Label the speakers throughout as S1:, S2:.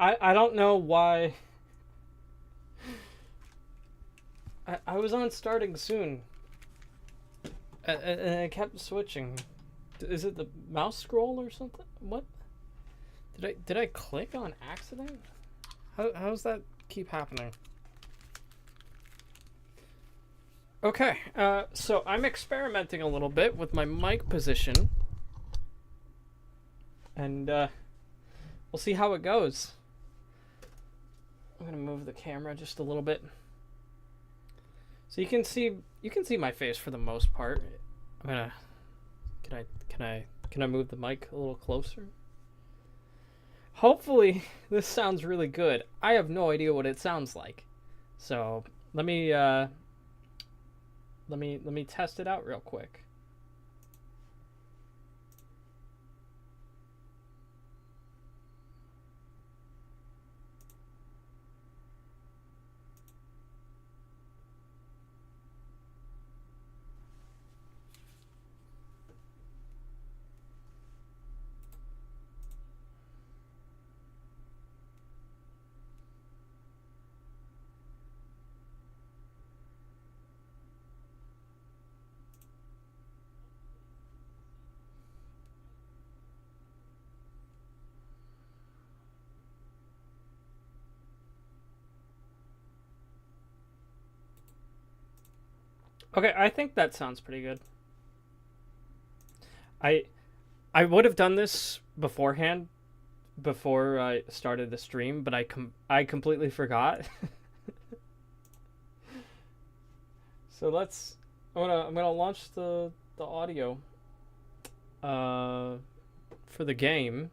S1: I don't know why. I was on starting soon. And I kept switching. Is it the mouse scroll or something? What? Did I click on accident? How's that keep happening? Okay, so I'm experimenting a little bit with my mic position. And we'll see how it goes. I'm gonna move the camera just a little bit. So you can see my face for the most part. I'm gonna can I move the mic a little closer? Hopefully this sounds really good. I have no idea what it sounds like. So let me test it out real quick. Okay, I think that sounds pretty good. I I would have done this beforehand before I started the stream, but I completely forgot. So I'm gonna launch the audio for the game,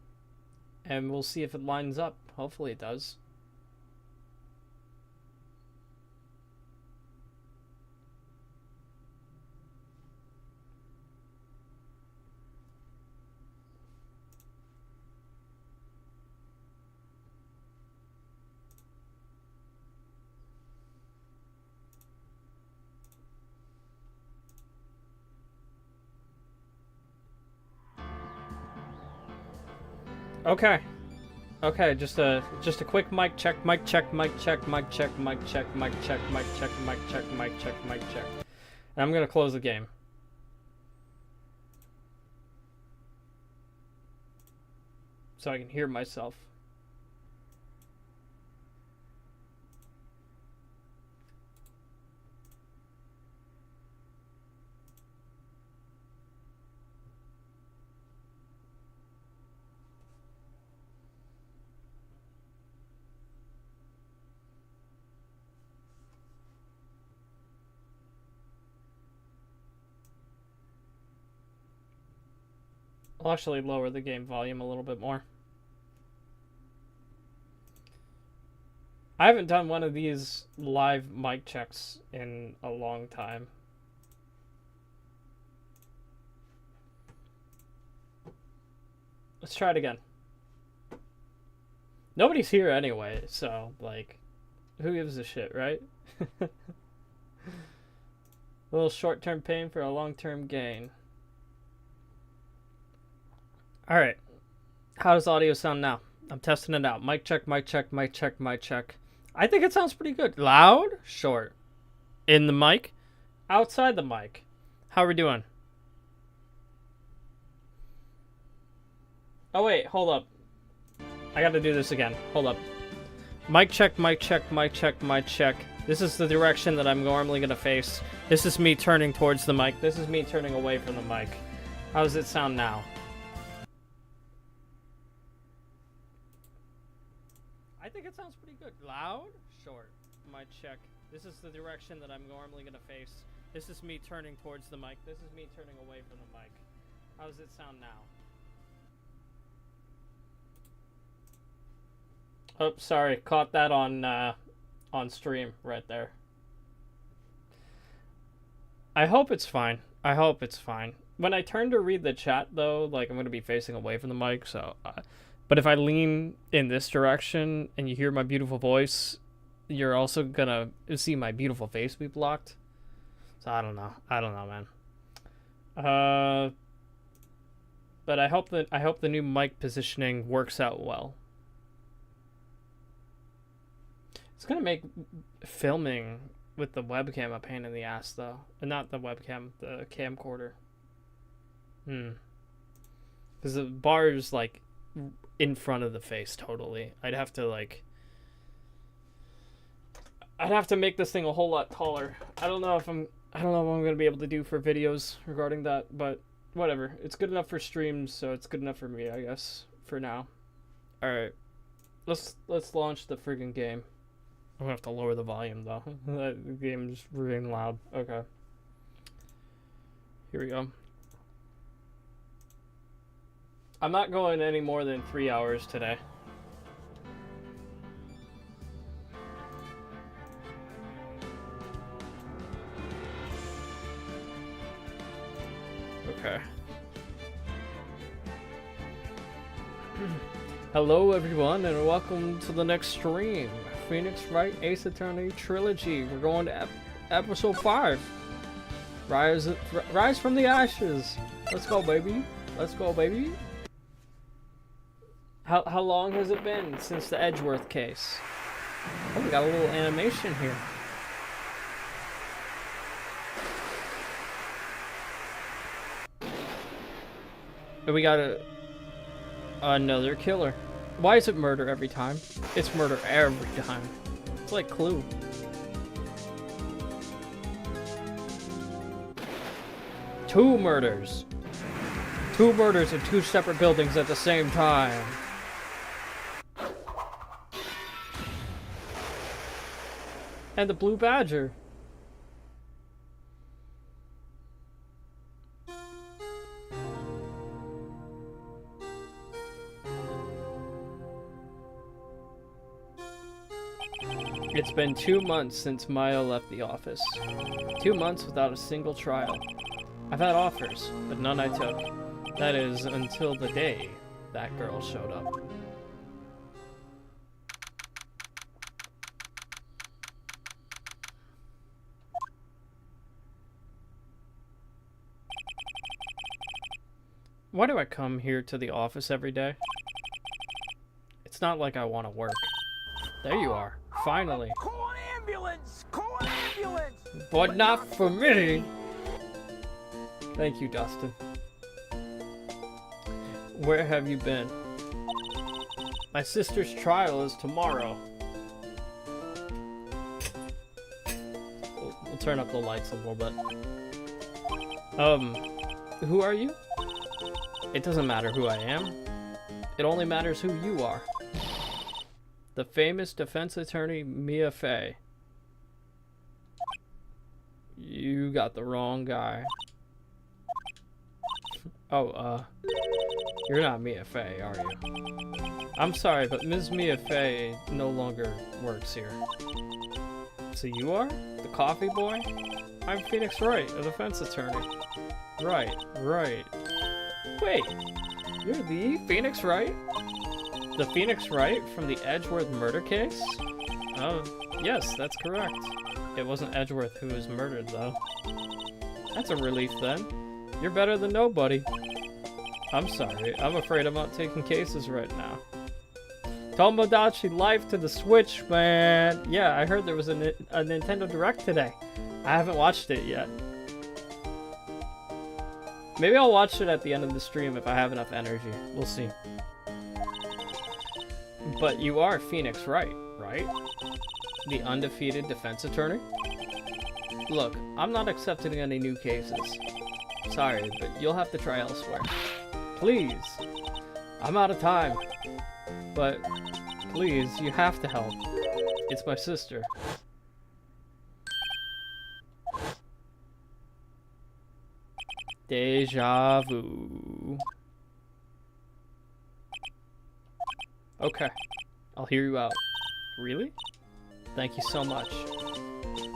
S1: and we'll see if it lines up. Hopefully it does. Okay. Okay, just a quick mic check, mic check, mic check, mic check, mic check, mic check, mic check, mic check, mic check, mic check. And I'm gonna close the game. So I can hear myself. I'll actually lower the game volume a little bit more. I haven't done one of these live mic checks in a long time. Let's try it again. Nobody's here anyway, so, like, who gives a shit, right? A little short-term pain for a long-term gain. Alright. How does audio sound now? I'm testing it out. Mic check, mic check, mic check, mic check. I think it sounds pretty good. Loud? Short. In the mic? Outside the mic. How are we doing? Oh, wait. Hold up. I gotta do this again. Hold up. Mic check, mic check, mic check, mic check. This is the direction that I'm normally gonna face. This is me turning towards the mic. This is me turning away from the mic. How does it sound now? I think it sounds pretty good. Loud? Short. Mic check. This is the direction that I'm normally gonna face. This is me turning towards the mic. This is me turning away from the mic. How does it sound now? Oh, sorry. Caught that on stream right there. I hope it's fine. I hope it's fine. When I turn to read the chat, though, like, I'm going to be facing away from the mic, so... but if I lean in this direction and you hear my beautiful voice, you're also going to see my beautiful face be blocked. So I don't know. I don't know, man. But I hope the new mic positioning works out well. It's gonna make filming with the webcam a pain in the ass, though. Not the webcam, the camcorder. Because the bar is like in front of the face totally. I'd have to make this thing a whole lot taller. I don't know what I'm gonna be able to do for videos regarding that, but whatever. It's good enough for streams, so it's good enough for me, I guess, for now. All right, let's launch the friggin' game. I'm gonna have to lower the volume though. That game's really loud. Okay. Here we go. I'm not going any more than 3 hours today. Okay. Hello everyone and welcome to the next stream. Phoenix Wright Ace Attorney Trilogy. We're going to episode 5. Rise from the ashes. Let's go, baby. Let's go, baby. How long has it been since the Edgeworth case? Oh, we got a little animation here. And we got another killer. Why is it murder every time? It's murder every time. It's like Clue. Two murders. Two murders in two separate buildings at the same time. And the blue badger. It's been 2 months since Maya left the office. 2 months without a single trial. I've had offers, but none I took. That is, until the day that girl showed up. Why do I come here to the office every day? It's not like I want to work. There you are. Finally.
S2: Call an ambulance! Call an ambulance!
S1: But not for me! Thank you, Dustin. Where have you been? My sister's trial is tomorrow. We'll turn up the lights a little bit. Who are you? It doesn't matter who I am. It only matters who you are. The famous defense attorney, Mia Fey. You got the wrong guy. Oh, you're not Mia Fey, are you? I'm sorry, but Ms. Mia Fey no longer works here. So you are? The coffee boy? I'm Phoenix Wright, a defense attorney. Right. Wait, you're the Phoenix Wright? The Phoenix Wright from the Edgeworth murder case? Oh, yes, that's correct. It wasn't Edgeworth who was murdered, though. That's a relief, then. You're better than nobody. I'm sorry, I'm afraid I'm not taking cases right now. Tomodachi Life to the Switch, man! Yeah, I heard there was a Nintendo Direct today. I haven't watched it yet. Maybe I'll watch it at the end of the stream if I have enough energy. We'll see. But you are Phoenix Wright, right? The undefeated defense attorney? Look, I'm not accepting any new cases. Sorry, but you'll have to try elsewhere. Please. I'm out of time. But, please, you have to help. It's my sister. Deja vu. Okay, I'll hear you out. Really? Thank you so much.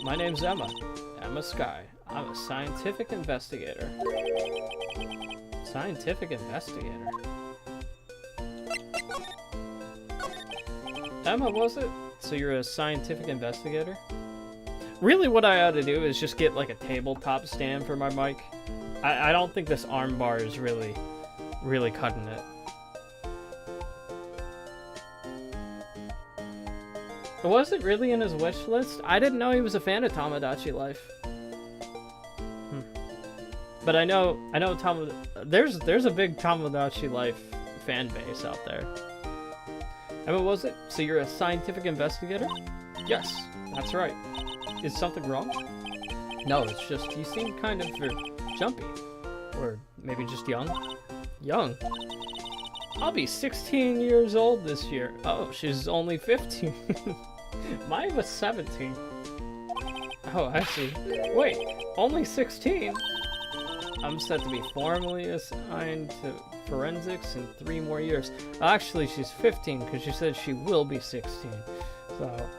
S1: My name's Emma. Emma Sky. I'm a scientific investigator. Scientific investigator? Emma, was it? So you're a scientific investigator? Really what I ought to do is just get like a tabletop stand for my mic. I don't think this arm bar is really cutting it. Was it really in his wish list? I didn't know he was a fan of Tomodachi Life. But I know there's a big Tomodachi Life fan base out there. And what was it? So you're a scientific investigator? Yes, that's right. Is something wrong? No, it's just you seem kind of jumpy. Or maybe just young? Young? I'll be 16 years old this year. Oh, she's only 15. Mine was 17. Oh, I see. Wait, only 16? I'm set to be formally assigned to forensics in 3 more years. Actually, she's 15 because she said she will be 16. So,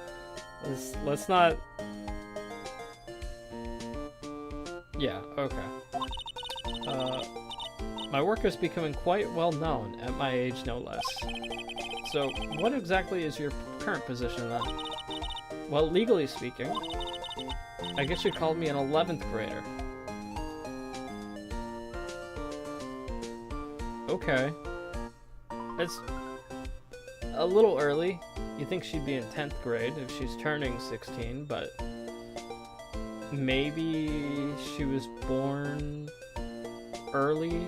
S1: let's not... Yeah, okay. My work is becoming quite well known, at my age no less. So, what exactly is your current position then? Well, legally speaking, I guess you called me an 11th grader. Okay. It's a little early. You think she'd be in 10th grade if she's turning 16, but maybe she was born early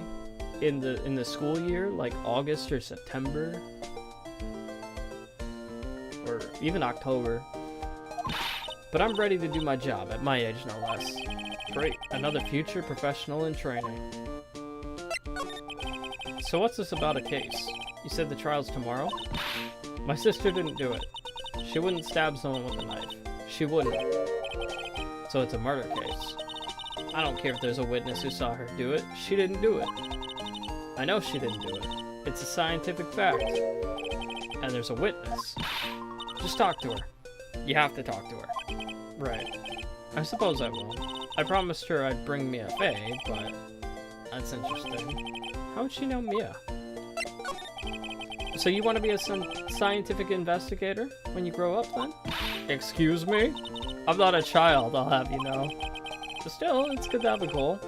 S1: in the school year, like August or September, or even October. But I'm ready to do my job at my age, no less. Great, another future professional in training. So what's this about a case? You said the trial's tomorrow? My sister didn't do it. She wouldn't stab someone with a knife. She wouldn't. So it's a murder case. I don't care if there's a witness who saw her do it. She didn't do it. I know she didn't do it. It's a scientific fact. And there's a witness. Just talk to her. You have to talk to her. Right. I suppose I will. I promised her I'd bring Mia Fey, but that's interesting. How would she know Mia? So you want to be a scientific investigator when you grow up, then? Excuse me? I'm not a child, I'll have you know. But still, it's good to have a goal.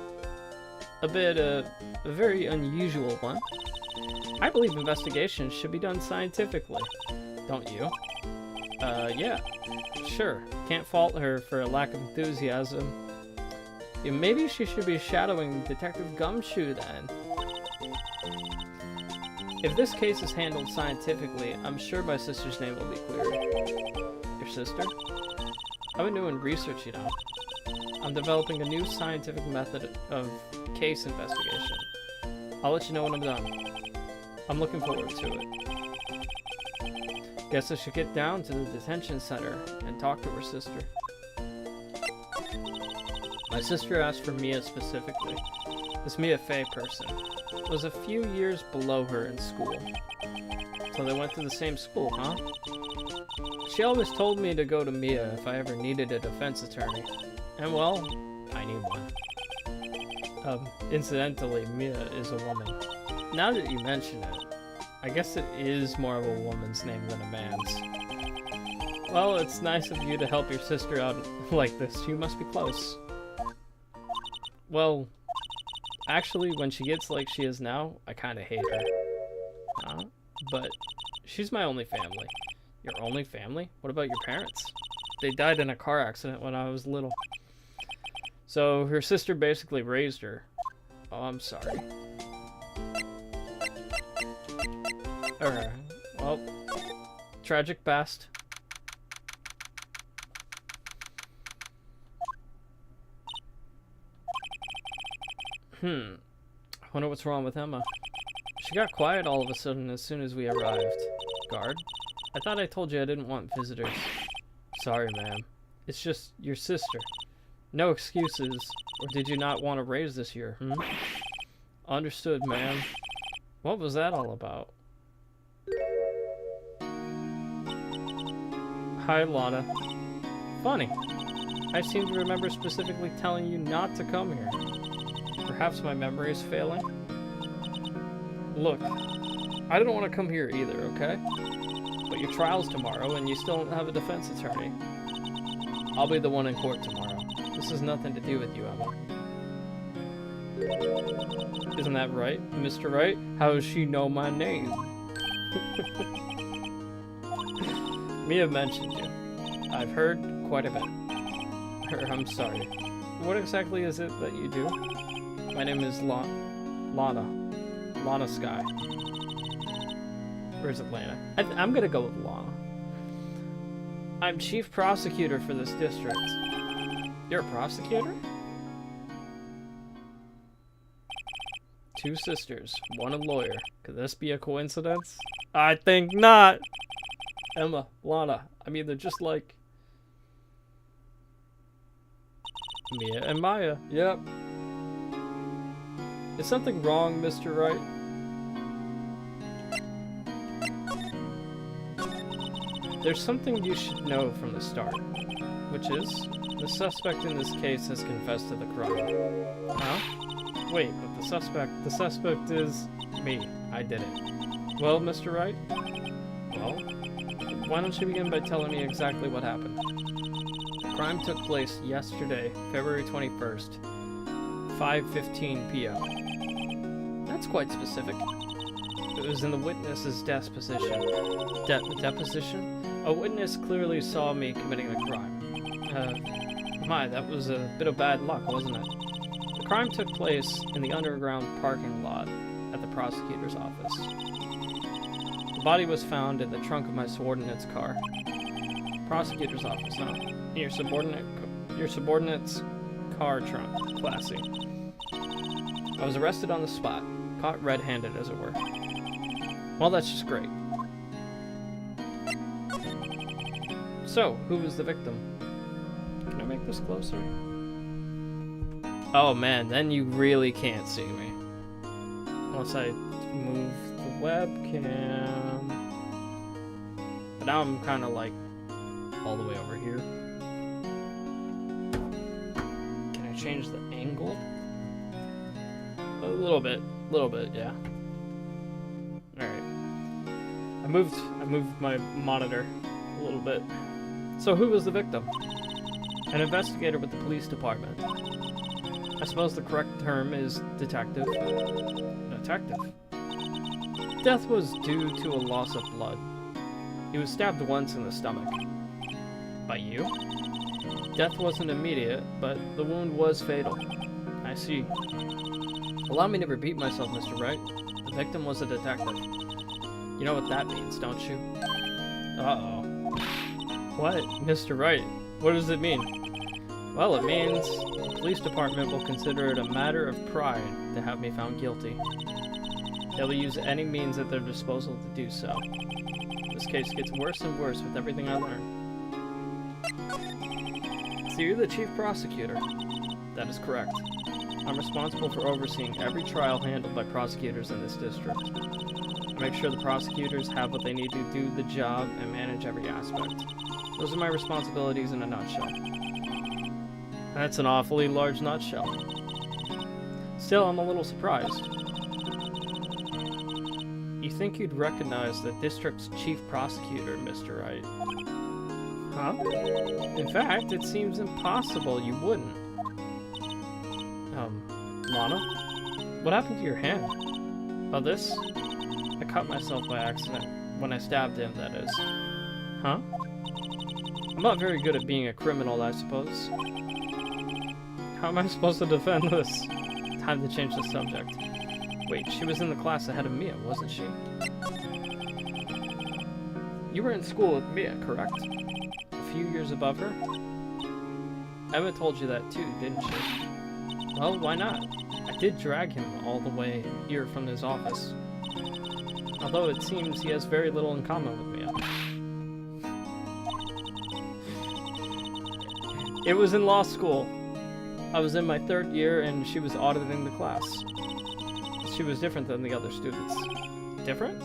S1: A very unusual one. I believe investigations should be done scientifically. Don't you? Yeah. Sure. Can't fault her for a lack of enthusiasm. Yeah, maybe she should be shadowing Detective Gumshoe, then. If this case is handled scientifically, I'm sure my sister's name will be cleared. Your sister? I've been doing research, you know. I'm developing a new scientific method of case investigation. I'll let you know when I'm done. I'm looking forward to it. Guess I should get down to the detention center and talk to her sister. My sister asked for Mia specifically. This Mia Fey person was a few years below her in school. So they went to the same school, huh? She always told me to go to Mia if I ever needed a defense attorney. And well, I need one. Incidentally, Mia is a woman. Now that you mention it, I guess it is more of a woman's name than a man's. Well, it's nice of you to help your sister out like this. You must be close. Well, actually, when she gets like she is now, I kind of hate her. But she's my only family. Your only family? What about your parents? They died in a car accident when I was little. So her sister basically raised her. Oh, I'm sorry. Okay. Well, tragic past. I wonder what's wrong with Emma. She got quiet all of a sudden as soon as we arrived. Guard? I thought I told you I didn't want visitors. Sorry, ma'am. It's just your sister. No excuses. Or did you not want to raise this year, Understood, ma'am. What was that all about? Hi, Lana. Funny. I seem to remember specifically telling you not to come here. Perhaps my memory is failing? Look, I don't want to come here either, okay? But your trial's tomorrow and you still don't have a defense attorney. I'll be the one in court tomorrow. This has nothing to do with you, Emma. Isn't that right, Mr. Wright? How does she know my name? Mia mentioned you. I've heard quite a bit. I'm sorry. What exactly is it that you do? My name is Lana. Lana Sky. Where's Atlanta? I'm gonna go with Lana. I'm chief prosecutor for this district. You're a prosecutor? 2 sisters, 1 a lawyer. Could this be a coincidence? I think not. Emma, Lana, I mean, they're just like Mia and Maya. Yep. Is something wrong, Mr. Wright? There's something you should know from the start, which is the suspect in this case has confessed to the crime. Huh? Wait, but the suspect is me. I did it. Well, Mr. Wright? Well, why don't you begin by telling me exactly what happened? The crime took place yesterday, February 21st, 5:15 p.m. That's quite specific. It was in the witness's deposition. Deposition? A witness clearly saw me committing the crime. My, that was a bit of bad luck, wasn't it? The crime took place in the underground parking lot at the prosecutor's office. The body was found in the trunk of my subordinate's car. Prosecutor's office, huh? Your subordinate's car trunk. Classy. I was arrested on the spot, caught red-handed, as it were. Well, that's just great. So, who was the victim? Can I make this closer? Oh man, then you really can't see me. Unless I move the webcam. But now I'm kind of like all the way over here. Can I change the angle? A little bit, yeah. Alright. I moved my monitor a little bit. So who was the victim? An investigator with the police department. I suppose the correct term is detective. Detective. Death was due to a loss of blood. He was stabbed once in the stomach. By you? Death wasn't immediate, but the wound was fatal. I see. Allow me to repeat myself, Mr. Wright. The victim was a detective. You know what that means, don't you? Uh-oh. What? Mr. Wright, what does it mean? Well, it means the police department will consider it a matter of pride to have me found guilty. They will use any means at their disposal to do so. This case gets worse and worse with everything I learn. So you're the chief prosecutor? That is correct. I'm responsible for overseeing every trial handled by prosecutors in this district. I make sure the prosecutors have what they need to do the job and manage every aspect. Those are my responsibilities in a nutshell. That's an awfully large nutshell. Still, I'm a little surprised. You think you'd recognize the district's chief prosecutor, Mr. Wright? Huh? In fact, it seems impossible you wouldn't. Lana? What happened to your hand? Oh, this? I cut myself by accident. When I stabbed him, that is. Huh? I'm not very good at being a criminal, I suppose. How am I supposed to defend this? Time to change the subject. Wait, she was in the class ahead of Mia, wasn't she? You were in school with Mia, correct? A few years above her? Emma told you that too, didn't she? Well, why not? I did drag him all the way here from his office. Although it seems he has very little in common with Mia. It was in law school. I was in my 3rd year and she was auditing the class. She was different than the other students. Different?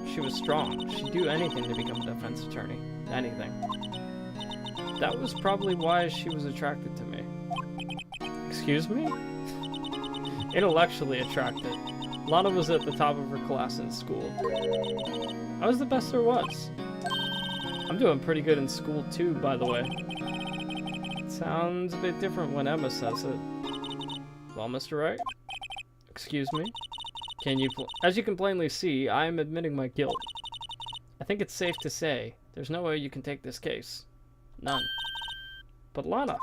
S1: She was strong. She'd do anything to become a defense attorney. Anything. That was probably why she was attracted to me. Excuse me? Intellectually attracted. Lana was at the top of her class in school. I was the best there was. I'm doing pretty good in school too, by the way. Sounds a bit different when Emma says it. Well, Mr. Wright? Excuse me? As you can plainly see, I am admitting my guilt. I think it's safe to say There's no way you can take this case. None. But Lana.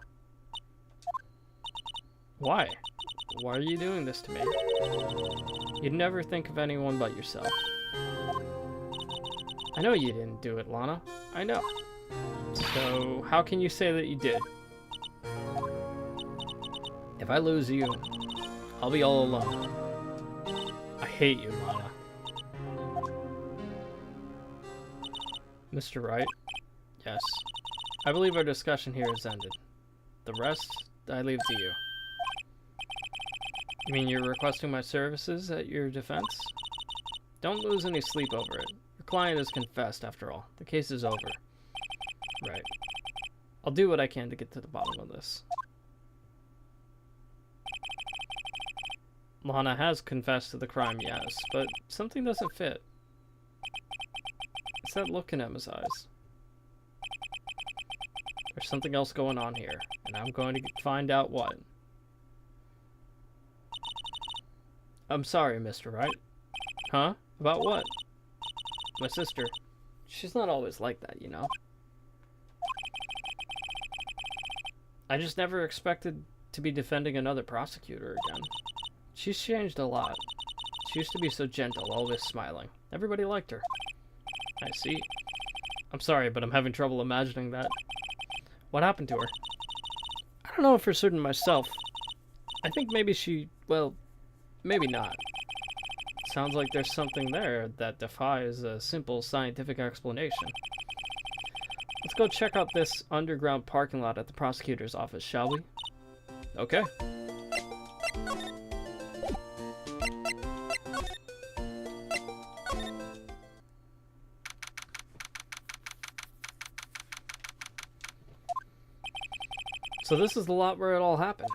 S1: Why? Why are you doing this to me? You'd never think of anyone but yourself. I know you didn't do it, Lana. I know. So, how can you say that you did? If I lose you, I'll be all alone. I hate you, Lana. Mr. Wright? Yes. I believe our discussion here is ended. The rest, I leave to you. You mean you're requesting my services at your defense? Don't lose any sleep over it. Your client has confessed, after all. The case is over. Right. I'll do what I can to get to the bottom of this. Lana has confessed to the crime, yes, but something doesn't fit. It's that look in Emma's eyes. There's something else going on here, and I'm going to find out what. I'm sorry, Mr. Wright. Huh? About what? My sister. She's not always like that, you know. I just never expected to be defending another prosecutor again. She's changed a lot. She used to be so gentle, always smiling. Everybody liked her. I see. I'm sorry, but I'm having trouble imagining that. What happened to her? I don't know for certain myself. I think maybe she, well, maybe not. Sounds like there's something there that defies a simple scientific explanation. Let's go check out this underground parking lot at the prosecutor's office, shall we? Okay. So this is the lot where it all happened.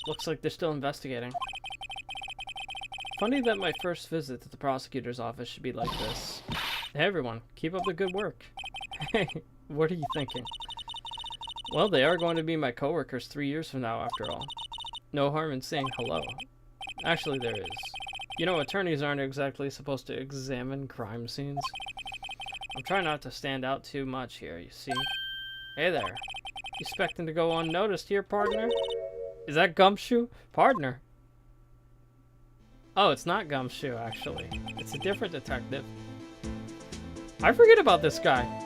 S1: Looks like they're still investigating. Funny that my first visit to the prosecutor's office should be like this. Hey everyone, keep up the good work. Hey, what are you thinking? Well, they are going to be my coworkers 3 years from now, after all. No harm in saying hello. Actually, there is. You know, attorneys aren't exactly supposed to examine crime scenes. I'm trying not to stand out too much here, you see. Hey there. You expecting to go unnoticed here, partner? Is that Gumshoe? Partner? Oh, it's not Gumshoe, actually. It's a different detective. I forget about this guy.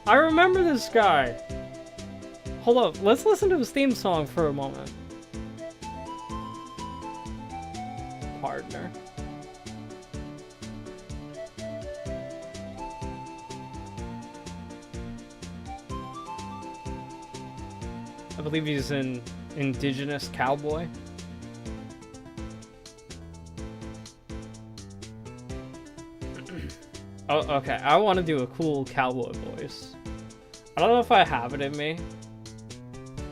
S1: I remember this guy. Hold up, let's listen to his theme song for a moment. Partner. I believe he's an indigenous cowboy. Oh, okay. I want to do a cool cowboy voice. I don't know if I have it in me,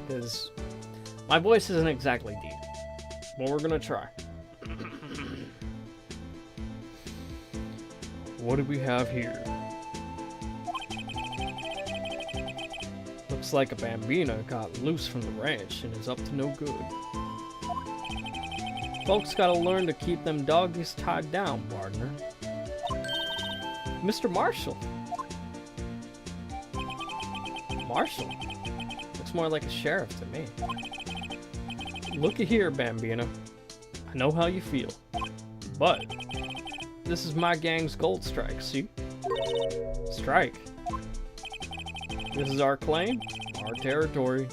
S1: because my voice isn't exactly deep, but we're gonna try. What do we have here? Looks like a bambina got loose from the ranch and is up to no good. Folks gotta learn to keep them doggies tied down, partner. Mr. Marshall. Marshall? Looks more like a sheriff to me. Looky here, Bambina. I know how you feel. But this is my gang's gold strike, see? Strike. This is our claim, our territory,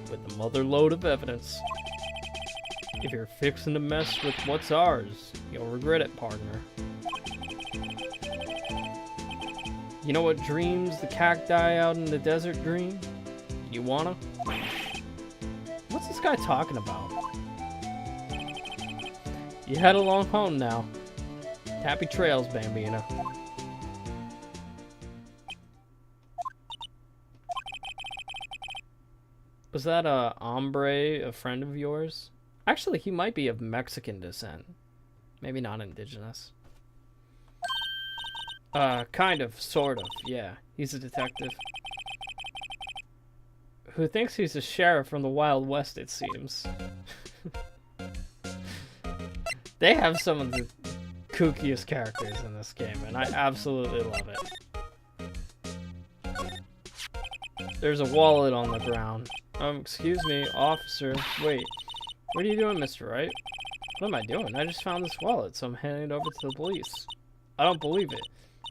S1: with a mother load of evidence. If you're fixing to mess with what's ours, you'll regret it, partner. You know what dreams the cacti out in the desert dream? You wanna? What's this guy talking about? You head along home now. Happy trails, Bambina. Was that a hombre, a friend of yours? Actually, he might be of Mexican descent. Maybe not indigenous. Kind of, sort of, yeah. He's a detective. Who thinks he's a sheriff from the Wild West, it seems. They have some of the kookiest characters in this game, and I absolutely love it. There's a wallet on the ground. Excuse me, officer. Wait. What are you doing, Mr. Wright? What am I doing? I just found this wallet, so I'm handing it over to the police. I don't believe it.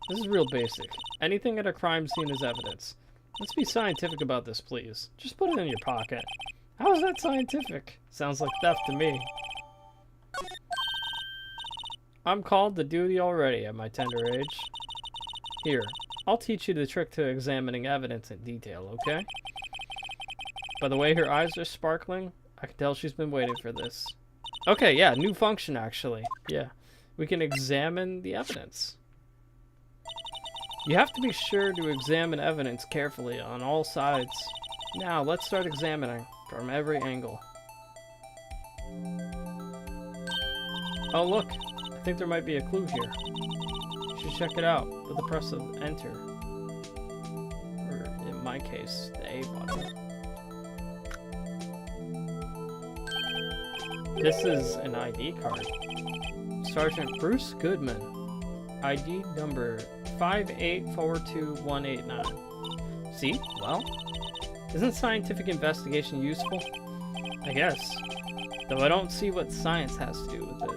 S1: This is real basic. Anything at a crime scene is evidence. Let's be scientific about this, please. Just put it in your pocket. How is that scientific? Sounds like theft to me. I'm called to duty already at my tender age. Here, I'll teach you the trick to examining evidence in detail, okay? By the way her eyes are sparkling, I can tell she's been waiting for this. Okay, yeah, new function actually. Yeah, we can examine the evidence. You have to be sure to examine evidence carefully on all sides. Now, let's start examining from every angle. Oh, look. I think there might be a clue here. You should check it out with the press of enter. Or, in my case, the A button. This is an ID card. Sergeant Bruce Goodman. ID number 5842189. See? Well, isn't scientific investigation useful? I guess. Though I don't see what science has to do with it.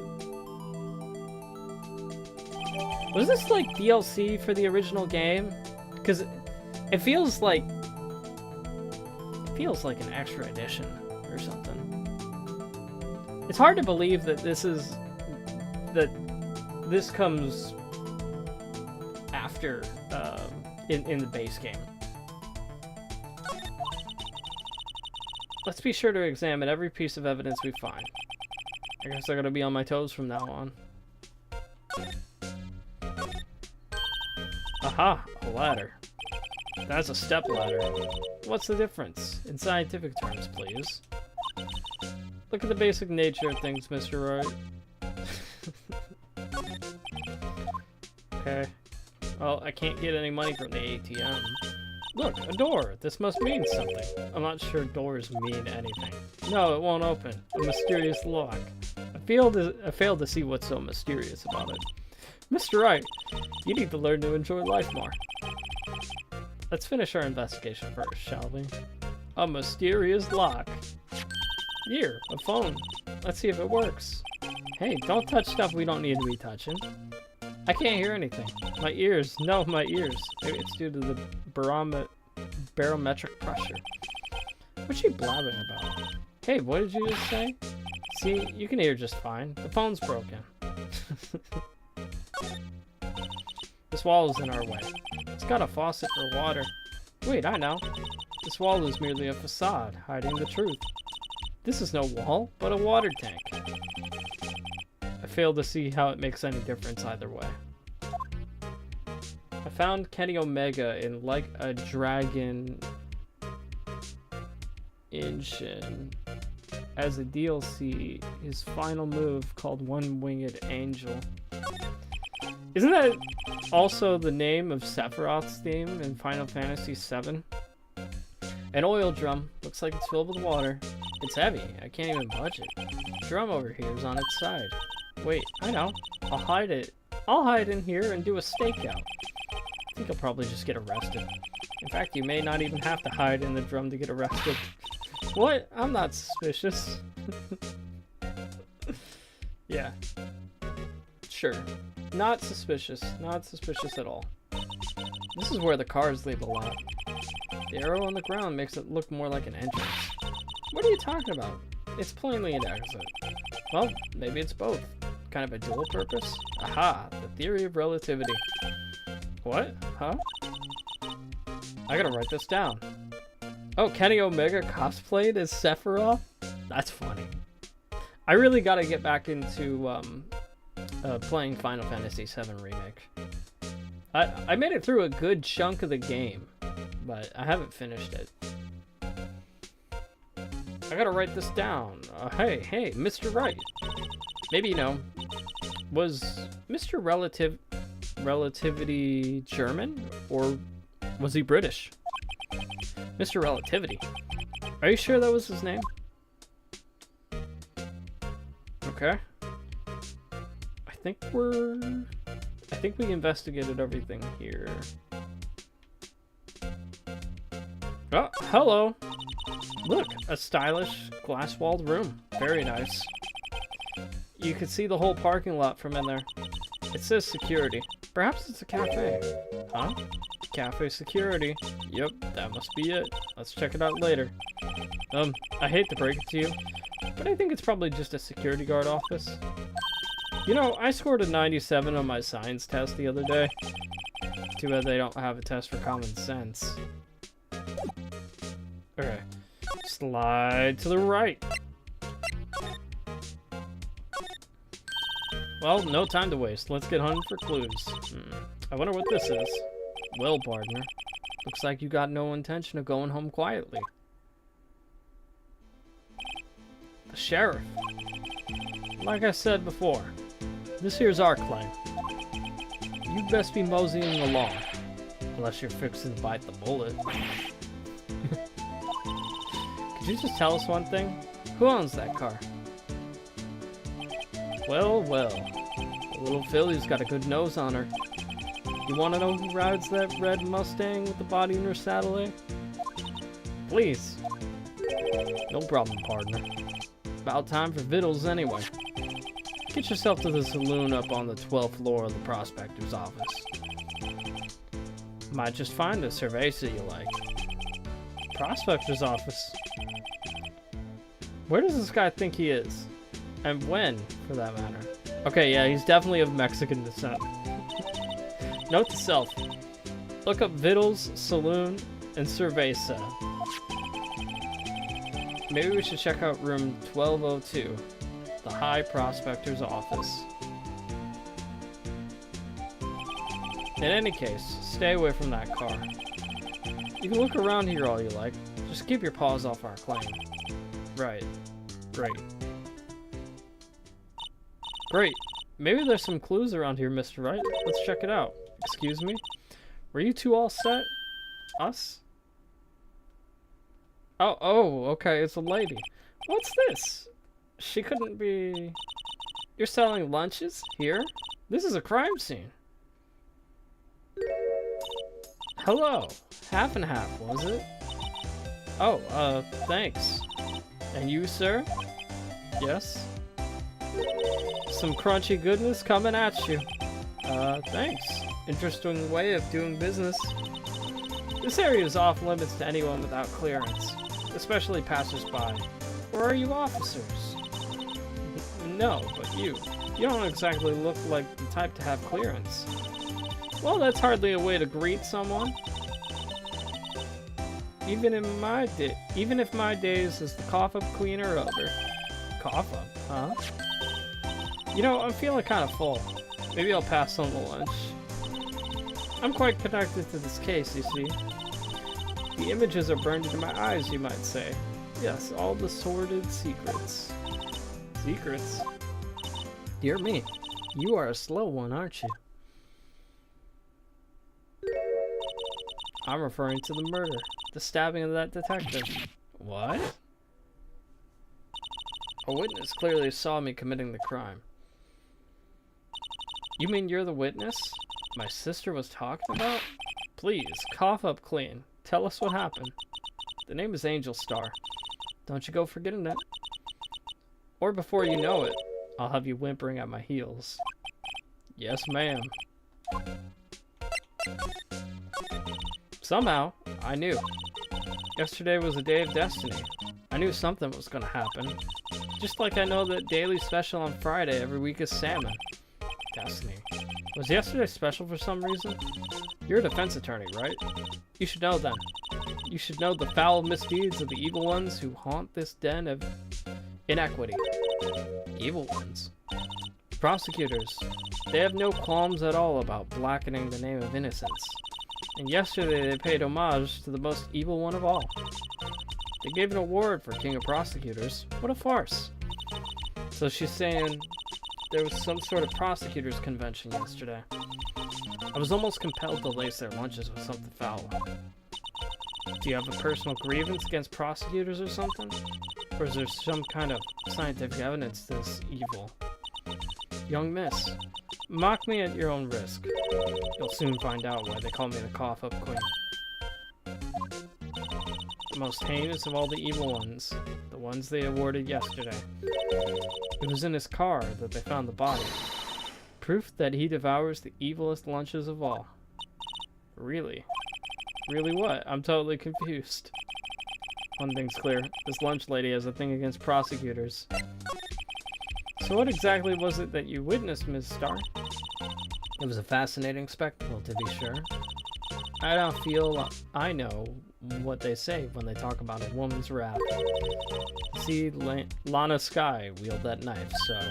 S1: Was this like DLC for the original game? Because it feels like an extra edition or something. It's hard to believe that this comes after in the base game. Let's be sure to examine every piece of evidence we find. I guess I gotta be on my toes from now on. Aha, a ladder. That's a step ladder. What's the difference? In scientific terms, please. Look at the basic nature of things, Mr. Wright. Okay. Well, I can't get any money from the ATM. Look, a door. This must mean something. I'm not sure doors mean anything. No, it won't open. A mysterious lock. I failed to see what's so mysterious about it. Mr. Wright, you need to learn to enjoy life more. Let's finish our investigation first, shall we? A mysterious lock. Here, a phone. Let's see if it works. Hey, don't touch stuff we don't need to be touching. I can't hear anything. My ears. No, my ears. Maybe it's due to the barometric pressure. What's she blabbing about? Hey, what did you just say? See, you can hear just fine. The phone's broken. This wall is in our way. It's got a faucet for water. Wait, I know. This wall is merely a facade, hiding the truth. This is no wall, but a water tank. I fail to see how it makes any difference either way. I found Kenny Omega in Like a Dragon Inshin as a DLC, his final move called One Winged Angel. Isn't that also the name of Sephiroth's theme in Final Fantasy VII? An oil drum. Looks like it's filled with water. It's heavy. I can't even budge it. The drum over here is on its side. Wait, I know. I'll hide it. I'll hide in here and do a stakeout. I think I'll probably just get arrested. In fact, you may not even have to hide in the drum to get arrested. What? I'm not suspicious. Yeah. Sure. Not suspicious. Not suspicious at all. This is where the cars leave a lot. The arrow on the ground makes it look more like an entrance. What are you talking about? It's plainly an exit. Well, maybe it's both. Kind of a dual purpose? Aha! The theory of relativity. What? Huh? I gotta write this down. Oh, Kenny Omega cosplayed as Sephiroth? That's funny. I really gotta get back into playing Final Fantasy VII Remake. I made it through a good chunk of the game, but I haven't finished it. I gotta write this down. Hey, Mr. Wright. Maybe, you know, was Mr. Relativity German? Or was he British? Mr. Relativity. Are you sure that was his name? Okay. I think we investigated everything here. Oh, hello. Look, a stylish glass-walled room. Very nice. You can see the whole parking lot from in there. It says security. Perhaps it's a cafe. Huh? Cafe security. Yep, that must be it. Let's check it out later. I hate to break it to you, but I think it's probably just a security guard office. You know, I scored a 97 on my science test the other day. Too bad they don't have a test for common sense. Okay. Slide to the right. Well, no time to waste. Let's get hunting for clues. I wonder what this is. Well, partner, looks like you got no intention of going home quietly. The sheriff. Like I said before, this here's our claim. You best be moseying along, unless you're fixing to bite the bullet. Could you just tell us one thing? Who owns that car? Well, well. The little filly's got a good nose on her. You want to know who rides that red Mustang with the body in her saddle, eh? Please. No problem, partner. About time for vittles anyway. Get yourself to the saloon up on the 12th floor of the prospector's office. Might just find a cerveza you like. Prospector's office? Where does this guy think he is? And when, for that matter? Okay, yeah, he's definitely of Mexican descent. Note to self. Look up Vittles, Saloon, and Cerveza. Maybe we should check out room 1202, the High Prospector's office. In any case, stay away from that car. You can look around here all you like. Just keep your paws off our claim. Right. Great. Great. Maybe there's some clues around here, Mr. Wright. Let's check it out. Excuse me? Were you two all set? Us? Oh, okay, it's a lady. What's this? She couldn't be... You're selling lunches? Here? This is a crime scene. Hello. Half and half, was it? Oh, thanks. And you, sir? Yes? Some crunchy goodness coming at you. Thanks. Interesting way of doing business. This area is off limits to anyone without clearance, especially passers-by. Or are you officers? No, but you. You don't exactly look like the type to have clearance. Well, that's hardly a way to greet someone. Even if my days as the cough-up queen are over. Cough-up, huh? You know, I'm feeling kind of full. Maybe I'll pass on the lunch. I'm quite connected to this case, you see. The images are burned into my eyes, you might say. Yes, all the sordid secrets. Secrets? Dear me, you are a slow one, aren't you? I'm referring to the murder. The stabbing of that detective. What? A witness clearly saw me committing the crime. You mean you're the witness my sister was talking about? Please, cough up clean. Tell us what happened. The name is Angel Star. Don't you go forgetting it. Or before you know it, I'll have you whimpering at my heels. Yes, ma'am. Somehow, I knew. Yesterday was a day of destiny. I knew something was gonna happen. Just like I know that daily special on Friday every week is salmon. Destiny. Was yesterday special for some reason? You're a defense attorney, right? You should know then. You should know the foul misdeeds of the evil ones who haunt this den of inequity. Evil ones. Prosecutors. They have no qualms at all about blackening the name of innocence. And yesterday they paid homage to the most evil one of all. They gave an award for King of Prosecutors. What a farce. So she's saying there was some sort of prosecutors convention yesterday. I was almost compelled to lace their lunches with something foul. Do you have a personal grievance against prosecutors or something? Or is there some kind of scientific evidence to this evil? Young miss, mock me at your own risk. You'll soon find out why they call me the cough-up queen. The most heinous of all the evil ones. The ones they awarded yesterday. It was in his car that they found the body. Proof that he devours the evilest lunches of all. Really? Really what? I'm totally confused. One thing's clear. This lunch lady has a thing against prosecutors. So what exactly was it that you witnessed, Ms. Starr? It was a fascinating spectacle, to be sure. I don't feel I know what they say when they talk about a woman's wrath. See, Lana Skye wield that knife, so...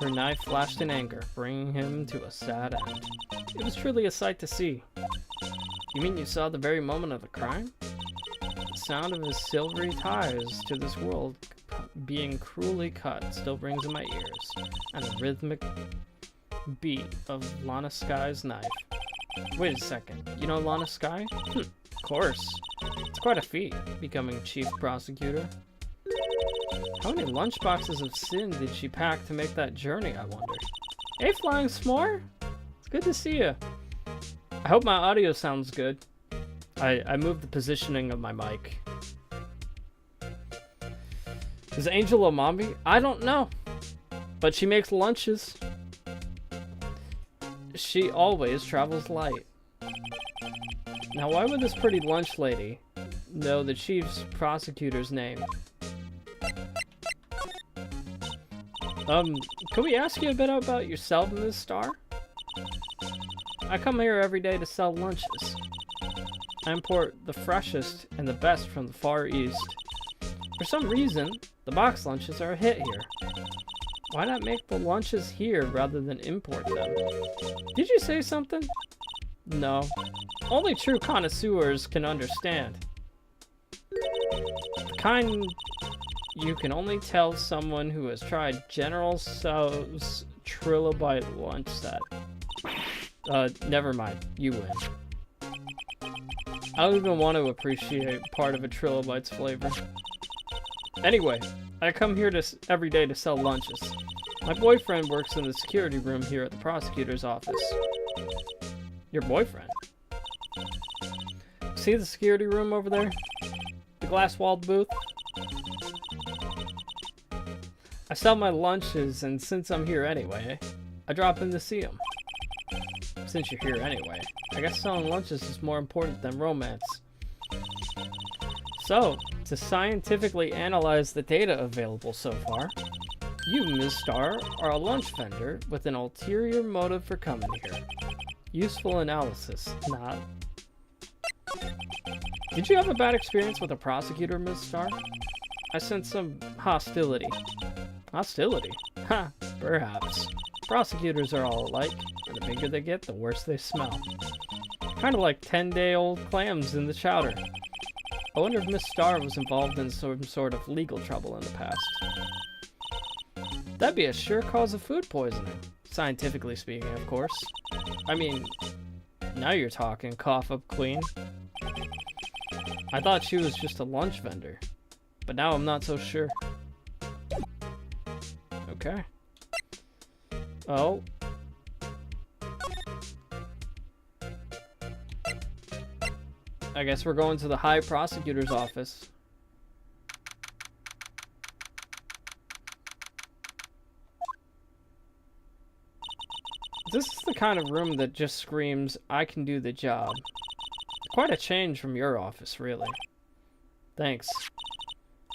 S1: Her knife flashed in anger, bringing him to a sad end. It was truly a sight to see. You mean you saw the very moment of the crime? The sound of his silvery ties to this world being cruelly cut still rings in my ears, and the rhythmic beat of Lana Skye's knife. Wait a second, you know Lana Skye? Of course. It's quite a feat, becoming chief prosecutor. How many lunchboxes of sin did she pack to make that journey, I wonder? Hey, Flying S'more! It's good to see you. I hope my audio sounds good. I moved the positioning of my mic. Is Angel a mommy? I don't know. But she makes lunches. She always travels light. Now, why would this pretty lunch lady know the chief's prosecutor's name? Can we ask you a bit about yourself, Ms. Starr? I come here every day to sell lunches. I import the freshest and the best from the Far East. For some reason, the box lunches are a hit here. Why not make the lunches here rather than import them? Did you say something? No. Only true connoisseurs can understand. The kind you can only tell someone who has tried General Tso's Trilobite lunch set. Never mind. You win. I don't even want to appreciate part of a Trilobite's flavor. Anyway, I come here every day to sell lunches. My boyfriend works in the security room here at the prosecutor's office. Your boyfriend? See the security room over there? The glass-walled booth? I sell my lunches, and since I'm here anyway, I drop in to see him. Since you're here anyway, I guess selling lunches is more important than romance. So, to scientifically analyze the data available so far, you, Ms. Starr, are a lunch vendor with an ulterior motive for coming here. Useful analysis, not... Did you have a bad experience with a prosecutor, Ms. Starr? I sense some hostility. Hostility? Ha, perhaps. Prosecutors are all alike, and the bigger they get, the worse they smell. Kind of like 10-day-old clams in the chowder. I wonder if Miss Starr was involved in some sort of legal trouble in the past. That'd be a sure cause of food poisoning. Scientifically speaking, of course. I mean, now you're talking, cough up queen. I thought she was just a lunch vendor, but now I'm not so sure. Okay. Oh. I guess we're going to the High Prosecutor's office. This is the kind of room that just screams, I can do the job. Quite a change from your office, really. Thanks.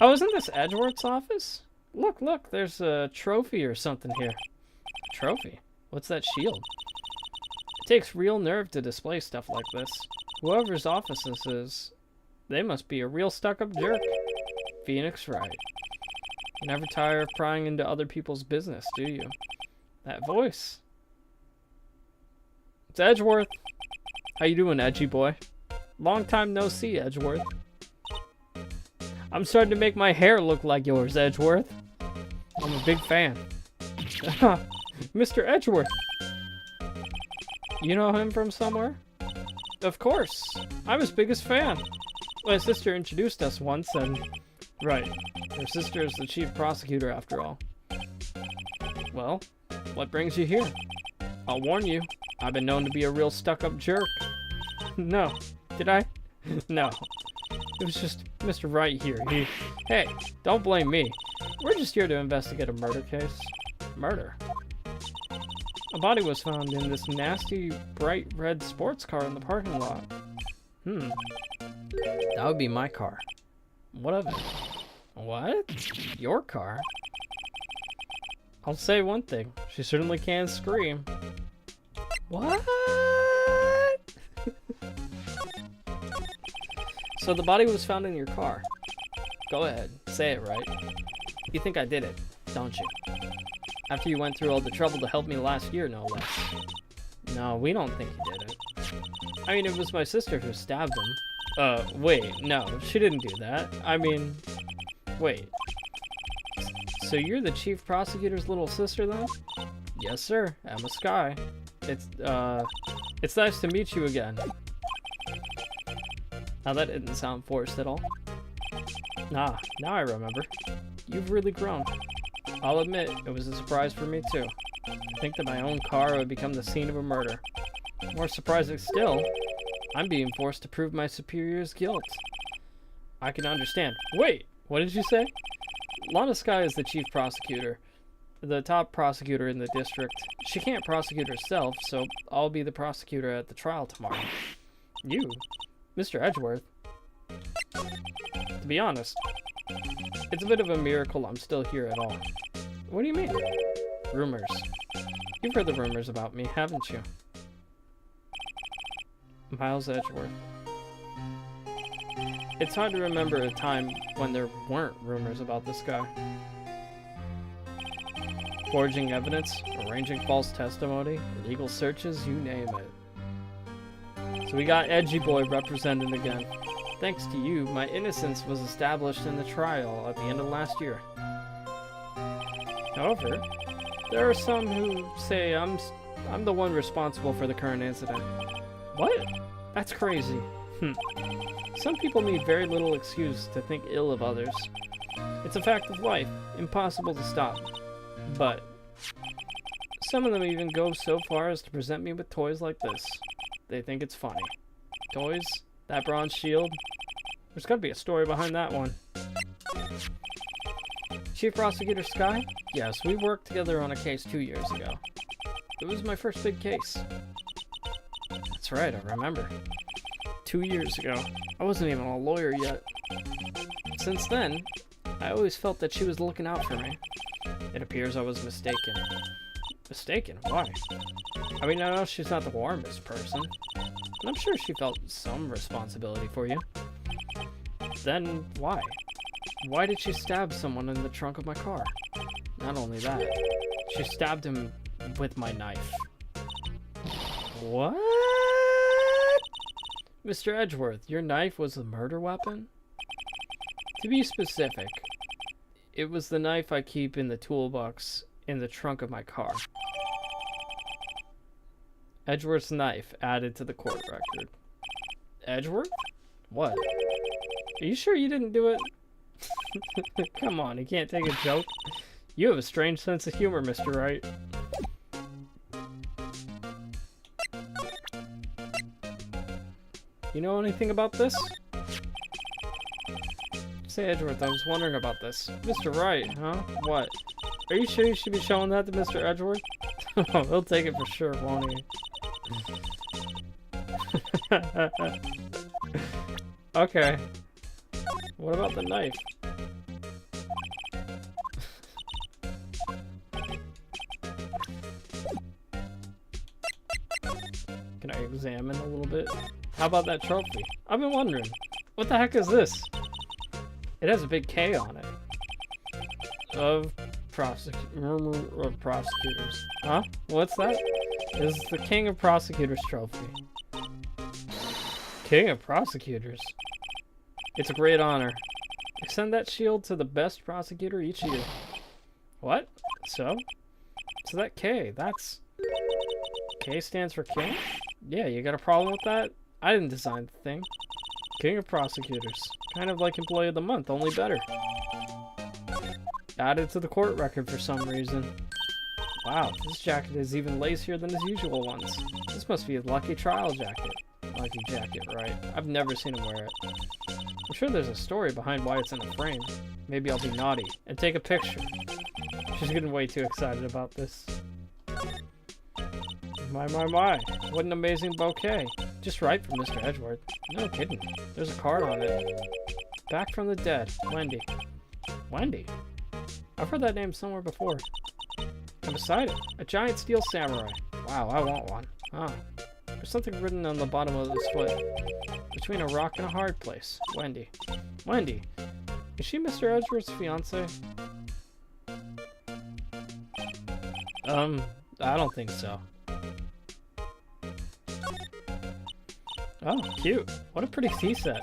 S1: Oh, isn't this Edgeworth's office? Look, there's a trophy or something here. Trophy? What's that shield? It takes real nerve to display stuff like this. Whoever's office this is, they must be a real stuck-up jerk. Phoenix Wright. You never tire of prying into other people's business, do you? That voice. It's Edgeworth. How you doing, Edgy boy? Long time no see, Edgeworth. I'm starting to make my hair look like yours, Edgeworth. I'm a big fan. Mr. Edgeworth. You know him from somewhere? Of course. I'm his biggest fan. My sister introduced us once and... Right. Her sister is the chief prosecutor after all. Well, what brings you here? I'll warn you. I've been known to be a real stuck-up jerk. No. Did I? No. It was just Mr. Wright here. Hey, don't blame me. We're just here to investigate a murder case. Murder. A body was found in this nasty, bright red sports car in the parking lot. That would be my car. What of it? What? Your car? I'll say one thing. She certainly can scream. What? So the body was found in your car. Go ahead, say it right. You think I did it, don't you? After you went through all the trouble to help me last year, no less. No, we don't think you did it. I mean, it was my sister who stabbed him. Wait, no, she didn't do that. I mean, wait. So you're the chief prosecutor's little sister then? Yes, sir. Emma Skye. It's nice to meet you again. Now that didn't sound forced at all. Nah, now I remember. You've really grown. I'll admit, it was a surprise for me too. To think that my own car would become the scene of a murder. More surprising still, I'm being forced to prove my superior's guilt. I can understand. Wait, what did you say? Lana Skye is the chief prosecutor. The top prosecutor in the district. She can't prosecute herself, so I'll be the prosecutor at the trial tomorrow. You? Mr. Edgeworth? To be honest, it's a bit of a miracle I'm still here at all. What do you mean? Rumors. You've heard the rumors about me, haven't you? Miles Edgeworth. It's hard to remember a time when there weren't rumors about this guy. Forging evidence, arranging false testimony, illegal searches, you name it. So we got Edgy Boy represented again. Thanks to you, my innocence was established in the trial at the end of last year. However, there are some who say I'm the one responsible for the current incident. What? That's crazy. Some people need very little excuse to think ill of others. It's a fact of life, impossible to stop. But some of them even go so far as to present me with toys like this. They think it's funny. Toys? That bronze shield? There's gotta be a story behind that one. Chief Prosecutor Skye? Yes, we worked together on a case 2 years ago. It was my first big case. That's right, I remember. 2 years ago. I wasn't even a lawyer yet. Since then, I always felt that she was looking out for me. It appears I was mistaken. Mistaken? Why? I mean, I know she's not the warmest person. And I'm sure she felt some responsibility for you. Then, why? Why did she stab someone in the trunk of my car? Not only that, she stabbed him with my knife. What? Mr. Edgeworth, your knife was a murder weapon? To be specific, it was the knife I keep in the toolbox in the trunk of my car. Edgeworth's knife added to the court record. Edgeworth? What? Are you sure you didn't do it? Come on, you can't take a joke. You have a strange sense of humor, Mr. Wright. You know anything about this? Say, Edgeworth, I was wondering about this. Mr. Wright, huh? What? Are you sure you should be showing that to Mr. Edgeworth? He'll take it for sure, won't he? Okay. What about the knife? Can I examine a little bit? How about that trophy? I've been wondering. What the heck is this? It has a big K on it. Of prosecutors. Huh? What's that? This is the King of Prosecutors trophy. King of Prosecutors? It's a great honor. Extend that shield to the best prosecutor each year. What? So? So that K, that's... K stands for King? Yeah, you got a problem with that? I didn't design the thing. King of Prosecutors. Kind of like Employee of the Month, only better. Added to the court record for some reason. Wow, this jacket is even lacier than his usual ones. This must be a lucky trial jacket. I like your jacket, right? I've never seen him wear it. I'm sure there's a story behind why it's in a frame. Maybe I'll be naughty and take a picture. She's getting way too excited about this. My. What an amazing bouquet. Just right from Mr. Edgeworth. No kidding. There's a card on it. Back from the dead. Wendy. Wendy? I've heard that name somewhere before. And beside it, a giant steel samurai. Wow, I want one. Ah. There's something written on the bottom of this foot. Between a rock and a hard place. Wendy. Wendy. Is she Mr. Edgeworth's fiance? I don't think so. Oh, cute. What a pretty tea set.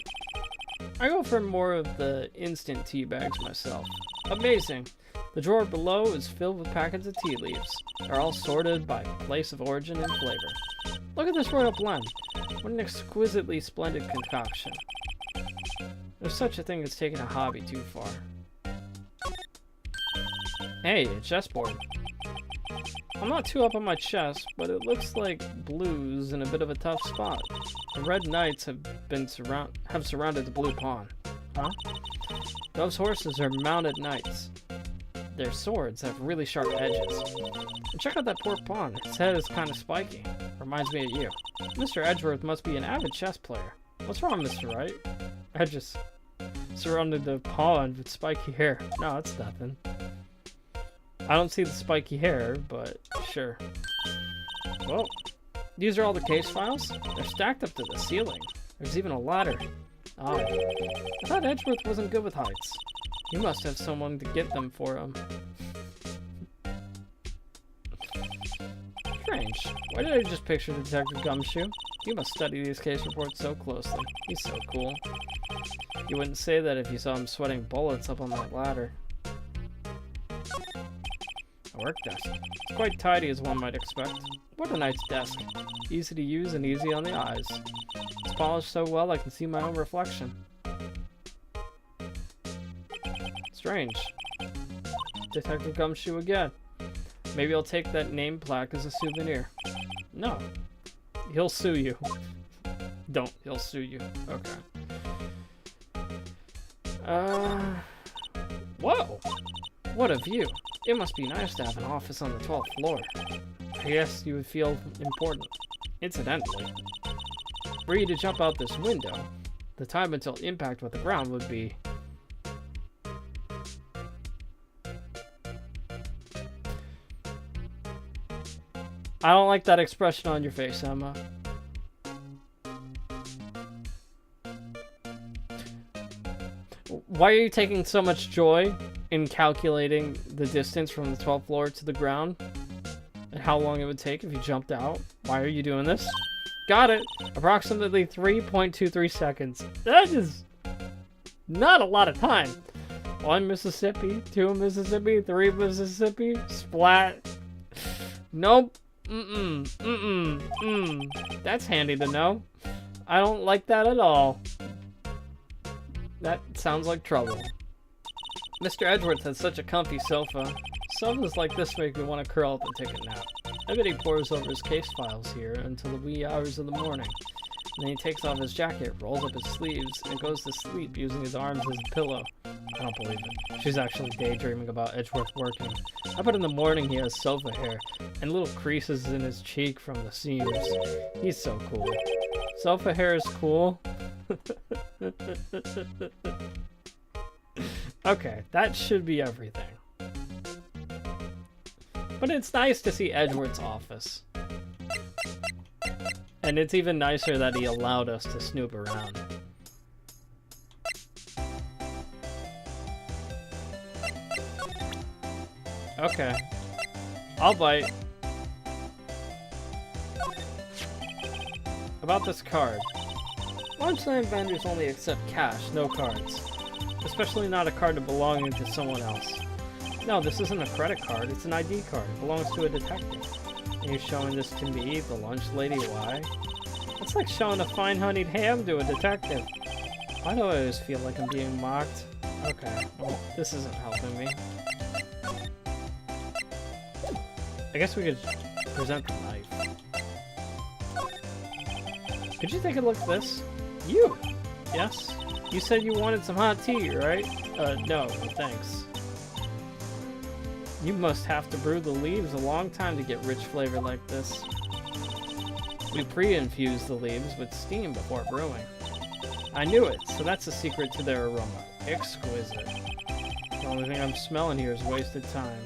S1: I go for more of the instant tea bags myself. Amazing. The drawer below is filled with packets of tea leaves. They're all sorted by place of origin and flavor. Look at this royal blend. What an exquisitely splendid concoction. There's such a thing as taking a hobby too far. Hey, a chessboard. I'm not too up on my chess, but it looks like blue's in a bit of a tough spot. The red knights have surrounded the blue pawn. Huh? Those horses are mounted knights. Their swords have really sharp edges. And check out that poor pawn. Its head is kind of spiky. Reminds me of you. Mr. Edgeworth must be an avid chess player. What's wrong, Mr. Wright? I just surrounded the pawn with spiky hair. No, it's nothing. I don't see the spiky hair, but sure. Well, these are all the case files. They're stacked up to the ceiling. There's even a ladder. Oh, I thought Edgeworth wasn't good with heights. You must have someone to get them for him. Strange. Why did I just picture Detective Gumshoe? You must study these case reports so closely. He's so cool. You wouldn't say that if you saw him sweating bullets up on that ladder. A work desk. It's quite tidy as one might expect. What a nice desk. Easy to use and easy on the eyes. It's polished so well I can see my own reflection. Strange. Detective Gumshoe again. Maybe I'll take that name plaque as a souvenir. No. He'll sue you. Don't. He'll sue you. Okay. Whoa! What a view. It must be nice to have an office on the 12th floor. I guess you would feel important. Incidentally, were you to jump out this window, the time until impact with the ground would be... I don't like that expression on your face, Emma. Why are you taking so much joy in calculating the distance from the 12th floor to the ground? And how long it would take if you jumped out? Why are you doing this? Got it! Approximately 3.23 seconds. That is not a lot of time. 1 Mississippi, 2 Mississippi, 3 Mississippi, splat. Nope. That's handy to know. I don't like that at all. That sounds like trouble. Mr. Edgeworth has such a comfy sofa. Sofas like this make me want to curl up and take a nap. I bet he pores over his case files here until the wee hours of the morning. And then he takes off his jacket, rolls up his sleeves, and goes to sleep using his arms as a pillow. I don't believe it. She's actually daydreaming about Edgeworth working. I bet in the morning he has sofa hair, and little creases in his cheek from the seams. He's so cool. Sofa hair is cool. Okay, that should be everything. But it's nice to see Edgeworth's office. And it's even nicer that he allowed us to snoop around. Okay. I'll bite. About this card. Lunchtime vendors only accept cash, no cards. Especially not a card belonging to someone else. No, this isn't a credit card, it's an ID card. It belongs to a detective. And you're showing this to me, the lunch lady, why? It's like showing a fine honeyed ham to a detective. Why do I always feel like I'm being mocked? Okay, well, this isn't helping me. I guess we could present the knife. Could you take a look at this? You! Yes? You said you wanted some hot tea, right? No, thanks. You must have to brew the leaves a long time to get rich flavor like this. We pre-infuse the leaves with steam before brewing. I knew it, so that's the secret to their aroma. Exquisite. The only thing I'm smelling here is wasted time.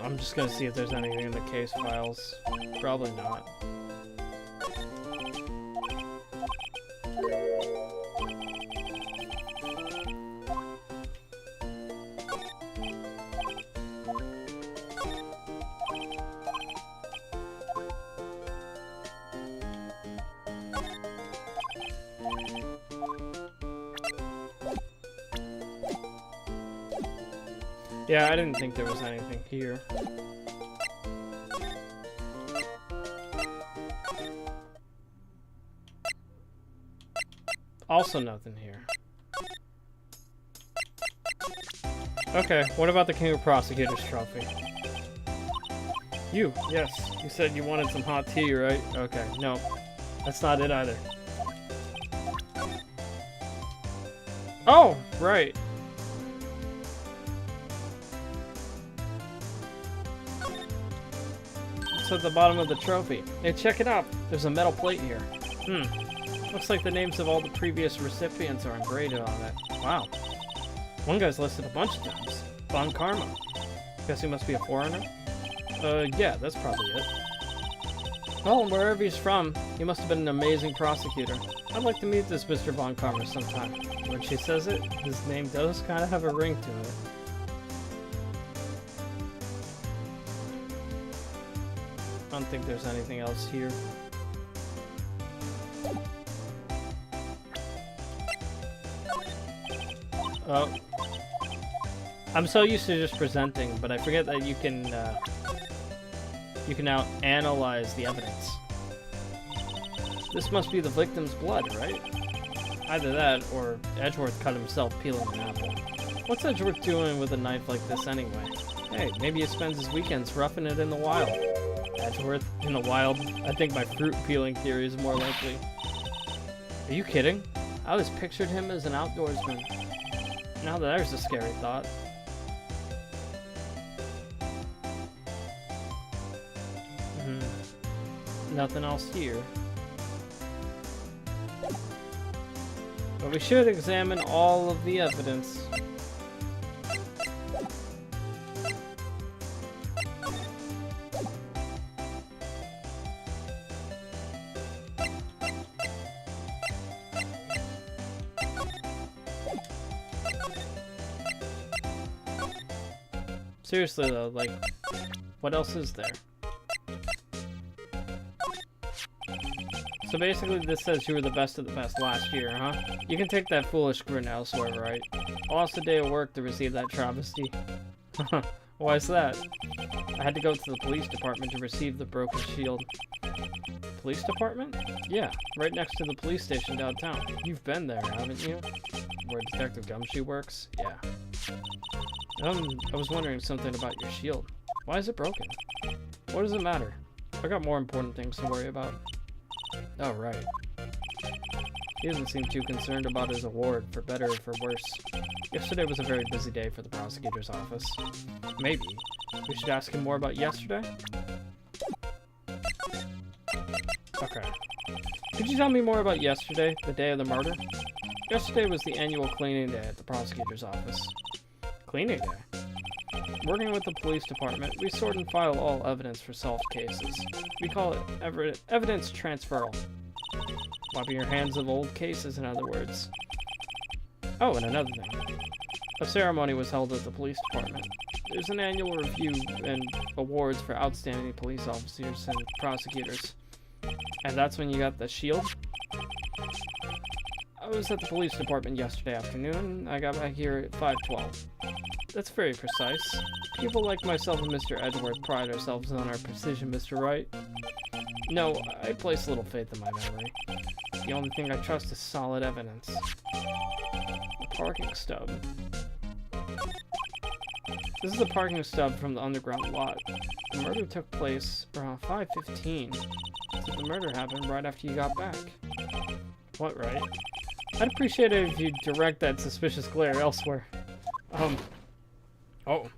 S1: I'm just gonna see if there's anything in the case files. Probably not. Yeah, I didn't think there was anything here. Also nothing here. Okay, what about the King of Prosecutors trophy? You, yes. You said you wanted some hot tea, right? Okay, no. That's not it either. Oh, right. It's at the bottom of the trophy. Hey, check it out. There's a metal plate here. Looks like the names of all the previous recipients are engraved on it. Wow. One guy's listed a bunch of times. Von Karma. Guess he must be a foreigner? Yeah, that's probably it. Well, wherever he's from, he must have been an amazing prosecutor. I'd like to meet this Mr. Von Karma sometime. When she says it, his name does kind of have a ring to it. I don't think there's anything else here. Oh. I'm so used to just presenting, but I forget that you can now analyze the evidence. This must be the victim's blood, right? Either that, or Edgeworth cut himself peeling an apple. What's Edgeworth doing with a knife like this anyway? Hey, maybe he spends his weekends roughing it in the wild. Edgeworth in the wild? I think my fruit peeling theory is more likely. Are you kidding? I always pictured him as an outdoorsman. Now there's a scary thought. Nothing else here. But we should examine all of the evidence. Seriously though, like, what else is there? So basically this says you were the best of the best last year, huh? You can take that foolish grin elsewhere, right? I lost a day of work to receive that travesty. Why's that? I had to go to the police department to receive the broken shield. Police department? Yeah, right next to the police station downtown. You've been there, haven't you? Where Detective Gumshoe works? Yeah. I was wondering something about your shield. Why is it broken? What does it matter? I got more important things to worry about. Oh, right. He doesn't seem too concerned about his award, for better or for worse. Yesterday was a very busy day for the prosecutor's office. Maybe. We should ask him more about yesterday? Okay. Could you tell me more about yesterday, the day of the murder? Yesterday was the annual cleaning day at the prosecutor's office. Cleaning day? Working with the police department, we sort and file all evidence for solved cases. We call it evidence transferal. Wiping your hands of old cases, in other words. Oh, and another thing. A ceremony was held at the police department. There's an annual review and awards for outstanding police officers and prosecutors. And that's when you got the shield? I was at the police department yesterday afternoon. I got back here at 5:12. That's very precise. People like myself and Mr. Edgeworth pride ourselves on our precision, Mr. Wright. No, I place little faith in my memory. The only thing I trust is solid evidence. A parking stub. This is a parking stub from the underground lot. The murder took place around 5:15. So the murder happened right after you got back. What, right? I'd appreciate it if you direct that suspicious glare elsewhere. Oh.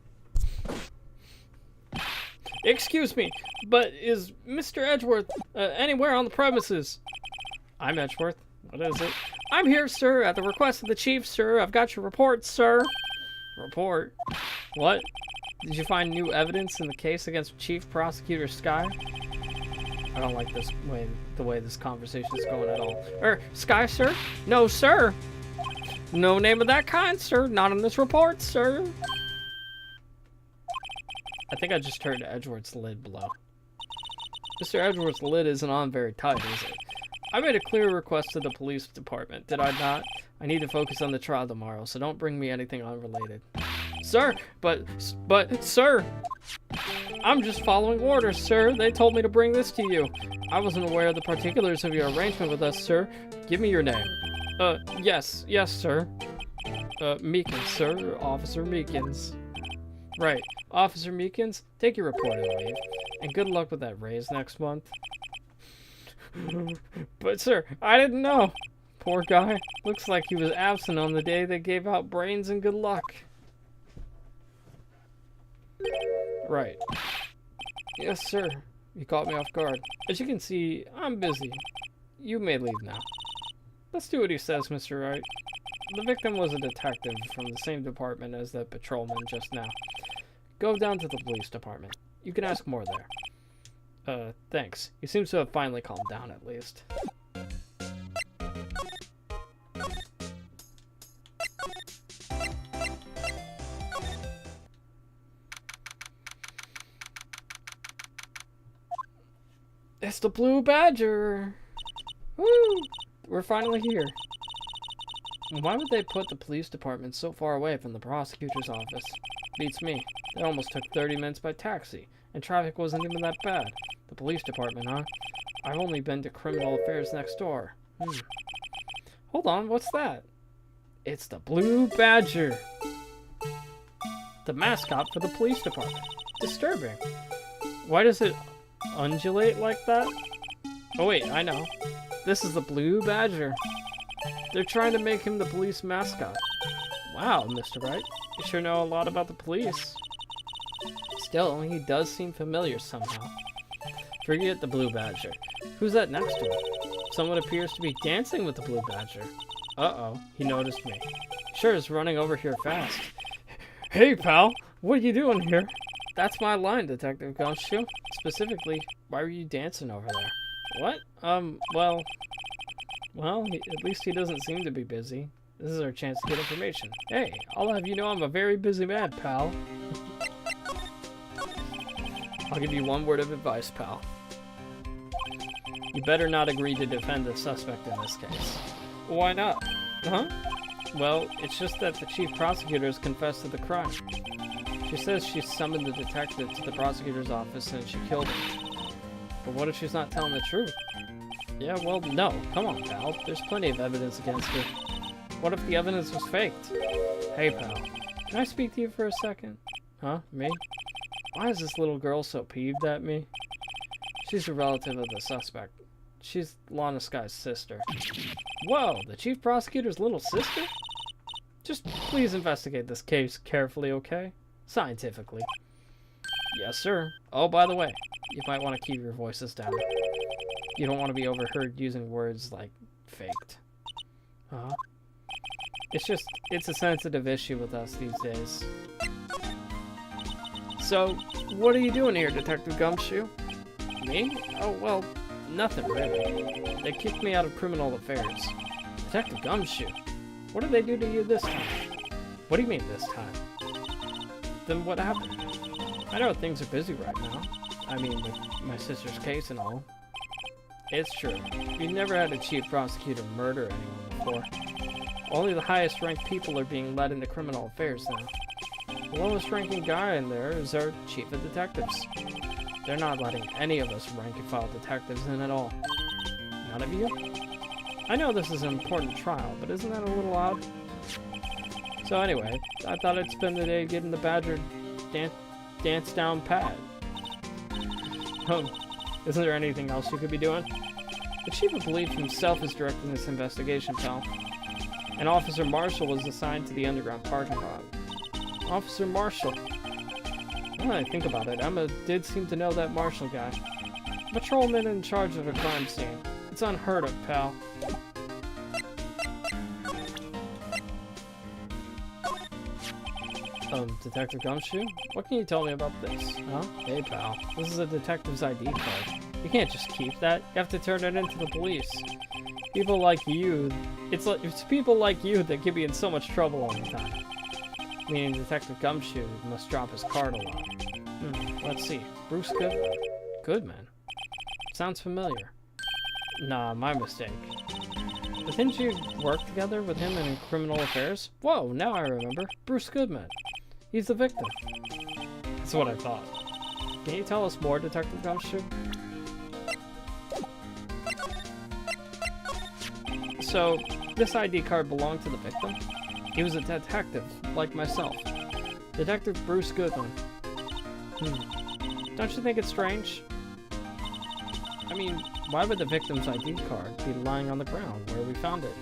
S1: Excuse me, but is Mr. Edgeworth anywhere on the premises? I'm Edgeworth. What is it? I'm here, sir, at the request of the chief, sir. I've got your report, sir. Report? What? Did you find new evidence in the case against Chief Prosecutor Sky? I don't like the way this conversation is going at all. Sky, sir? No, sir. No name of that kind, sir. Not in this report, sir. I think I just heard Edgeworth's lid blow. Mr. Edgeworth's lid isn't on very tight, is it? I made a clear request to the police department, did I not? I need to focus on the trial tomorrow, so don't bring me anything unrelated. Sir, but, sir! I'm just following orders, sir. They told me to bring this to you. I wasn't aware of the particulars of your arrangement with us, sir. Give me your name. Yes, sir. Meekins, sir. Officer Meekins. Right. Officer Meekins, take your report and leave. And good luck with that raise next month. But, sir, I didn't know. Poor guy. Looks like he was absent on the day they gave out brains and good luck. Right. Yes, sir. You caught me off guard. As you can see, I'm busy. You may leave now. Let's do what he says, Mr. Wright. The victim was a detective from the same department as the patrolman just now. Go down to the police department. You can ask more there. Thanks. He seems to have finally calmed down at least. It's the Blue Badger! Woo! We're finally here. Why would they put the police department so far away from the prosecutor's office? Beats me. They almost took 30 minutes by taxi, and traffic wasn't even that bad. The police department, huh? I've only been to criminal affairs next door. Hold on, what's that? It's the Blue Badger! The mascot for the police department. Disturbing. Why does it undulate like that? Oh wait, I know. This is the Blue Badger. They're trying to make him the police mascot. Wow, Mr. Wright. You sure know a lot about the police. Still, he does seem familiar somehow. Forget the Blue Badger. Who's that next to him? Someone appears to be dancing with the Blue Badger. Uh-oh, he noticed me. Sure is running over here fast. Hey, pal! What are you doing here? That's my line, Detective Gumshoe. Specifically, why were you dancing over there? What? Well, at least he doesn't seem to be busy. This is our chance to get information. Hey, I'll have you know I'm a very busy man, pal. I'll give you one word of advice, pal. You better not agree to defend the suspect in this case. Why not? Huh? Well, it's just that the chief prosecutor has confessed to the crime. She says she summoned the detective to the prosecutor's office and she killed him. But what if she's not telling the truth? Yeah, well, no. Come on, pal. There's plenty of evidence against her. What if the evidence was faked? Hey, pal. Can I speak to you for a second? Huh? Me? Why is this little girl so peeved at me? She's a relative of the suspect. She's Lana Sky's sister. Whoa, the chief prosecutor's little sister? Just please investigate this case carefully, okay? Scientifically. Yes, sir. Oh, by the way, you might want to keep your voices down. You don't want to be overheard using words like faked. Huh? It's a sensitive issue with us these days. So, what are you doing here, Detective Gumshoe? Me? Oh, well, nothing really. They kicked me out of criminal affairs. Detective Gumshoe? What did they do to you this time? What do you mean this time? Then what happened? I know things are busy right now. I mean, with my sister's case and all. It's true. We've never had a chief prosecutor murder anyone before. Only the highest ranked people are being led into criminal affairs now. The lowest ranking guy in there is our chief of detectives. They're not letting any of us rank-and-file detectives in at all. None of you? I know this is an important trial, but isn't that a little odd? So anyway, I thought I'd spend the day getting the Badger dance down pat. Isn't there anything else you could be doing? The Chief of Police himself is directing this investigation, pal. And Officer Marshall was assigned to the underground parking lot. Officer Marshall. Now that I think about it, Emma did seem to know that Marshall guy. A patrolman in charge of a crime scene. It's unheard of, pal. Detective Gumshoe? What can you tell me about this? Huh? Hey, pal. This is a detective's ID card. You can't just keep that. You have to turn it into the police. People like you... It's people like you that get me in so much trouble all the time. Meaning Detective Gumshoe must drop his card a lot. Let's see. Bruce Goodman. Goodman? Sounds familiar. Nah, my mistake. But didn't you work together with him in criminal affairs? Whoa, now I remember. Bruce Goodman. He's the victim. That's what I thought. Can you tell us more, Detective Gumshoe? So, this ID card belonged to the victim? He was a detective, like myself. Detective Bruce Goodman. Don't you think it's strange? I mean, why would the victim's ID card be lying on the ground where we found it?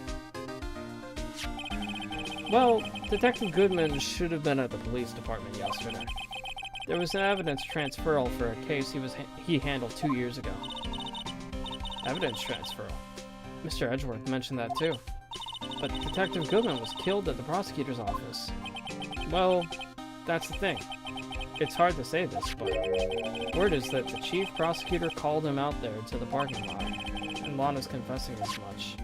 S1: Well, Detective Goodman should have been at the police department yesterday. There was an evidence transferal for a case he handled 2 years ago. Evidence transferal? Mr. Edgeworth mentioned that too. But Detective Goodman was killed at the prosecutor's office. Well, that's the thing. It's hard to say this, but word is that the chief prosecutor called him out there to the parking lot, and Lana's confessing as much.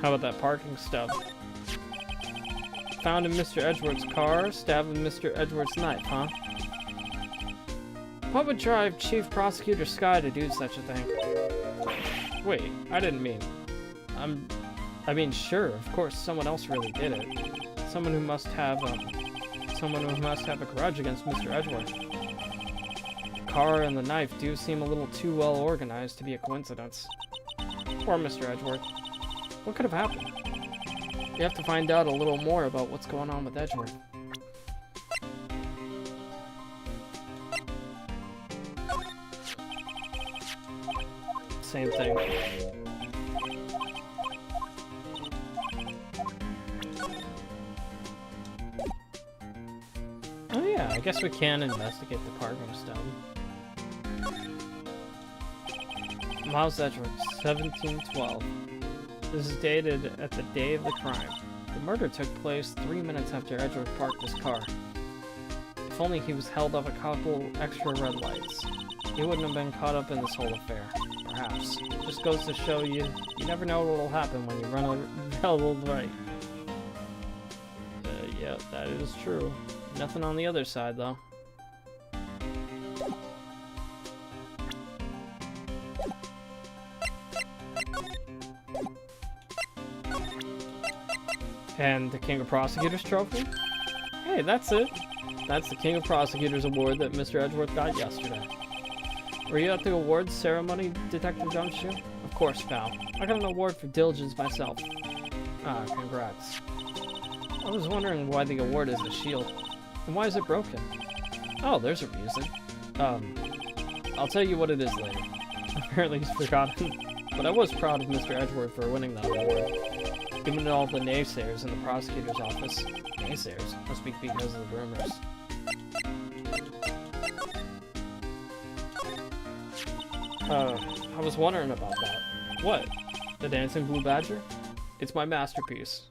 S1: How about that parking stub? Found in Mr. Edgeworth's car, stabbing Mr. Edgeworth's knife, huh? What would drive Chief Prosecutor Sky to do such a thing? Wait, I didn't mean... I mean, sure, of course, someone else really did it. Someone who must have a grudge against Mr. Edgeworth. The car and the knife do seem a little too well organized to be a coincidence. Poor Mr. Edgeworth. What could have happened? You have to find out a little more about what's going on with Edgeworth. Same thing. Oh yeah, I guess we can investigate the parking stub. Miles Edgeworth, 1712. This is dated at the day of the crime. The murder took place 3 minutes after Edgeworth parked his car. If only he was held up a couple extra red lights, he wouldn't have been caught up in this whole affair. Perhaps. Just goes to show you never know what will happen when you run a little right. Yeah, that is true. Nothing on the other side, though. And the King of Prosecutors trophy? Hey, that's it. That's the King of Prosecutors award that Mr. Edgeworth got yesterday. Were you at the awards ceremony, Detective Gumshoe? Of course, pal. I got an award for diligence myself. Ah, congrats. I was wondering why the award is a shield. And why is it broken? Oh, there's a reason. I'll tell you what it is later. Apparently he's forgotten. But I was proud of Mr. Edgeworth for winning that award. Even all the naysayers in the prosecutor's office. Naysayers? Must be because of the rumors. I was wondering about that. What? The Dancing Blue Badger? It's my masterpiece.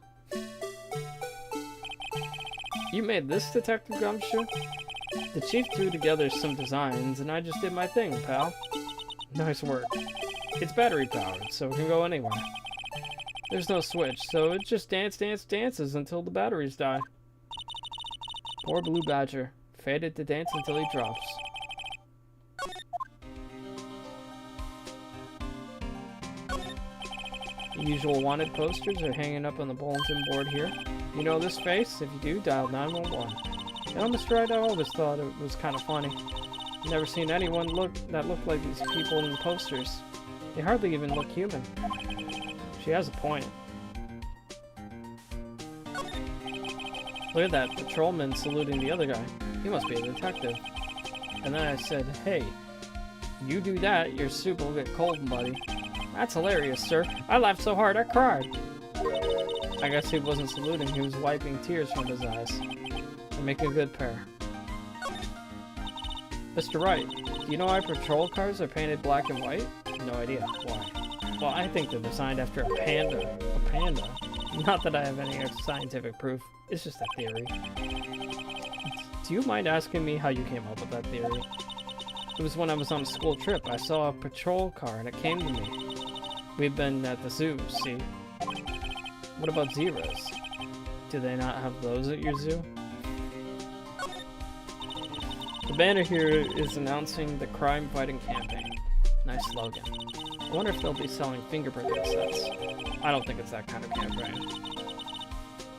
S1: You made this, Detective Gumshoe? The chief threw together some designs, and I just did my thing, pal. Nice work. It's battery powered, so it can go anywhere. There's no switch, so it just dances until the batteries die. Poor Blue Badger, fated to dance until he drops. The usual wanted posters are hanging up on the bulletin board here. You know this face? If you do, dial 911. You know, Mr. Wright, I always thought it was kind of funny. I've never seen anyone that looked like these people in the posters. They hardly even look human. She has a point. Look at that patrolman saluting the other guy. He must be a detective. And then I said, hey, you do that, your soup will get cold, buddy. That's hilarious, sir. I laughed so hard I cried. I guess he wasn't saluting, he was wiping tears from his eyes. They make a good pair. Mr. Wright, do you know why patrol cars are painted black and white? No idea. Why? Well, I think they're designed after a panda. A panda. Not that I have any scientific proof. It's just a theory. Do you mind asking me how you came up with that theory? It was when I was on a school trip. I saw a patrol car and it came to me. We've been at the zoo, see? What about zebras? Do they not have those at your zoo? The banner here is announcing the crime-fighting campaign. Nice slogan. I wonder if they'll be selling fingerprinting sets. I don't think it's that kind of campaign.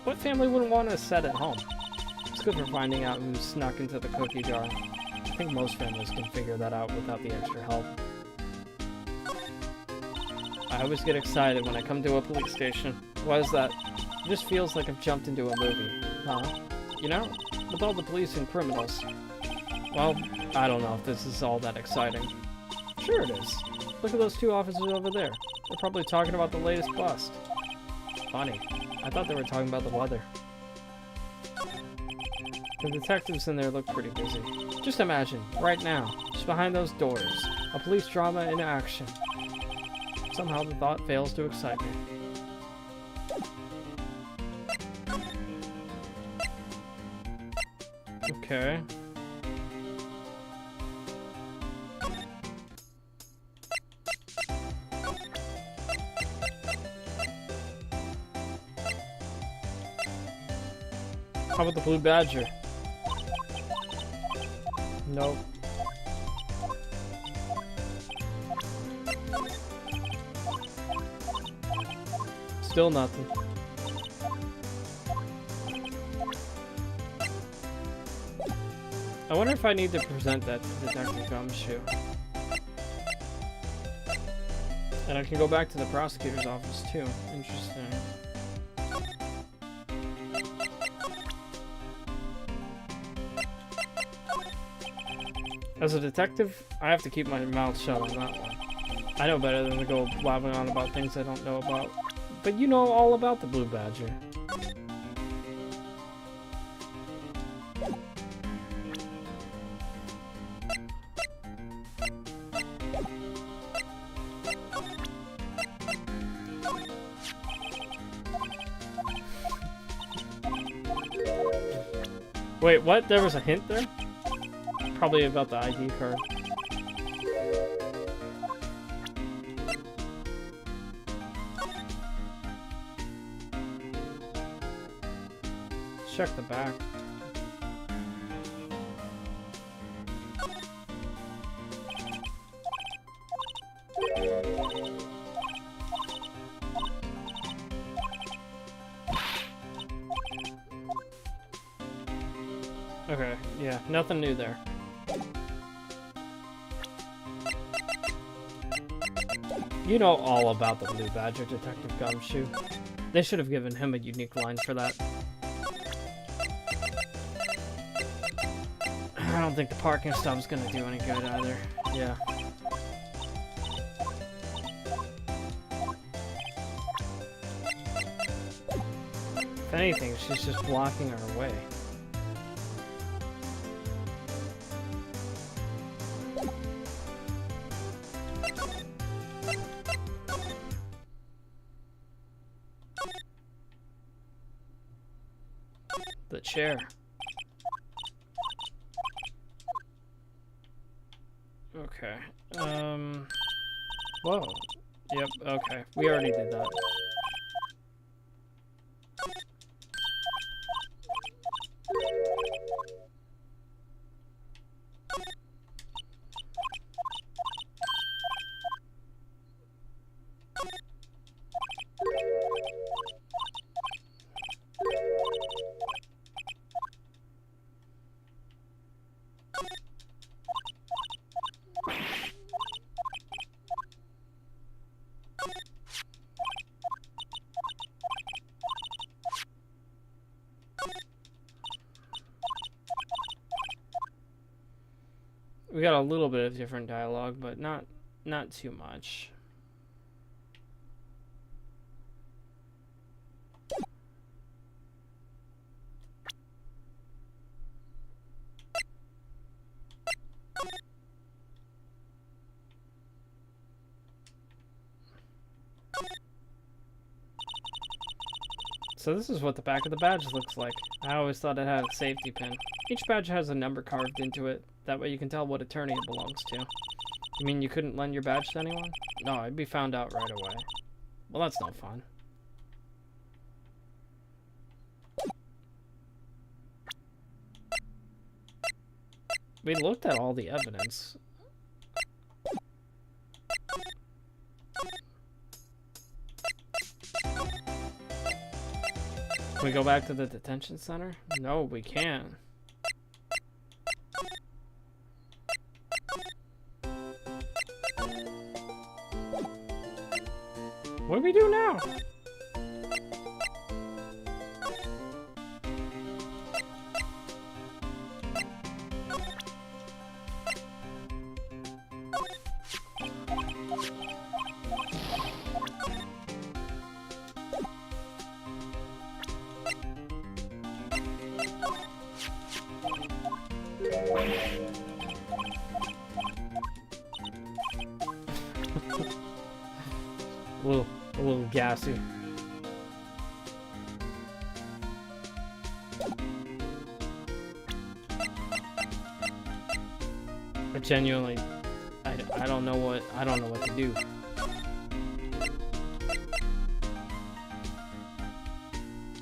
S1: What family wouldn't want a set at home? It's good for finding out who snuck into the cookie jar. I think most families can figure that out without the extra help. I always get excited when I come to a police station. Why is that? It just feels like I've jumped into a movie. Huh? You know, with all the police and criminals. Well, I don't know if this is all that exciting. Sure it is. Look at those two officers over there. They're probably talking about the latest bust. Funny. I thought they were talking about the weather. The detectives in there look pretty busy. Just imagine, right now, just behind those doors, a police drama in action. Somehow the thought fails to excite me. Okay. How about the blue badger? Nope. Still nothing. I wonder if I need to present that to Detective Gumshoe. And I can go back to the prosecutor's office too. Interesting. As a detective, I have to keep my mouth shut on that one. I know better than to go blabbing on about things I don't know about. But you know all about the blue badger. Wait, what? There was a hint there? Probably about the ID card. Check the back. Okay, yeah, nothing new there. You know all about the blue badger, Detective Gumshoe. They should have given him a unique line for that. I don't think the parking stop's gonna do any good either. Yeah. If anything, she's just blocking our way. The chair. Okay. Whoa. Yep, okay. We already did that. We got a little bit of different dialogue, but not too much. So this is what the back of the badge looks like. I always thought it had a safety pin. Each badge has a number carved into it. That way you can tell what attorney it belongs to. You mean you couldn't lend your badge to anyone? No, I'd be found out right away. Well, that's no fun. We looked at all the evidence. Can we go back to the detention center? No, we can't. What do we do now? A little gassy. But genuinely, I don't know what to do.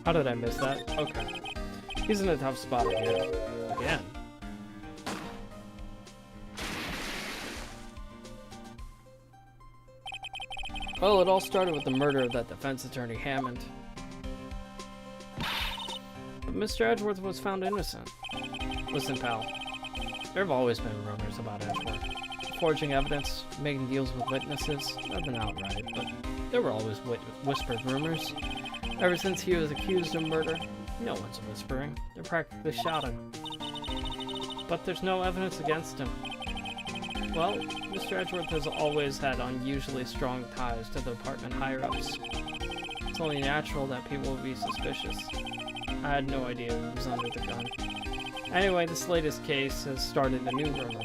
S1: How did I miss that? Okay. He's in a tough spot again. Again. Well, it all started with the murder of that defense attorney, Hammond. But Mr. Edgeworth was found innocent. Listen, pal. There have always been rumors about Edgeworth. Forging evidence, making deals with witnesses, nothing outright, but there were always whispered rumors. Ever since he was accused of murder, no one's whispering. They're practically shouting. But there's no evidence against him. Well, Mr. Edgeworth has always had unusually strong ties to the department higher-ups. It's only natural that people would be suspicious. I had no idea who was under the gun. Anyway, this latest case has started a new rumor.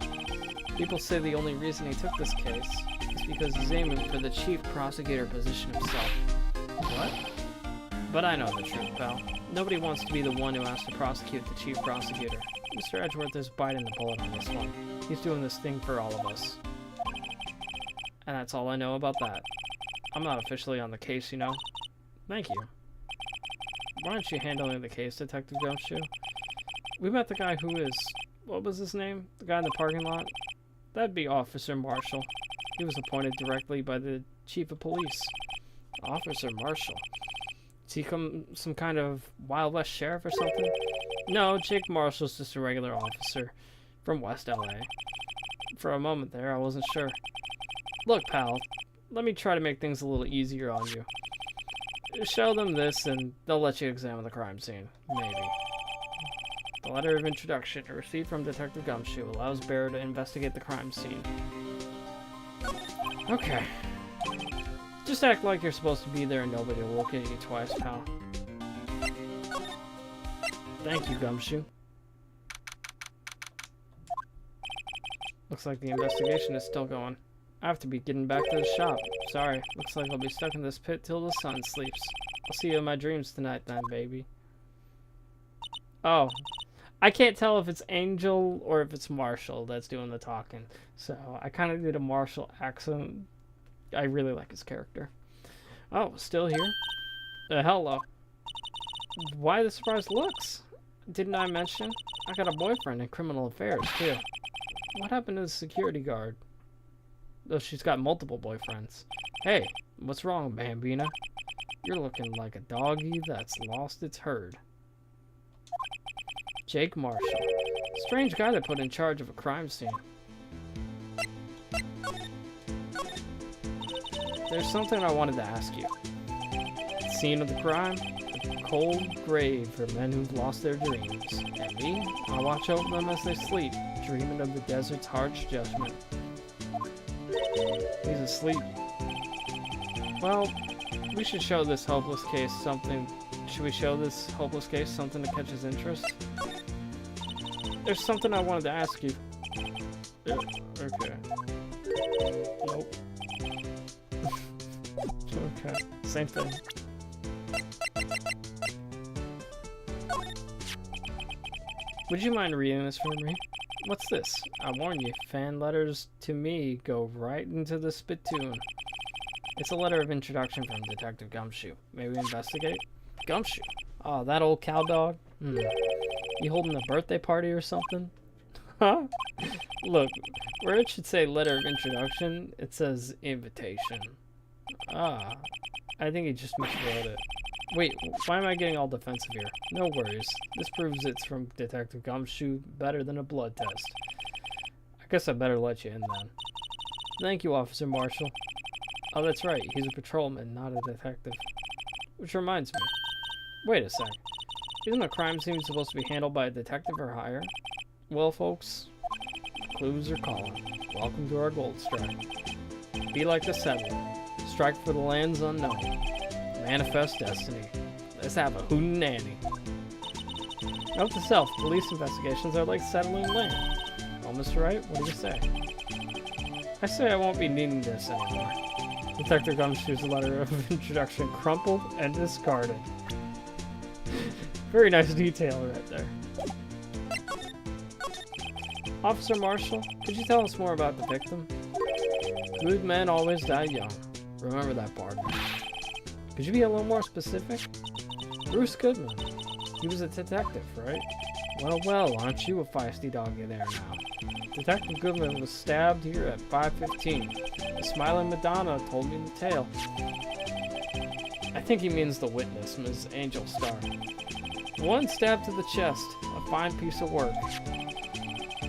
S1: People say the only reason he took this case is because he's aiming for the chief prosecutor position himself. What? But I know the truth, pal. Nobody wants to be the one who has to prosecute the chief prosecutor. Mr. Edgeworth is biting the bullet on this one. He's doing this thing for all of us. And that's all I know about that. I'm not officially on the case, you know. Thank you. Why aren't you handling the case, Detective Gumshoe? We met the guy who is... What was his name? The guy in the parking lot? That'd be Officer Marshall. He was appointed directly by the Chief of Police. Officer Marshall? Is he some kind of Wild West sheriff or something? No, Jake Marshall's just a regular officer from West LA. For a moment there, I wasn't sure. Look, pal, let me try to make things a little easier on you. Show them this and they'll let you examine the crime scene. Maybe. The letter of introduction received from Detective Gumshoe allows Bear to investigate the crime scene. Okay. Just act like you're supposed to be there and nobody will look at you twice, pal. Thank you, Gumshoe. Looks like the investigation is still going. I have to be getting back to the shop. Sorry, looks like I'll be stuck in this pit till the sun sleeps. I'll see you in my dreams tonight then, baby. Oh. I can't tell if it's Angel or if it's Marshall that's doing the talking. So, I kind of did a Marshall accent. I really like his character. Oh, still here? Hello. Why the surprised looks? Didn't I mention? I got a boyfriend in criminal affairs, too. What happened to the security guard? Though she's got multiple boyfriends. Hey, what's wrong, Bambina? You're looking like a doggy that's lost its herd. Jake Marshall. Strange guy they put in charge of a crime scene. There's something I wanted to ask you. Scene of the crime? A cold grave for men who've lost their dreams. And me? I'll watch over them as they sleep, dreaming of the desert's harsh judgment. He's asleep. Well, we should show this hopeless case something. Should we show this hopeless case something to catch his interest? There's something I wanted to ask you. Yeah, okay. Nope. Okay, same thing. Would you mind reading this for me? What's this? I warn you, fan letters to me go right into the spittoon. It's a letter of introduction from Detective Gumshoe. May we investigate? Gumshoe? Oh, that old cow dog? You holding a birthday party or something? Huh? Look, where it should say letter of introduction, it says invitation. Ah, I think he just miswrote it. Wait, why am I getting all defensive here? No worries. This proves it's from Detective Gumshoe better than a blood test. I guess I better let you in then. Thank you, Officer Marshall. Oh, that's right. He's a patrolman, not a detective. Which reminds me. Wait a sec. Isn't a crime scene supposed to be handled by a detective or higher? Well, folks, clues are calling. Welcome to our gold strike. Be like the settler. Strike for the lands unknown. Manifest destiny. Let's have a hootenanny. Note to self, police investigations are like settling land. Well, Mr. Wright, what do you say? I say I won't be needing this anymore. Detective Gumshoe's letter of introduction crumpled and discarded. Very nice detail right there. Officer Marshall, could you tell us more about the victim? Good men always die young. Remember that part. Could you be a little more specific? Bruce Goodman. He was a detective, right? Well, well, aren't you a feisty doggy there now? Detective Goodman was stabbed here at 5:15. The smiling Madonna told me the tale. I think he means the witness, Ms. Angel Star. One stab to the chest. A fine piece of work.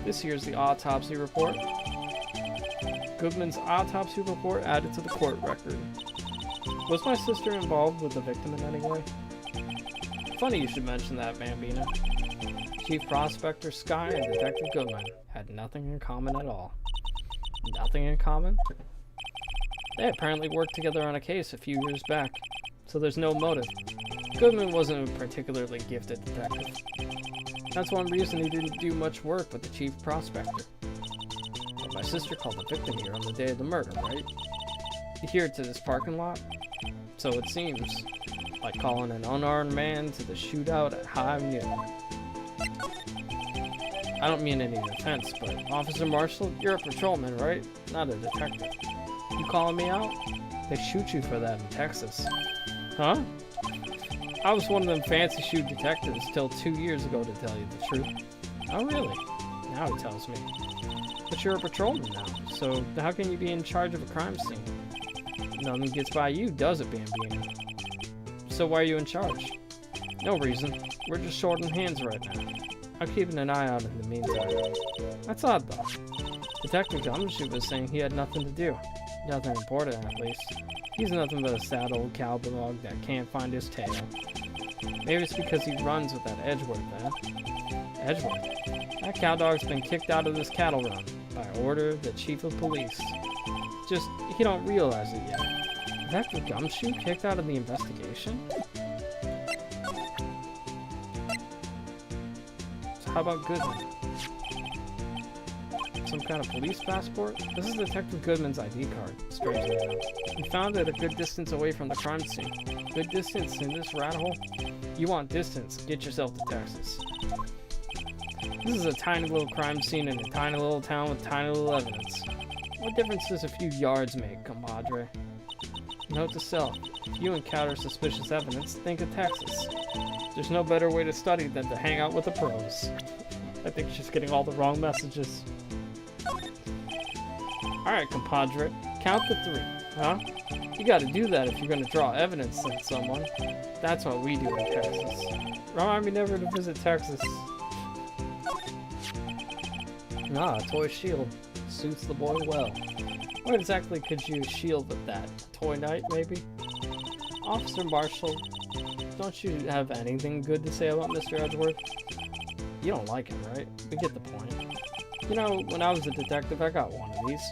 S1: This here's the autopsy report. Goodman's autopsy report added to the court record. Was my sister involved with the victim in any way? Funny you should mention that, Bambina. Chief Prospector Sky and Detective Goodman had nothing in common at all. Nothing in common? They apparently worked together on a case a few years back, so there's no motive. Goodman wasn't a particularly gifted detective. That's one reason he didn't do much work with the Chief Prospector. But my sister called the victim here on the day of the murder, right? Here to this parking lot? So it seems. Like calling an unarmed man to the shootout at high noon. I don't mean any offense, but Officer Marshall, you're a patrolman, right? Not a detective. You calling me out? They shoot you for that in Texas. Huh? I was one of them fancy shoot detectives till 2 years ago, to tell you the truth. Oh, really? Now he tells me. But you're a patrolman now, so how can you be in charge of a crime scene? Nothing gets by you, does it, Bambino? So why are you in charge? No reason. We're just short on hands right now. I'm keeping an eye out in the meantime. That's odd, though. Detective Gumshoe was saying he had nothing to do. Nothing important, at least. He's nothing but a sad old cow dog that can't find his tail. Maybe it's because he runs with that Edgeworth, Edgeworth? That cow dog's been kicked out of this cattle run by order of the chief of police. Just, he don't realize it yet. Detective Gumshoe kicked out of the investigation? So how about Goodman? Some kind of police passport? This is Detective Goodman's ID card, strangely enough. He found it a good distance away from the crime scene. Good distance in this rat hole? You want distance, get yourself to Texas. This is a tiny little crime scene in a tiny little town with tiny little evidence. What difference does a few yards make, compadre? Note to self, if you encounter suspicious evidence, think of Texas. There's no better way to study than to hang out with the pros. I think she's getting all the wrong messages. Alright, compadre, count to 3, huh? You gotta do that if you're gonna draw evidence on someone. That's what we do in Texas. Remind me never to visit Texas. Ah, a toy shield. Suits the boy well. What exactly could you shield with that? Toy knight, maybe? Officer Marshall, don't you have anything good to say about Mr. Edgeworth? You don't like him, right? We get the point. You know, when I was a detective, I got one of these.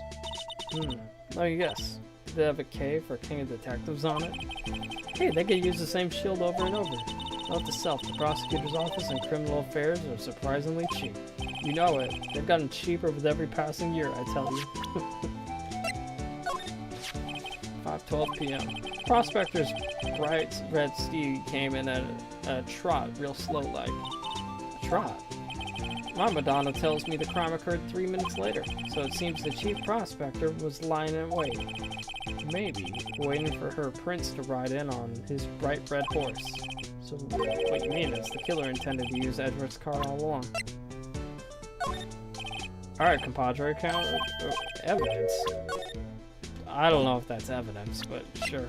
S1: Let me guess. Did it have a K for King of Detectives on it? Hey, they could use the same shield over and over. Note to self, the prosecutor's office and criminal affairs are surprisingly cheap. You know it. They've gotten cheaper with every passing year, I tell you. 5:12 p.m. Prospector's Wright's red steed came in at a trot, real slow like. A trot? My Madonna tells me the crime occurred 3 minutes later, so it seems the chief prospector was lying in wait. Maybe waiting for her prince to ride in on his bright red horse. So what you mean is the killer intended to use Edward's car all along. Alright, compadre, count evidence. I don't know if that's evidence, but sure.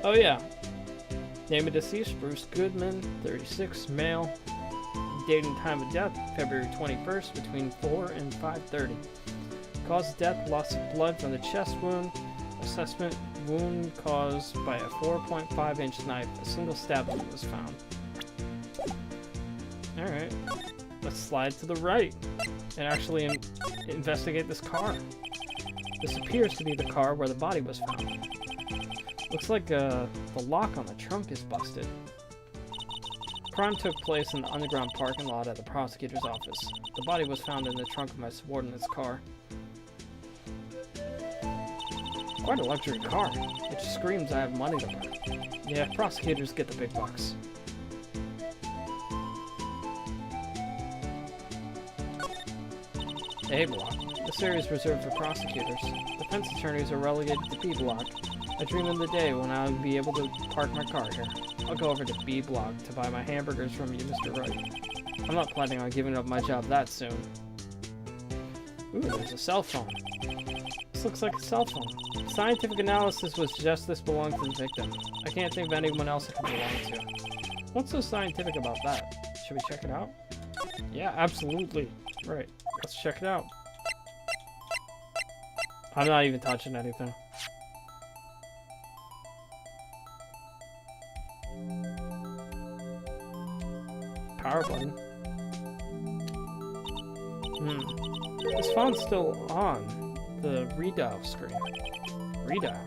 S1: Oh yeah. Name of deceased, Bruce Goodman, 36, male. Date and time of death, February 21st, between 4 and 5:30. Cause of death, loss of blood from the chest wound. Assessment, wound caused by a 4.5-inch knife. A single stab wound was found. Alright. Let's slide to the right and actually investigate this car. This appears to be the car where the body was found. Looks like the lock on the trunk is busted. Crime took place in the underground parking lot at the prosecutor's office. The body was found in the trunk of my subordinate's car. Quite a luxury car. It just screams I have money to burn. Yeah, prosecutors get the big bucks. A block. This area is reserved for prosecutors. Defense attorneys are relegated to B block. I dream of the day when I would be able to park my car here. I'll go over to B block to buy my hamburgers from you, Mr. Wright. I'm not planning on giving up my job that soon. Ooh, there's a cell phone. This looks like a cell phone. Scientific analysis would suggest this belonged to the victim. I can't think of anyone else it could belong to. What's so scientific about that? Should we check it out? Yeah, absolutely. Right, let's check it out. I'm not even touching anything. Power button. This phone's still on the redial screen. Redial.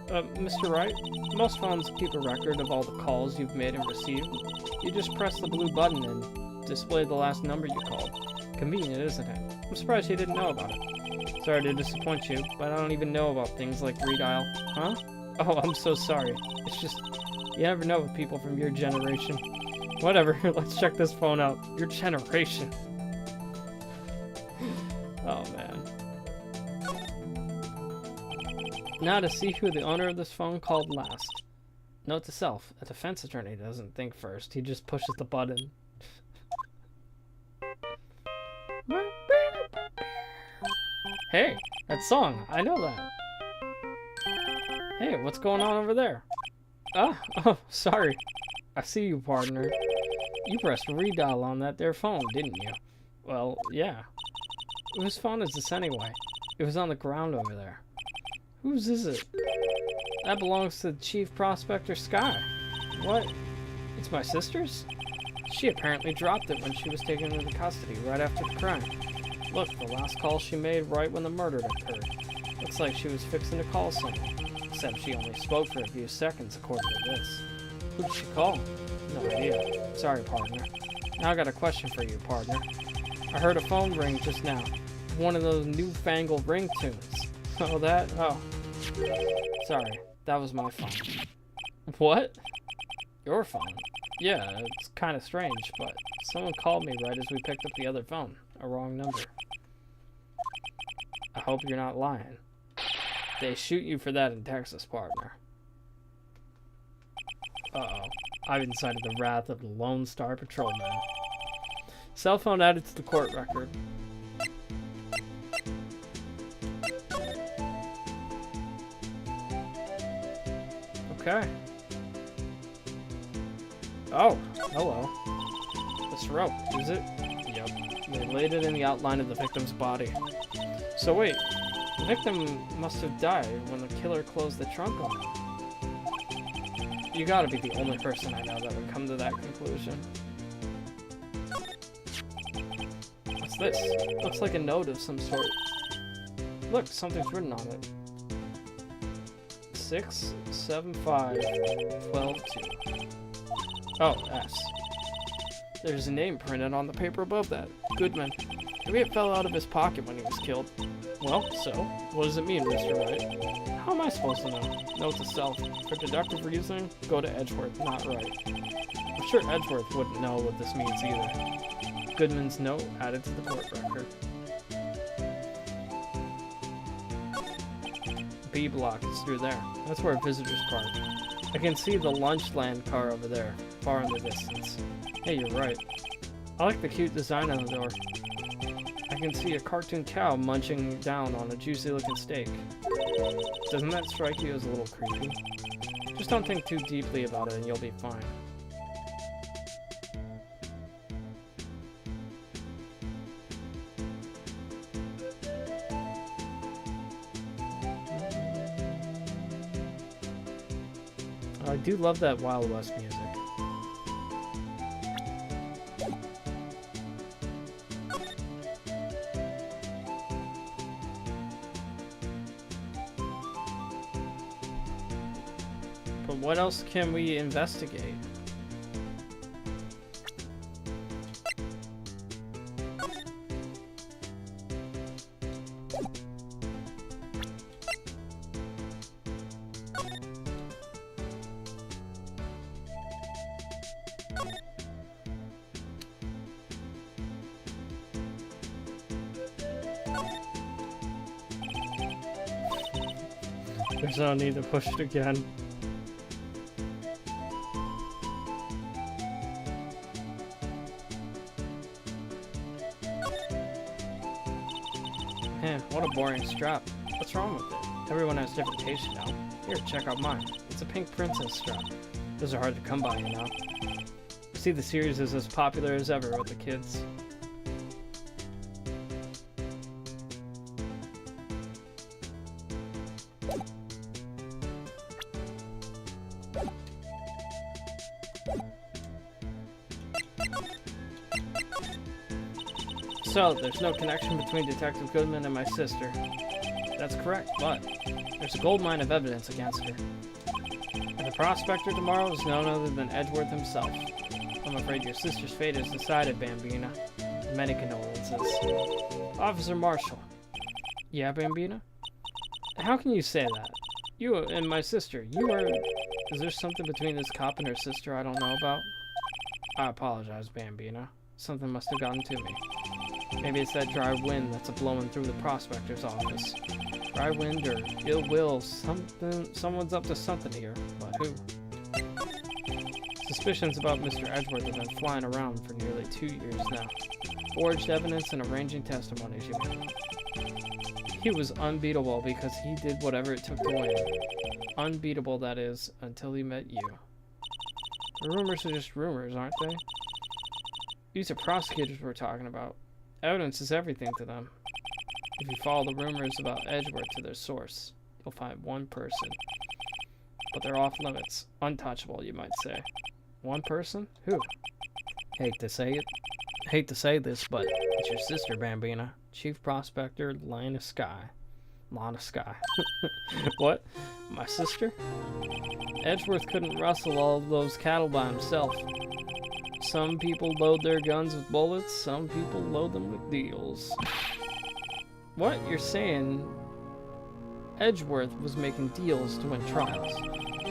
S1: Mr. Wright, most phones keep a record of all the calls you've made and received. You just press the blue button and display the last number you called. Convenient, isn't it? I'm surprised you didn't know about it. Sorry to disappoint you, but I don't even know about things like redial. Huh? Oh, I'm so sorry. It's just, you never know with people from your generation. Whatever, let's check this phone out. Your generation. Oh, man. Now to see who the owner of this phone called last. Note to self, a defense attorney doesn't think first. He just pushes the button. Hey, that song. I know that. Hey, what's going on over there? Oh, sorry. I see you, partner. You pressed redial on that there phone, didn't you? Well, yeah. Whose phone is this anyway? It was on the ground over there. Whose is it? That belongs to Chief Prospector Sky. What? It's my sister's? She apparently dropped it when she was taken into custody right after the crime. Look, the last call she made right when the murder occurred. Looks like she was fixing to call someone. Except she only spoke for a few seconds according to this. Who did she call? No idea. Sorry, partner. Now I got a question for you, partner. I heard a phone ring just now. One of those newfangled ringtones. Oh, that? Oh. Sorry, that was my phone. What? Your phone? Yeah, it's kind of strange, but someone called me right as we picked up the other phone. A wrong number. I hope you're not lying. They shoot you for that in Texas, partner. Uh-oh. I've incited the wrath of the Lone Star Patrolman. Cell phone added to the court record. Okay. Oh, hello. This rope, is it? Yep. They laid it in the outline of the victim's body. So wait, the victim must have died when the killer closed the trunk on him. You gotta be the only person I know that would come to that conclusion. What's this? Looks like a note of some sort. Look, something's written on it. 675-12-2. Oh, S. There's a name printed on the paper above that. Goodman. Maybe it fell out of his pocket when he was killed. Well, so, what does it mean, Mr. Wright? How am I supposed to know? Note to self. For deductive reasoning, go to Edgeworth, not Wright. I'm sure Edgeworth wouldn't know what this means either. Goodman's note added to the court record. B block is through there. That's where visitors park. I can see the Lunchland car over there, far in the distance. Hey, you're right. I like the cute design on the door. I can see a cartoon cow munching down on a juicy looking steak. Doesn't that strike you as a little creepy? Just don't think too deeply about it and you'll be fine. I do love that Wild West music. But what else can we investigate? There's no need to push it again. Man, what a boring strap. What's wrong with it? Everyone has different tastes, you know. Here, check out mine. It's a pink princess strap. Those are hard to come by, you know. See, the series is as popular as ever with the kids. So, there's no connection between Detective Goodman and my sister. That's correct, but there's a goldmine of evidence against her. And the prospector tomorrow is none other than Edgeworth himself. I'm afraid your sister's fate is decided, Bambina. Many condolences. Officer Marshall. Yeah, Bambina? How can you say that? You and my sister, you are... Is there something between this cop and her sister I don't know about? I apologize, Bambina. Something must have gotten to me. Maybe it's that dry wind that's a-blowing through the prospector's office. Dry wind or ill will, someone's up to something here, but who? Suspicions about Mr. Edgeworth have been flying around for nearly 2 years now. Forged evidence and arranging testimonies, you mean. He was unbeatable because he did whatever it took to win. Unbeatable, that is, until he met you. The rumors are just rumors, aren't they? These are prosecutors we're talking about. Evidence is everything to them. If you follow the rumors about Edgeworth to their source, you'll find one person. But they're off limits. Untouchable, you might say. One person? Who? Hate to say this, but it's your sister, Bambina. Chief Prospector Lana Sky. What? My sister? Edgeworth couldn't rustle all of those cattle by himself. Some people load their guns with bullets, some people load them with deals. What? You're saying Edgeworth was making deals to win trials?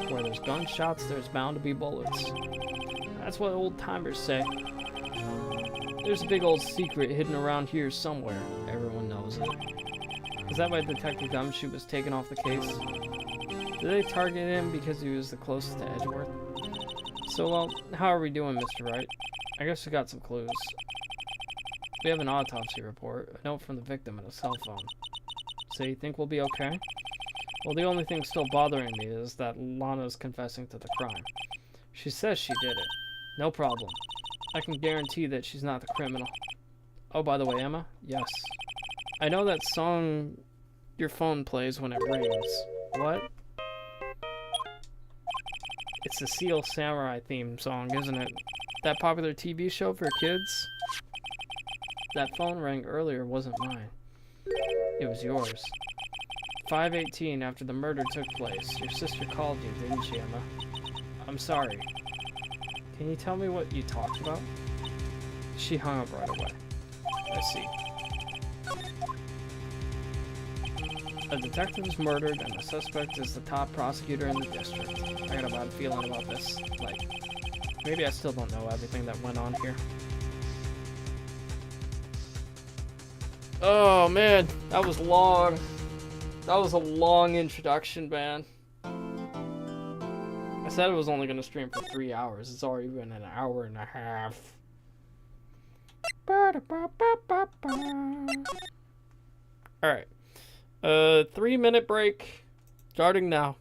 S1: Where there's gunshots, there's bound to be bullets. That's what old-timers say. There's a big old secret hidden around here somewhere. Everyone knows it. Is that why Detective Gumshoe was taken off the case? Did they target him because he was the closest to Edgeworth? So, well, how are we doing, Mr. Wright? I guess we got some clues. We have an autopsy report, a note from the victim, and a cell phone. So you think we'll be okay? Well, the only thing still bothering me is that Lana's confessing to the crime. She says she did it. No problem. I can guarantee that she's not the criminal. Oh, by the way, Emma? Yes. I know that song your phone plays when it rings. What? It's the Seal Samurai theme song, isn't it? That popular TV show for kids? That phone rang earlier wasn't mine. It was yours. 5:18 after the murder took place. Your sister called you, didn't she, Emma? I'm sorry. Can you tell me what you talked about? She hung up right away. I see. A detective was murdered and the suspect is the top prosecutor in the district. I got a bad feeling about this. Like, maybe I still don't know everything that went on here. Oh man, that was long. That was a long introduction, man. I said I was only going to stream for 3 hours. It's already been an hour and a half. Alright. 3-minute break. Starting now.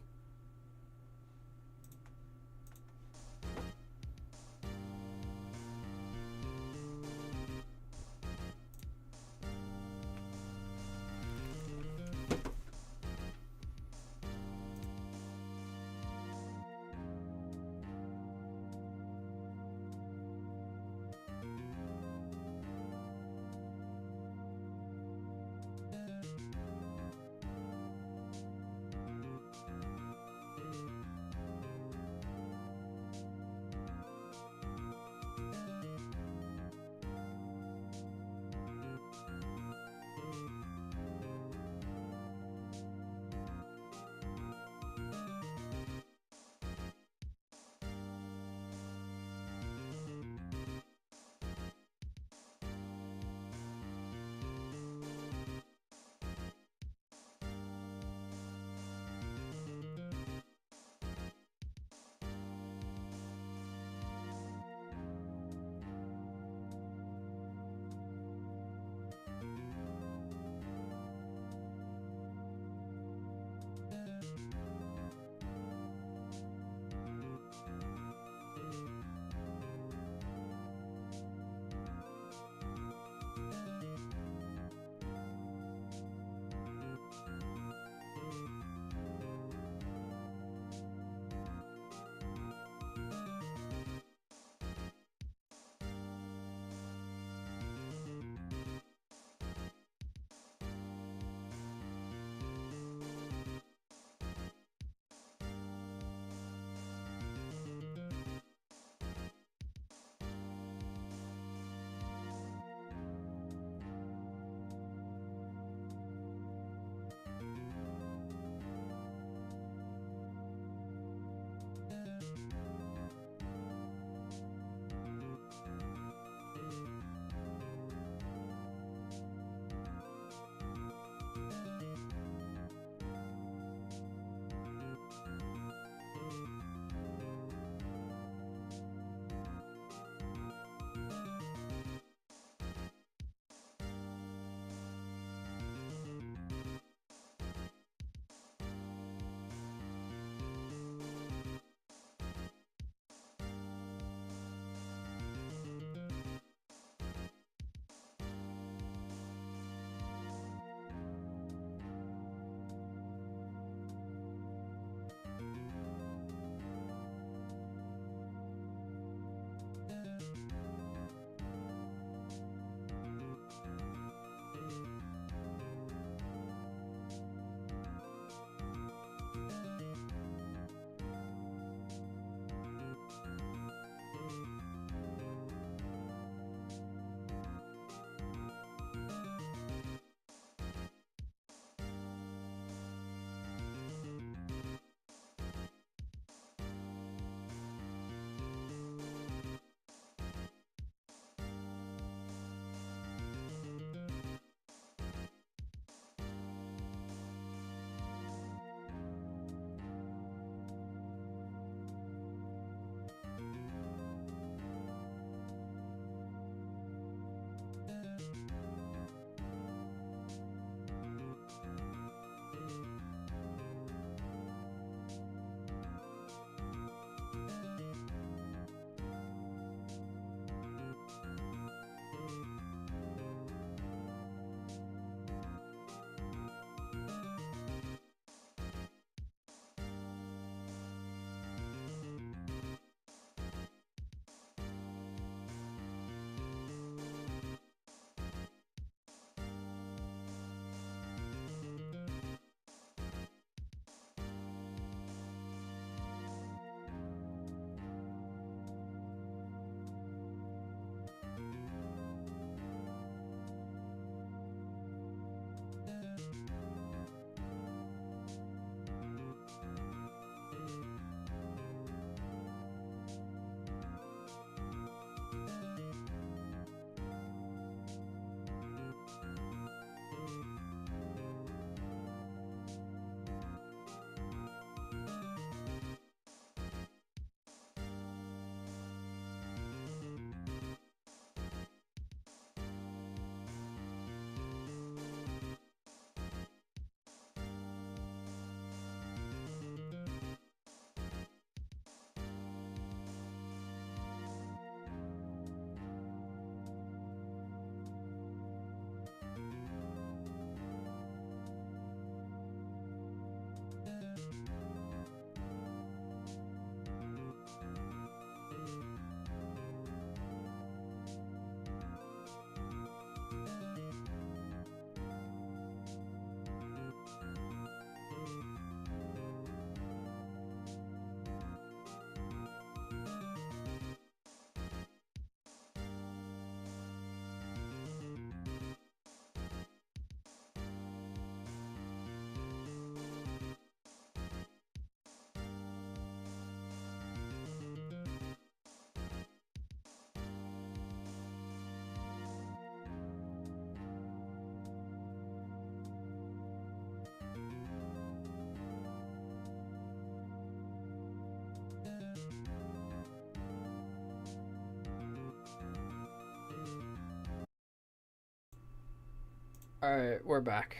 S1: Alright, we're back.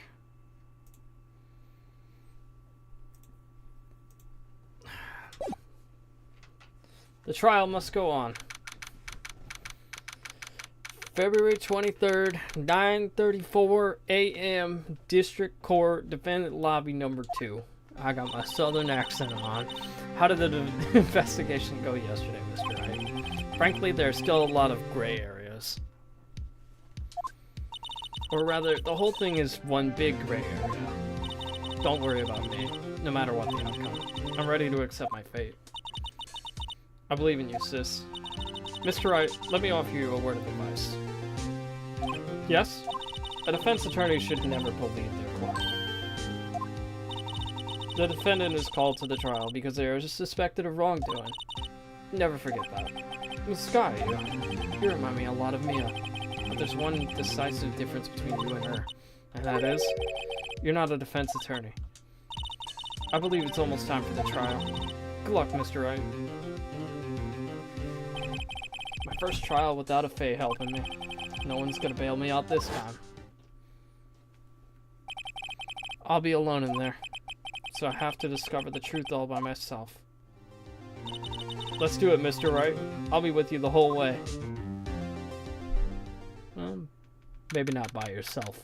S1: The trial must go on. February 23rd, 9:34 a.m. District Court, Defendant Lobby number 2. I got my southern accent on. How did the investigation go yesterday, Mr. Wright? Frankly, there's still a lot of gray areas. Or rather, the whole thing is one big gray area. Don't worry about me, no matter what the outcome. I'm ready to accept my fate. I believe in you, sis. Mr. Wright, let me offer you a word of advice. Yes? A defense attorney should never believe their client. The defendant is called to the trial because they are suspected of wrongdoing. Never forget that. Miss Sky, you remind me a lot of Mia. But there's one decisive difference between you and her. And that is, you're not a defense attorney. I believe it's almost time for the trial. Good luck, Mr. Wright. My first trial without a Fae helping me. No one's gonna bail me out this time. I'll be alone in there. So I have to discover the truth all by myself. Let's do it, Mr. Wright. I'll be with you the whole way. Maybe not by yourself.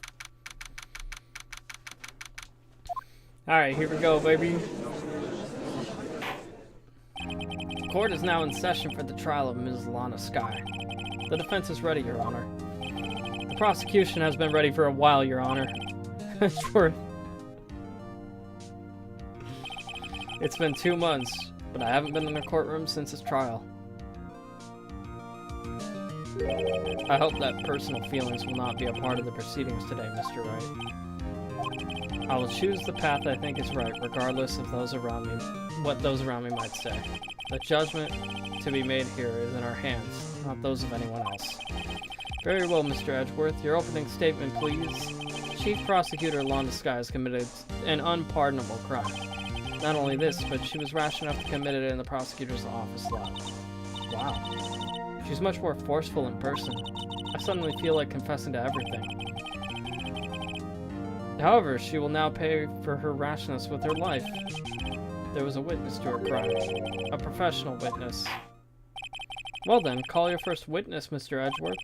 S1: Alright, here we go, baby. The court is now in session for the trial of Ms. Lana Sky. The defense is ready, Your Honor. The prosecution has been ready for a while, Your Honor. It's been 2 months, but I haven't been in the courtroom since his trial. I hope that personal feelings will not be a part of the proceedings today, Mr. Wright. I will choose the path I think is right, regardless of those around me, what those around me might say. The judgment to be made here is in our hands, not those of anyone else. Very well, Mr. Edgeworth. Your opening statement, please. Chief Prosecutor Lana Sky has committed an unpardonable crime. Not only this, but she was rash enough to commit it in the prosecutor's office lot. Wow. She's much more forceful in person. I suddenly feel like confessing to everything. However, she will now pay for her rashness with her life. There was a witness to her crime. A professional witness. Well then, call your first witness, Mr. Edgeworth.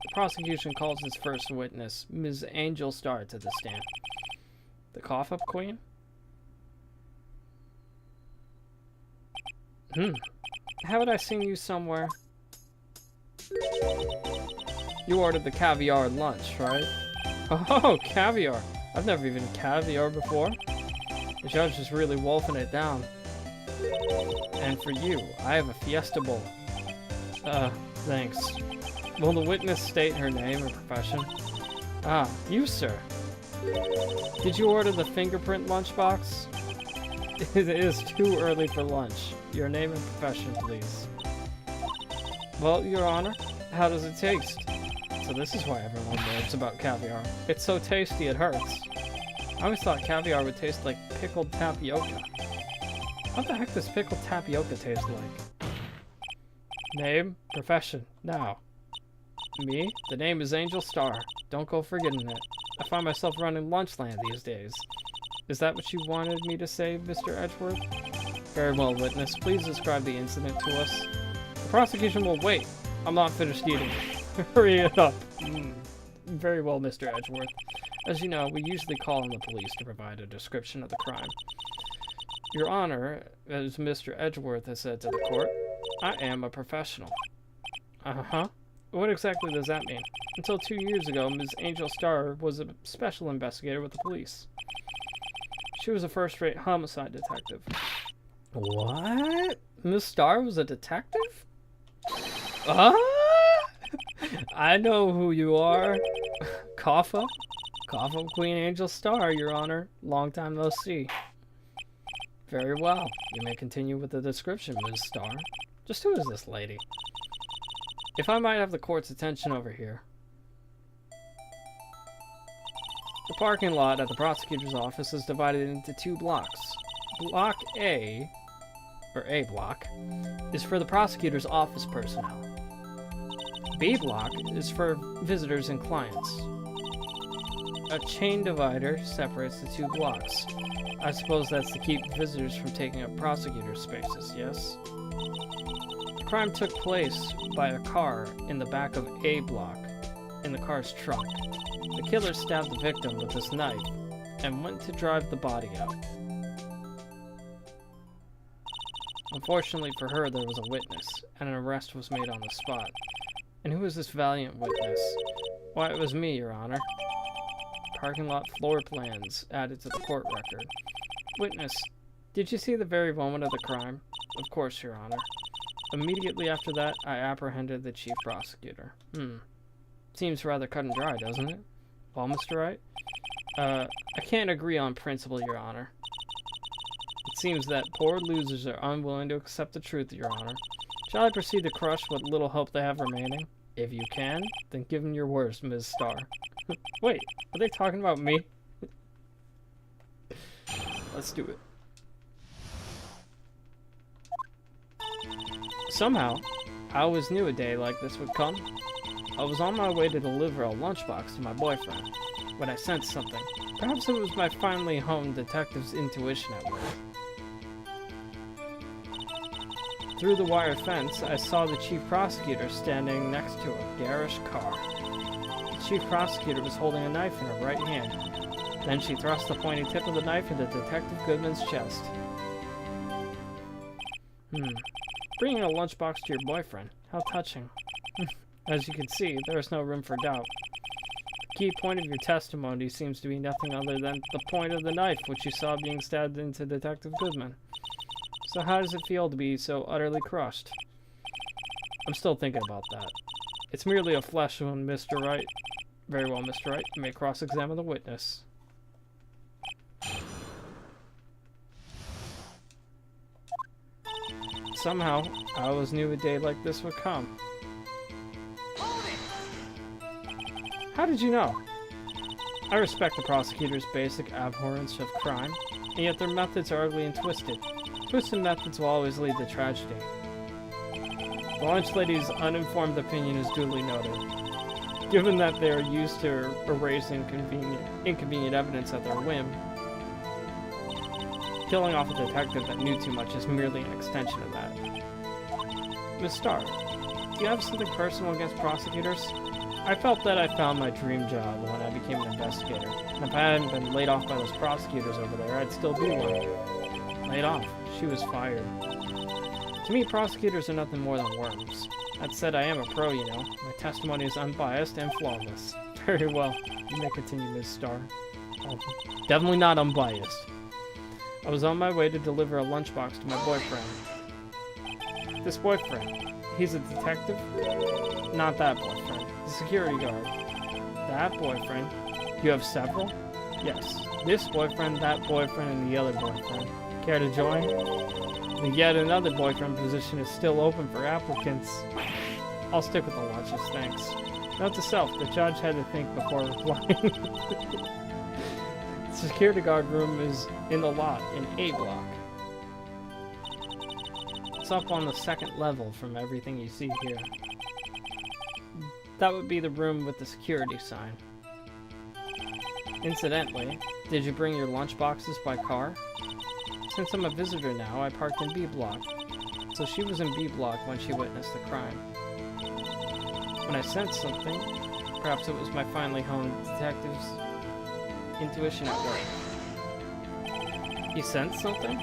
S1: The prosecution calls its first witness, Ms. Angel Starr, to the stand. The cough-up queen? Haven't I seen you somewhere? You ordered the caviar lunch, right? Oh, caviar. I've never even caviar before. The judge is really wolfing it down. And for you, I have a fiesta bowl. Thanks. Will the witness state her name or profession? Ah, you, sir. Did you order the fingerprint lunchbox? It is too early for lunch. Your name and profession, please. Well, Your Honor, how does it taste? So this is why everyone raves about caviar. It's so tasty it hurts. I always thought caviar would taste like pickled tapioca. What the heck does pickled tapioca taste like? Name, profession, now. Me? The name is Angel Starr. Don't go forgetting it. I find myself running Lunchland these days. Is that what you wanted me to say, Mr. Edgeworth? Very well, witness. Please describe the incident to us. The prosecution will wait. I'm not finished eating. Hurry it up. Very well, Mr. Edgeworth. As you know, we usually call on the police to provide a description of the crime. Your Honor, as Mr. Edgeworth has said to the court, I am a professional. Uh-huh. What exactly does that mean? Until 2 years ago, Ms. Angel Starr was a special investigator with the police. She was a first-rate homicide detective. What? Ms. Starr was a detective? I know who you are. Kaffa? Kaffa Queen Angel Starr, Your Honor. Long time no see. Very well. You may continue with the description, Ms. Starr. Just who is this lady? If I might have the court's attention over here. The parking lot at the prosecutor's office is divided into 2 blocks. Block A, or A block, is for the prosecutor's office personnel. B block is for visitors and clients. A chain divider separates the two blocks. I suppose that's to keep visitors from taking up prosecutor spaces, yes? The crime took place by a car in the back of A block, in the car's trunk. The killer stabbed the victim with his knife and went to drive the body out. Unfortunately for her, there was a witness, and an arrest was made on the spot. And who was this valiant witness? Why, it was me, Your Honor. Parking lot floor plans added to the court record. Witness, did you see the very moment of the crime? Of course, Your Honor. Immediately after that, I apprehended the chief prosecutor. Seems rather cut and dry, doesn't it? Well, Mr. Wright? I can't agree on principle, Your Honor. It seems that poor losers are unwilling to accept the truth, Your Honor. Shall I proceed to crush what little hope they have remaining? If you can, then give them your worst, Ms. Starr. Wait, are they talking about me? Let's do it. Somehow, I always knew a day like this would come. I was on my way to deliver a lunchbox to my boyfriend when I sensed something. Perhaps it was my finely honed detective's intuition at work. Through the wire fence, I saw the chief prosecutor standing next to a garish car. The chief prosecutor was holding a knife in her right hand. Then she thrust the pointy tip of the knife into Detective Goodman's chest. Bringing a lunchbox to your boyfriend. How touching. As you can see, there is no room for doubt. The key point of your testimony seems to be nothing other than the point of the knife which you saw being stabbed into Detective Goodman. So how does it feel to be so utterly crushed? I'm still thinking about that. It's merely a flesh wound, Mr. Wright. Very well, Mr. Wright. You may cross-examine the witness. Somehow, I always knew a day like this would come. How did you know? I respect the prosecutor's basic abhorrence of crime, and yet their methods are ugly and twisted. Twisted methods will always lead to tragedy. The lunch lady's uninformed opinion is duly noted. Given that they are used to erase inconvenient evidence at their whim, killing off a detective that knew too much is merely an extension of that. Miss Starr, do you have something personal against prosecutors? I felt that I found my dream job when I became an investigator, and if I hadn't been laid off by those prosecutors over there, I'd still be one. Laid off? She was fired. To me, prosecutors are nothing more than worms. That said, I am a pro, you know. My testimony is unbiased and flawless. Very well. You may continue, Ms. Starr. Oh, definitely not unbiased. I was on my way to deliver a lunchbox to my boyfriend. This boyfriend, he's a detective? Not that boyfriend. The security guard. That boyfriend? You have several? Yes. This boyfriend, that boyfriend, and the other boyfriend. Care to join? The yet another boyfriend position is still open for applicants. I'll stick with the lunches, thanks. Note to self, the judge had to think before replying. The security guard room is in the lot, in A block. It's up on the second level from everything you see here. That would be the room with the security sign. Incidentally, did you bring your lunch boxes by car? Since I'm a visitor now, I parked in B block. So she was in B block when she witnessed the crime. When I sensed something, perhaps it was my finely honed detective's intuition at work. You sensed something?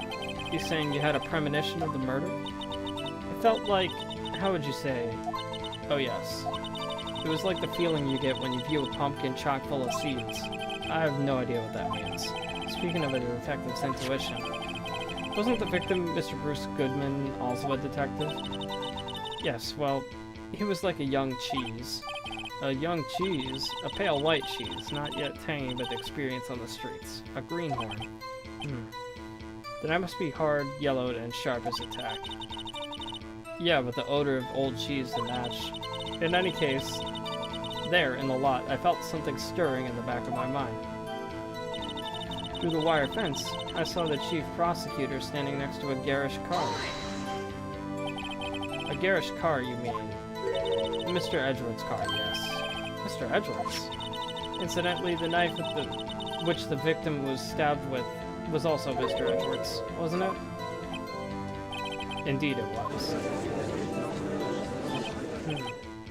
S1: You saying you had a premonition of the murder? It felt like, how would you say? Oh yes. It was like the feeling you get when you view a pumpkin chock full of seeds. I have no idea what that means. Speaking of a detective's intuition, wasn't the victim, Mr. Bruce Goodman, also a detective? Yes, well, he was like a young cheese. A young cheese? A pale white cheese, not yet tangy but experience on the streets. A greenhorn. Then I must be hard, yellowed, and sharp as a tack. Yeah, with the odor of old cheese to match. In any case, there, in the lot, I felt something stirring in the back of my mind. Through the wire fence, I saw the chief prosecutor standing next to a garish car. A garish car, you mean? Mr. Edgeworth's car, yes. Mr. Edgeworth's? Incidentally, the knife which the victim was stabbed with was also Mr. Edwards, wasn't it? Indeed it was.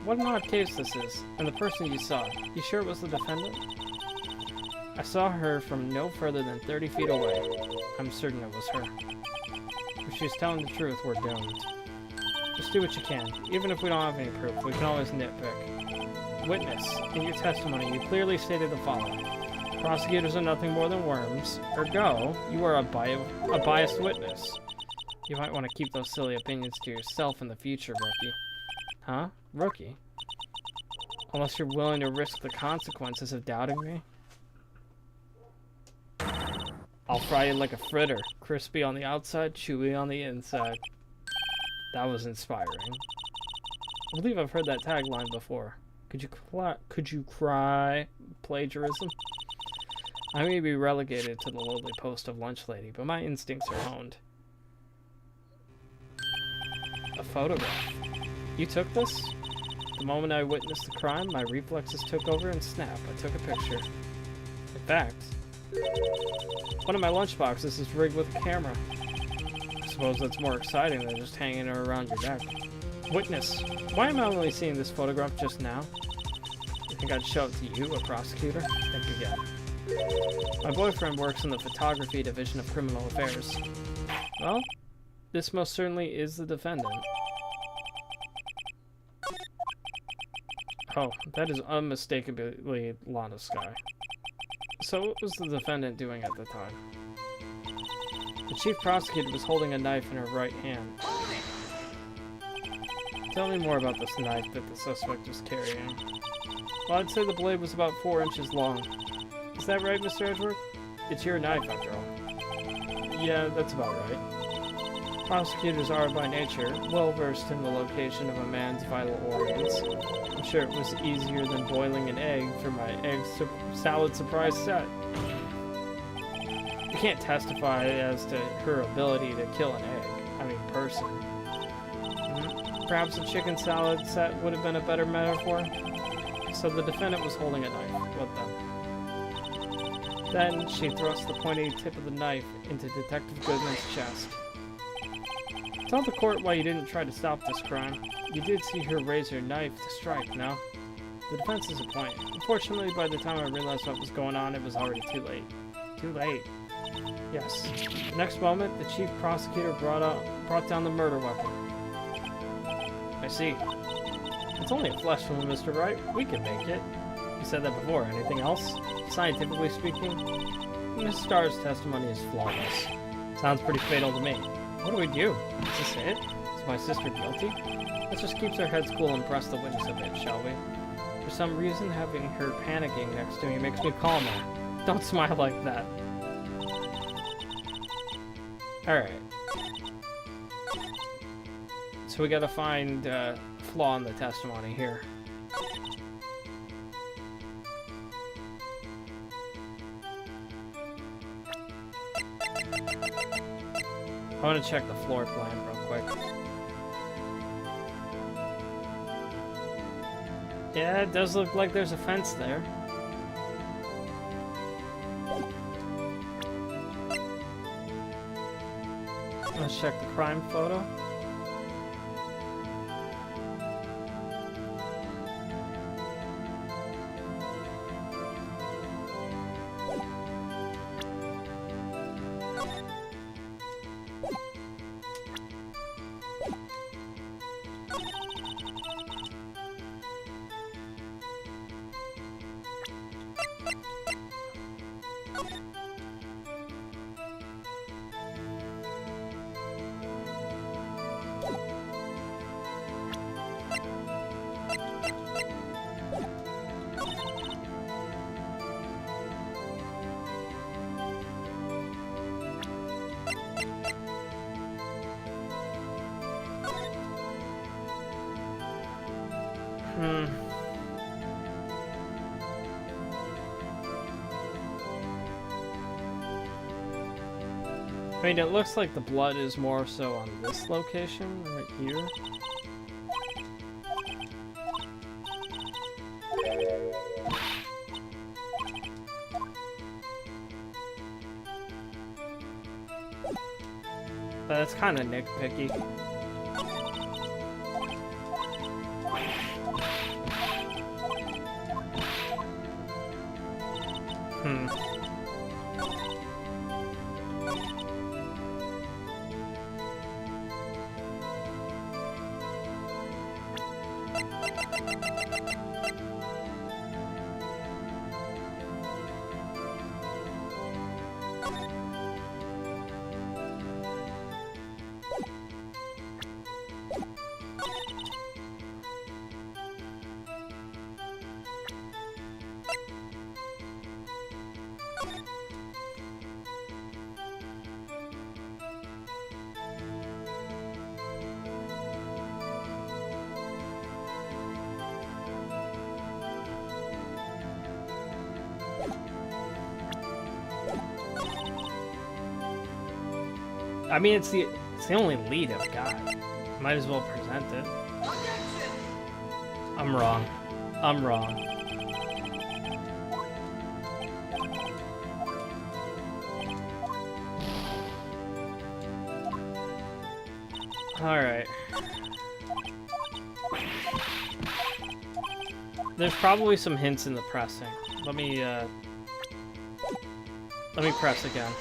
S1: What an odd case this is. And the person you saw, you sure it was the defendant? I saw her from no further than 30 feet away. I'm certain it was her. If she's telling the truth, we're doomed. Just do what you can. Even if we don't have any proof, we can always nitpick. Witness, in your testimony, you clearly stated the following. Prosecutors are nothing more than worms. Ergo, you are a biased witness. You might want to keep those silly opinions to yourself in the future, rookie. Huh? Rookie? Unless you're willing to risk the consequences of doubting me? I'll fry you like a fritter. Crispy on the outside, chewy on the inside. That was inspiring. I believe I've heard that tagline before. Could you cry plagiarism? I may be relegated to the lowly post of lunch lady, but my instincts are honed. A photograph. You took this? The moment I witnessed the crime, my reflexes took over and snap, I took a picture. In fact, one of my lunchboxes is rigged with a camera. I suppose that's more exciting than just hanging it around your neck. Witness, why am I only seeing this photograph just now? You think I'd show it to you, a prosecutor? Think again. My boyfriend works in the photography division of criminal affairs. Well, this most certainly is the defendant. Oh, that is unmistakably Lana Sky. So what was the defendant doing at the time? The chief prosecutor was holding a knife in her right hand. Tell me more about this knife that the suspect was carrying. Well, I'd say the blade was about 4 inches long. Is that right, Mr. Edward? It's your knife, after all. Yeah, that's about right. Prosecutors are, by nature, well-versed in the location of a man's vital organs. I'm sure it was easier than boiling an egg for my salad surprise set. You can't testify as to her ability to kill an person. Perhaps a chicken salad set would have been a better metaphor. So the defendant was holding a knife. What then? Then she thrust the pointy tip of the knife into Detective Goodman's chest. Tell the court why you didn't try to stop this crime. You did see her raise her knife to strike, no? The defense is a point. Unfortunately, by the time I realized what was going on, it was already too late. Too late? Yes. The next moment, the chief prosecutor brought down the murder weapon. I see. It's only a flesh wound, Mr. Wright. We can make it. You said that before. Anything else? Scientifically speaking, Miss Starr's testimony is flawless. Sounds pretty fatal to me. What do we do? Is this it? Is my sister guilty? Let's just keep our heads cool and press the witness a bit, shall we? For some reason, having her panicking next to me makes me calmer. Don't smile like that. Alright. So we gotta find a flaw in the testimony here. I want to check the floor plan real quick. Yeah, it does look like there's a fence there. Let's check the crime photo. I mean, it looks like the blood is more so on this location, right here. But that's kind of nitpicky. I mean, it's the only lead I've got. Might as well present it. I'm wrong. I'm wrong. Alright. There's probably some hints in the pressing. Let me press again.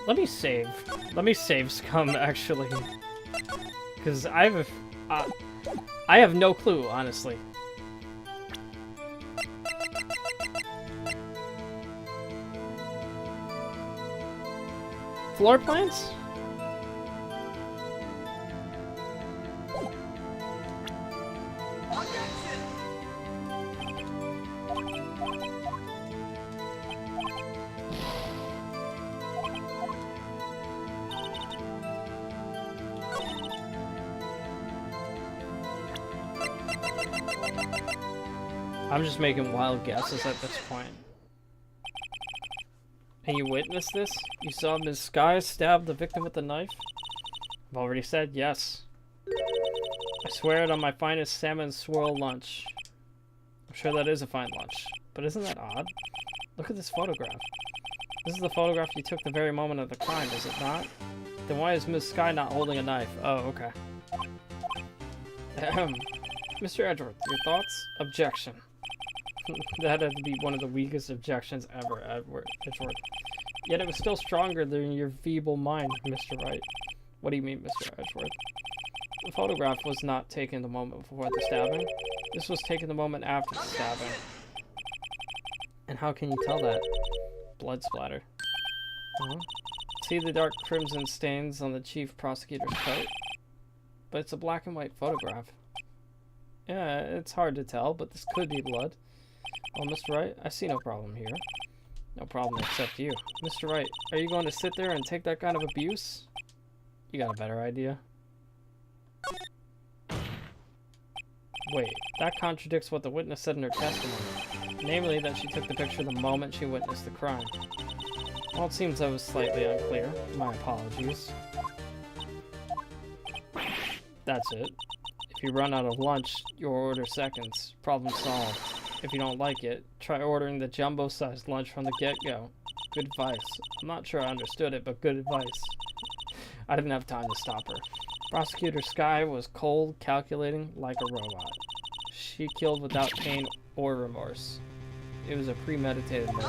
S1: Let me save. Let me save Scum, actually. Because I have no clue, honestly. Floor plans? I'm just making wild guesses at this point. And you witnessed this? You saw Ms. Sky stab the victim with a knife? I've already said yes. I swear it on my finest salmon swirl lunch. I'm sure that is a fine lunch. But isn't that odd? Look at this photograph. This is the photograph you took the very moment of the crime, is it not? Then why is Ms. Sky not holding a knife? Oh, okay. Mr. Edgeworth, your thoughts? Objection. That had to be one of the weakest objections ever, Edgeworth. Yet it was still stronger than your feeble mind, Mr. Wright. What do you mean, Mr. Edgeworth? The photograph was not taken the moment before the stabbing. This was taken the moment after the stabbing. And how can you tell that? Blood splatter. See the dark crimson stains on the chief prosecutor's coat? But it's a black and white photograph. Yeah, it's hard to tell, but this could be blood. Oh, Mr. Wright, I see no problem here. No problem except you. Mr. Wright, are you going to sit there and take that kind of abuse? You got a better idea? Wait, that contradicts what the witness said in her testimony. Namely, that she took the picture the moment she witnessed the crime. Well, it seems that was slightly unclear. My apologies. That's it. If you run out of lunch, your order seconds. Problem solved. If you don't like it, try ordering the jumbo-sized lunch from the get-go. Good advice. I'm not sure I understood it, but good advice. I didn't have time to stop her. Prosecutor Skye was cold, calculating, like a robot. She killed without pain or remorse. It was a premeditated murder.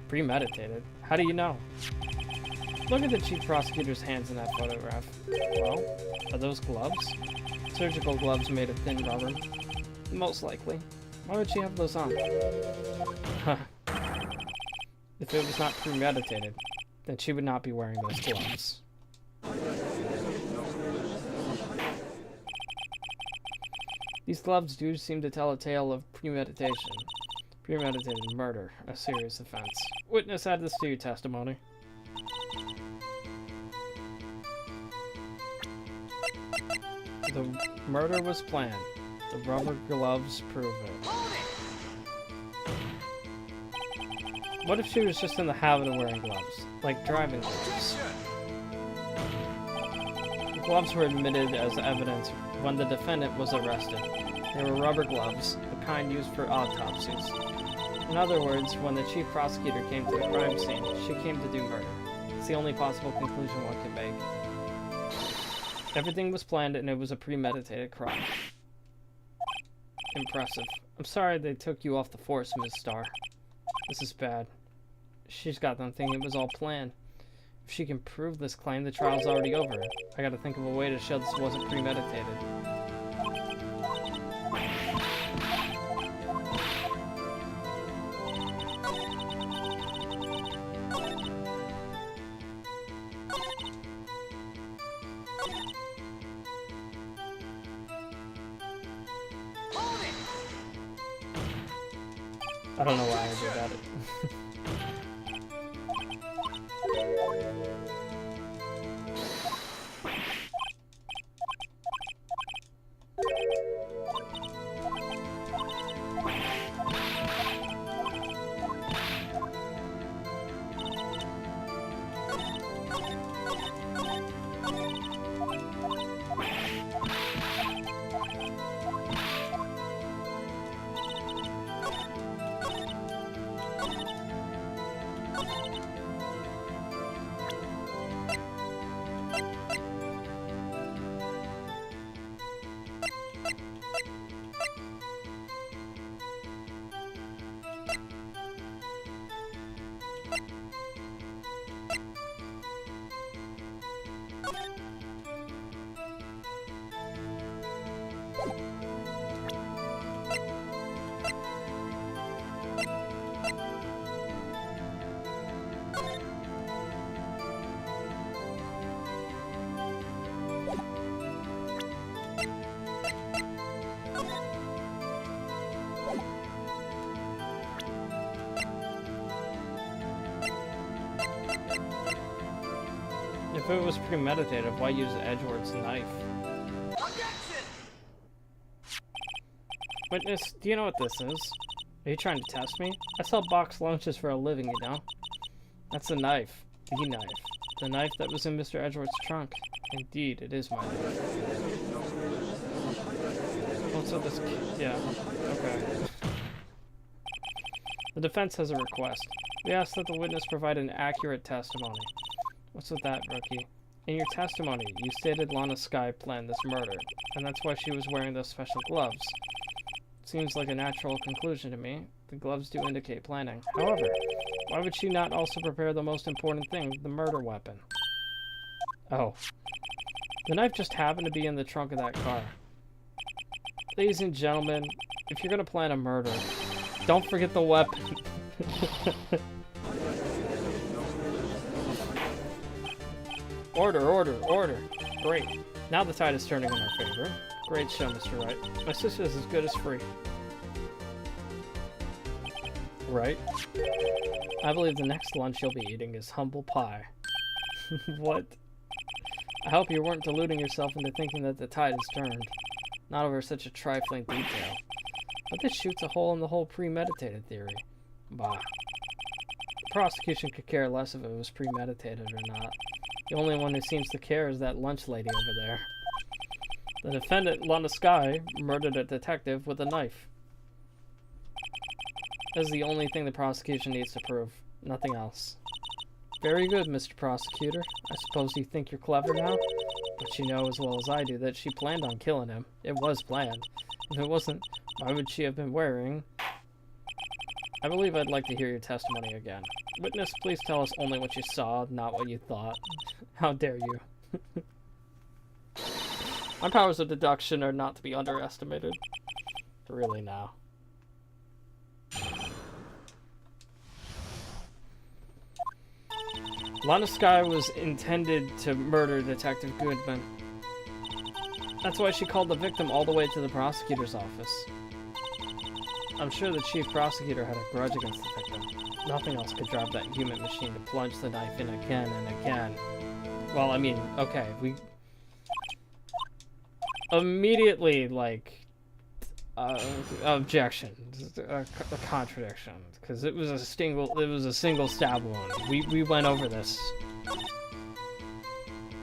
S1: Premeditated? How do you know? Look at the chief prosecutor's hands in that photograph. Well, are those gloves? Surgical gloves made of thin rubber. Most likely. Why would she have those on? Huh. If it was not premeditated, then she would not be wearing those gloves. These gloves do seem to tell a tale of premeditation. Premeditated murder, a serious offense. Witness, add this to your testimony. The murder was planned. The rubber gloves prove it. What if she was just in the habit of wearing gloves? Like driving gloves? The gloves were admitted as evidence when the defendant was arrested. They were rubber gloves, the kind used for autopsies. In other words, when the chief prosecutor came to the crime scene, she came to do murder. It's the only possible conclusion one can make. Everything was planned and it was a premeditated crime. Impressive. I'm sorry they took you off the force, Ms. Starr. This is bad. She's got them thinking it was all planned. If she can prove this claim, the trial's already over. I gotta think of a way to show this wasn't premeditated. I don't know why I did that. If it was premeditated, why use Edgeworth's knife?
S2: Objection!
S1: Witness, do you know what this is? Are you trying to test me? I sell box lunches for a living, you know? That's a knife. The knife. The knife that was in Mr. Edgeworth's trunk. Indeed, it is my knife. What's with this? Yeah, okay. The defense has a request. We ask that the witness provide an accurate testimony. What's with that, rookie? In your testimony, you stated Lana Skye planned this murder, and that's why she was wearing those special gloves. Seems like a natural conclusion to me. The gloves do indicate planning. However, why would she not also prepare the most important thing, the murder weapon? Oh. The knife just happened to be in the trunk of that car. Ladies and gentlemen, if you're gonna plan a murder, don't forget the weapon. Order, order, order. Great. Now the tide is turning in our favor. Great show, Mr. Wright. My sister's as good as free. Right? I believe the next lunch you'll be eating is humble pie. What? I hope you weren't deluding yourself into thinking that the tide has turned. Not over such a trifling detail. But this shoots a hole in the whole premeditated theory. Bah. The prosecution could care less if it was premeditated or not. The only one who seems to care is that lunch lady over there. The defendant, Lana Sky, murdered a detective with a knife. That's the only thing the prosecution needs to prove. Nothing else. Very good, Mr. Prosecutor. I suppose you think you're clever now? But you know as well as I do that she planned on killing him. It was planned. If it wasn't, why would she have been wearing... I believe I'd like to hear your testimony again. Witness, please tell us only what you saw, not what you thought. How dare you. My powers of deduction are not to be underestimated. Really now. Lana Sky was intended to murder Detective Goodman. That's why she called the victim all the way to the prosecutor's office. I'm sure the chief prosecutor had a grudge against the victim. Nothing else could drive that human machine to plunge the knife in again and again. Well, I mean, okay, we... Immediately, like... objection. A contradiction. Because it was a single stab wound. We went over this.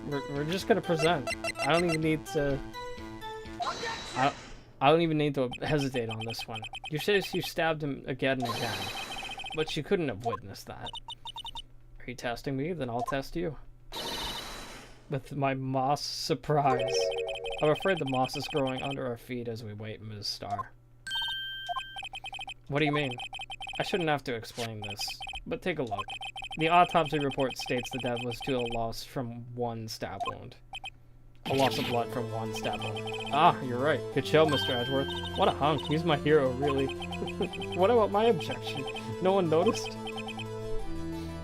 S1: We're just gonna present. I don't even need to... I don't even need to hesitate on this one. You said you stabbed him again and again, but she couldn't have witnessed that. Are you testing me? Then I'll test you. With my moss surprise. I'm afraid the moss is growing under our feet as we wait, Ms. Starr. What do you mean? I shouldn't have to explain this, but take a look. The autopsy report states the death was to a loss from one stab wound. A loss of blood from one stab wound. Ah, you're right. Good show, Mr. Edgeworth. What a hunk. He's my hero, really. What about my objection? No one noticed?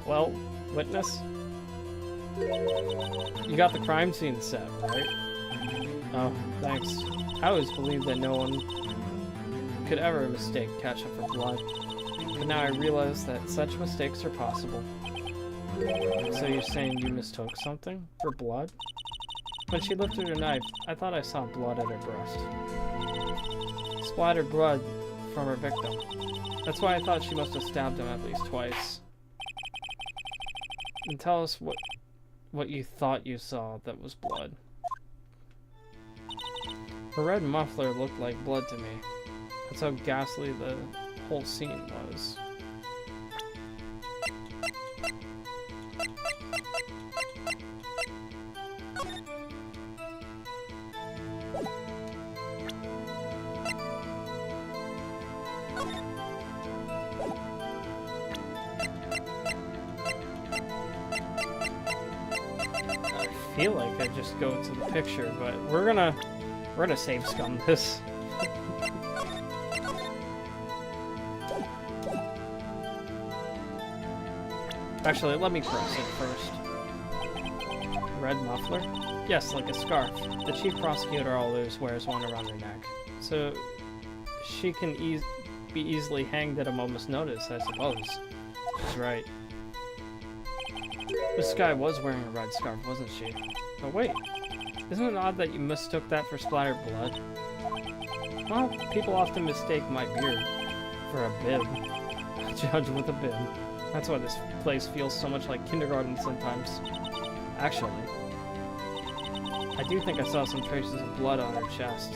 S1: Well, witness? You got the crime scene set, right? Oh, thanks. I always believed that no one could ever mistake ketchup for blood. But now I realize that such mistakes are possible. So you're saying you mistook something for blood? When she lifted her knife, I thought I saw blood at her breast. Splattered blood from her victim. That's why I thought she must have stabbed him at least twice. And tell us what you thought you saw that was blood. Her red muffler looked like blood to me. That's how ghastly the whole scene was. I feel like I just go to the picture, but we're gonna save scum this. Actually, let me press it first. Red muffler? Yes, like a scarf. The chief prosecutor always wears one around her neck, so she can be easily hanged at a moment's notice, I suppose. She's right. This guy was wearing a red scarf, wasn't she? But wait, isn't it odd that you mistook that for splattered blood? Well, people often mistake my beard for a bib. A judge with a bib. That's why this place feels so much like kindergarten sometimes. Actually, I do think I saw some traces of blood on her chest.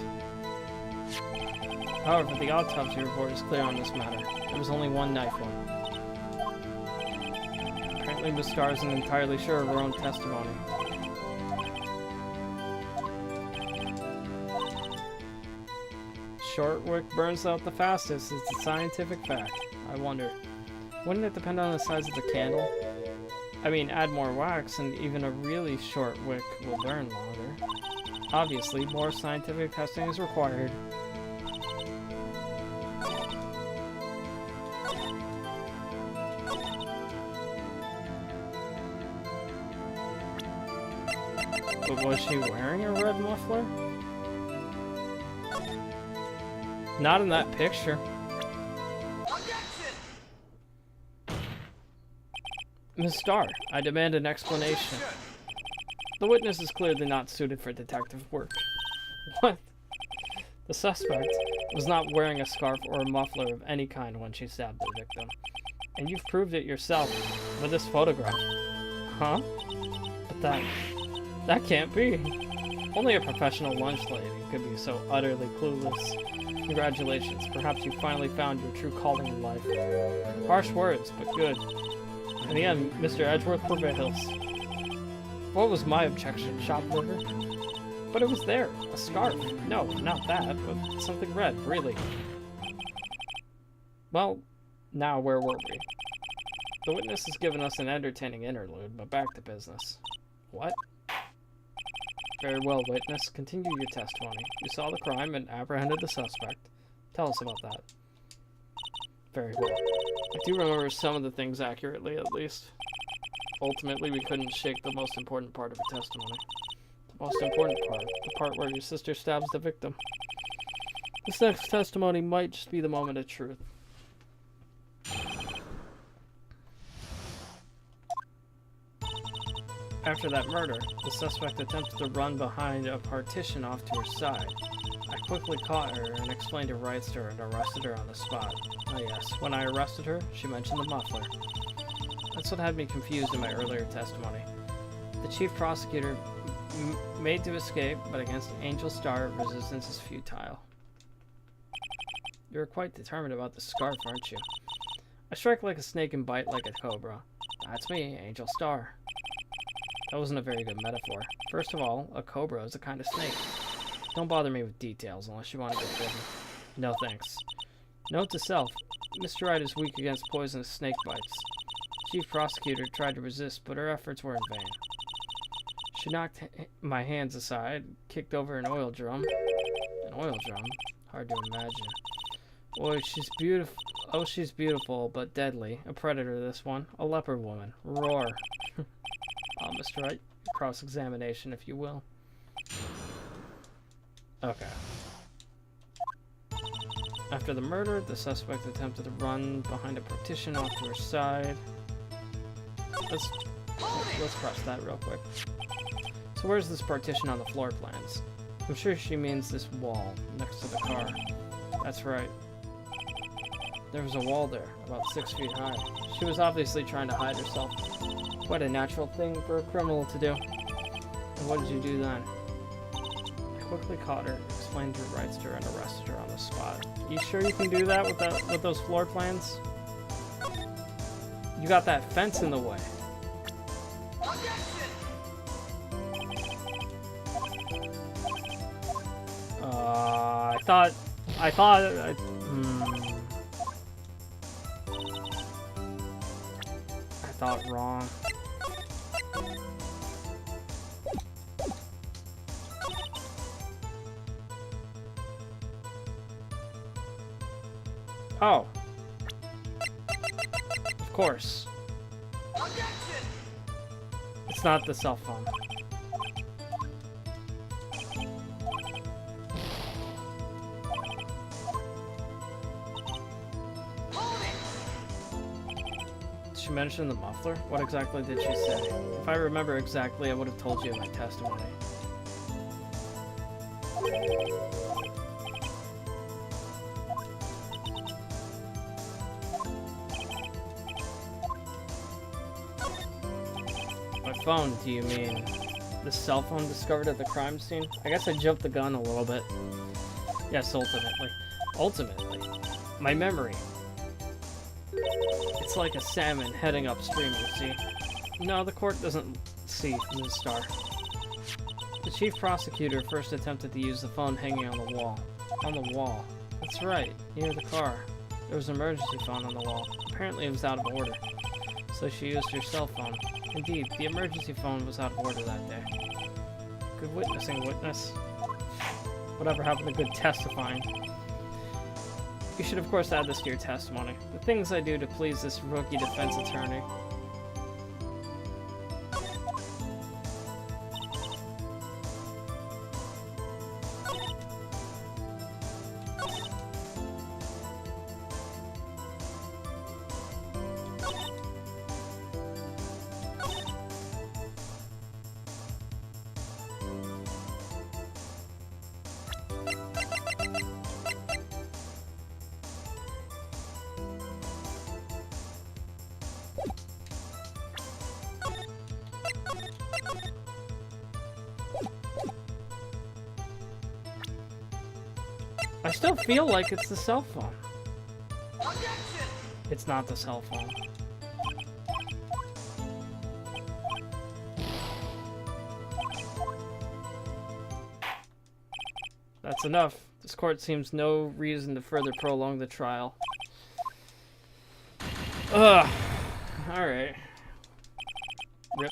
S1: However, the autopsy report is clear on this matter. There was only one knife wound. Apparently, Miss Starr isn't entirely sure of her own testimony. Short wick burns out the fastest. It's a scientific fact. I wonder, wouldn't it depend on the size of the candle? I mean, add more wax and even a really short wick will burn longer. Obviously, more scientific testing is required. But was she wearing a red muffler? Not in that picture.
S2: Objection!
S1: Miss Starr, I demand an explanation.
S2: Objection!
S1: The witness is clearly not suited for detective work. What? The suspect was not wearing a scarf or a muffler of any kind when she stabbed the victim. And you've proved it yourself with this photograph. Huh? But that can't be. Only a professional lunch lady could be so utterly clueless. Congratulations, perhaps you finally found your true calling in life. Harsh words, but good. In the end, Mr. Edgeworth prevails. What was my objection, shoplifter? But it was there, a scarf. No, not that, but something red, really. Well, now where were we? The witness has given us an entertaining interlude, but back to business. What? Very well, witness. Continue your testimony. You saw the crime and apprehended the suspect. Tell us about that. Very well. I do remember some of the things accurately, at least. Ultimately, we couldn't shake the most important part of her testimony. The most important part. The part where your sister stabs the victim. This next testimony might just be the moment of truth. After that murder, the suspect attempted to run behind a partition off to her side. I quickly caught her and explained her rights to her and arrested her on the spot. Oh yes, when I arrested her, she mentioned the muffler. That's what had me confused in my earlier testimony. The chief prosecutor made to escape, but against Angel Star, resistance is futile. You're quite determined about the scarf, aren't you? I strike like a snake and bite like a cobra. That's me, Angel Star. That wasn't a very good metaphor. First of all, a cobra is a kind of snake. Don't bother me with details unless you want to get bitten. No thanks. Note to self, Mr. Wright is weak against poisonous snake bites. Chief prosecutor tried to resist, but her efforts were in vain. She knocked my hands aside, kicked over an oil drum. An oil drum? Hard to imagine. Boy, she's beautiful. Oh, she's beautiful, but deadly. A predator, this one. A leopard woman. Roar. Mr. Wright, cross-examination, if you will. Okay. After the murder, the suspect attempted to run behind a partition off to her side. Let's cross that real quick. So where's this partition on the floor plans? I'm sure she means this wall next to the car. That's right. There was a wall there, about 6 feet high. She was obviously trying to hide herself. Quite a natural thing for a criminal to do. And what did you do then? I quickly caught her, explained her rights to her, and arrested her on the spot. You sure you can do that with those floor plans? You got that fence in the way. I thought wrong. Oh. Of course. It's not the cell phone. She mentioned the muffler? What exactly did she say? If I remember exactly, I would have told you in my testimony. My phone, do you mean the cell phone discovered at the crime scene? I guess I jumped the gun a little bit. Yes, ultimately. Ultimately. My memory. It's like a salmon heading upstream, you see. No, the court doesn't see Ms. Starr. The chief prosecutor first attempted to use the phone hanging on the wall. On the wall. That's right, near the car. There was an emergency phone on the wall. Apparently it was out of order. So she used her cell phone. Indeed, the emergency phone was out of order that day. Good witnessing, witness. Whatever happened to good testifying? You should, of course, add this to your testimony. The things I do to please this rookie defense attorney. I still feel like it's the cell phone.
S2: Objection!
S1: It's not the cell phone. That's enough. This court seems no reason to further prolong the trial. Ugh. Alright. Rip.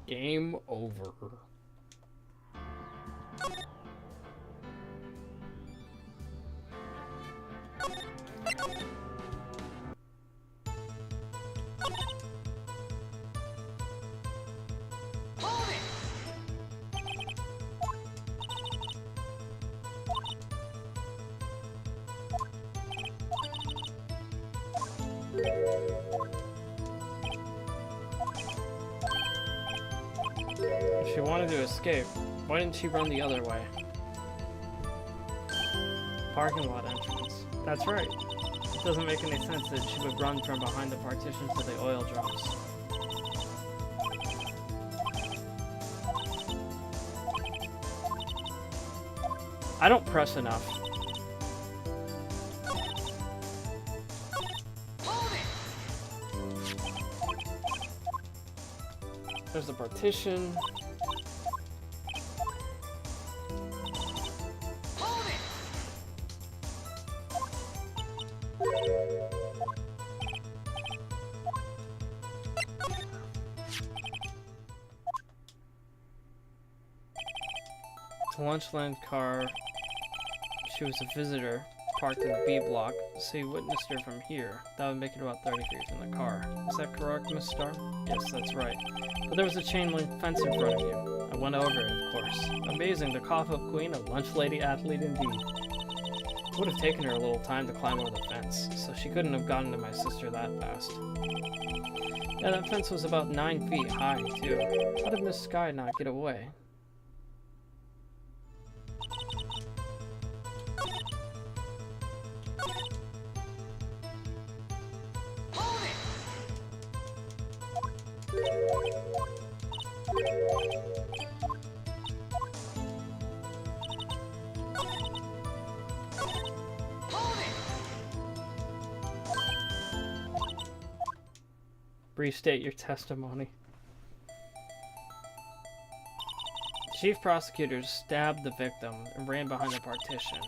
S1: Game over.
S2: Hold it!
S1: If she wanted to escape, why didn't she run the other way? Parking lot entrance. That's right. It doesn't make any sense that she would run from behind the partition to the oil drums. I don't press enough.
S2: Hold it!
S1: There's the partition.
S2: Hold it!
S1: It's a Lunchland car. She was a visitor, parked in the B block, so you witnessed her from here. That would make it about 30 feet from the car. Is that correct, Miss Starr? Yes, that's right. But there was a chain link fence in front of you. I went over it, of course. Amazing, the cough-up queen, a lunch lady athlete indeed. It would have taken her a little time to climb over the fence, so she couldn't have gotten to my sister that fast. Yeah, that fence was about 9 feet high, too. How did Miss Sky not get away?
S2: Hold it! Hold it!
S1: Restate your testimony. Chief prosecutor stabbed the victim and ran behind the partition.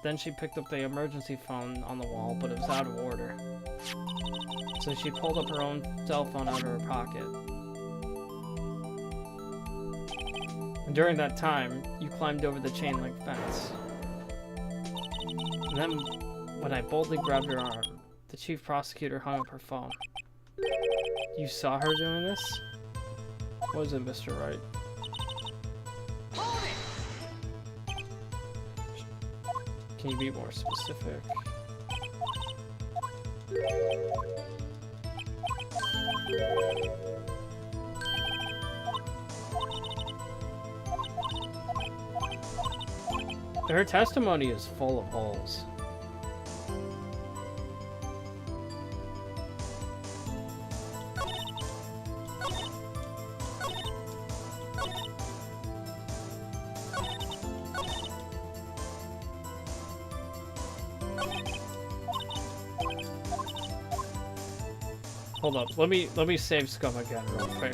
S1: Then she picked up the emergency phone on the wall, but it was out of order. So she pulled up her own cell phone out of her pocket. And during that time, you climbed over the chain link fence. And then, when I boldly grabbed her arm, the chief prosecutor hung up her phone. You saw her doing this? Was it, Mr. Wright?
S2: Hold it!
S1: Can you be more specific? Her testimony is full of holes. Hold up, let me save Scum again real quick.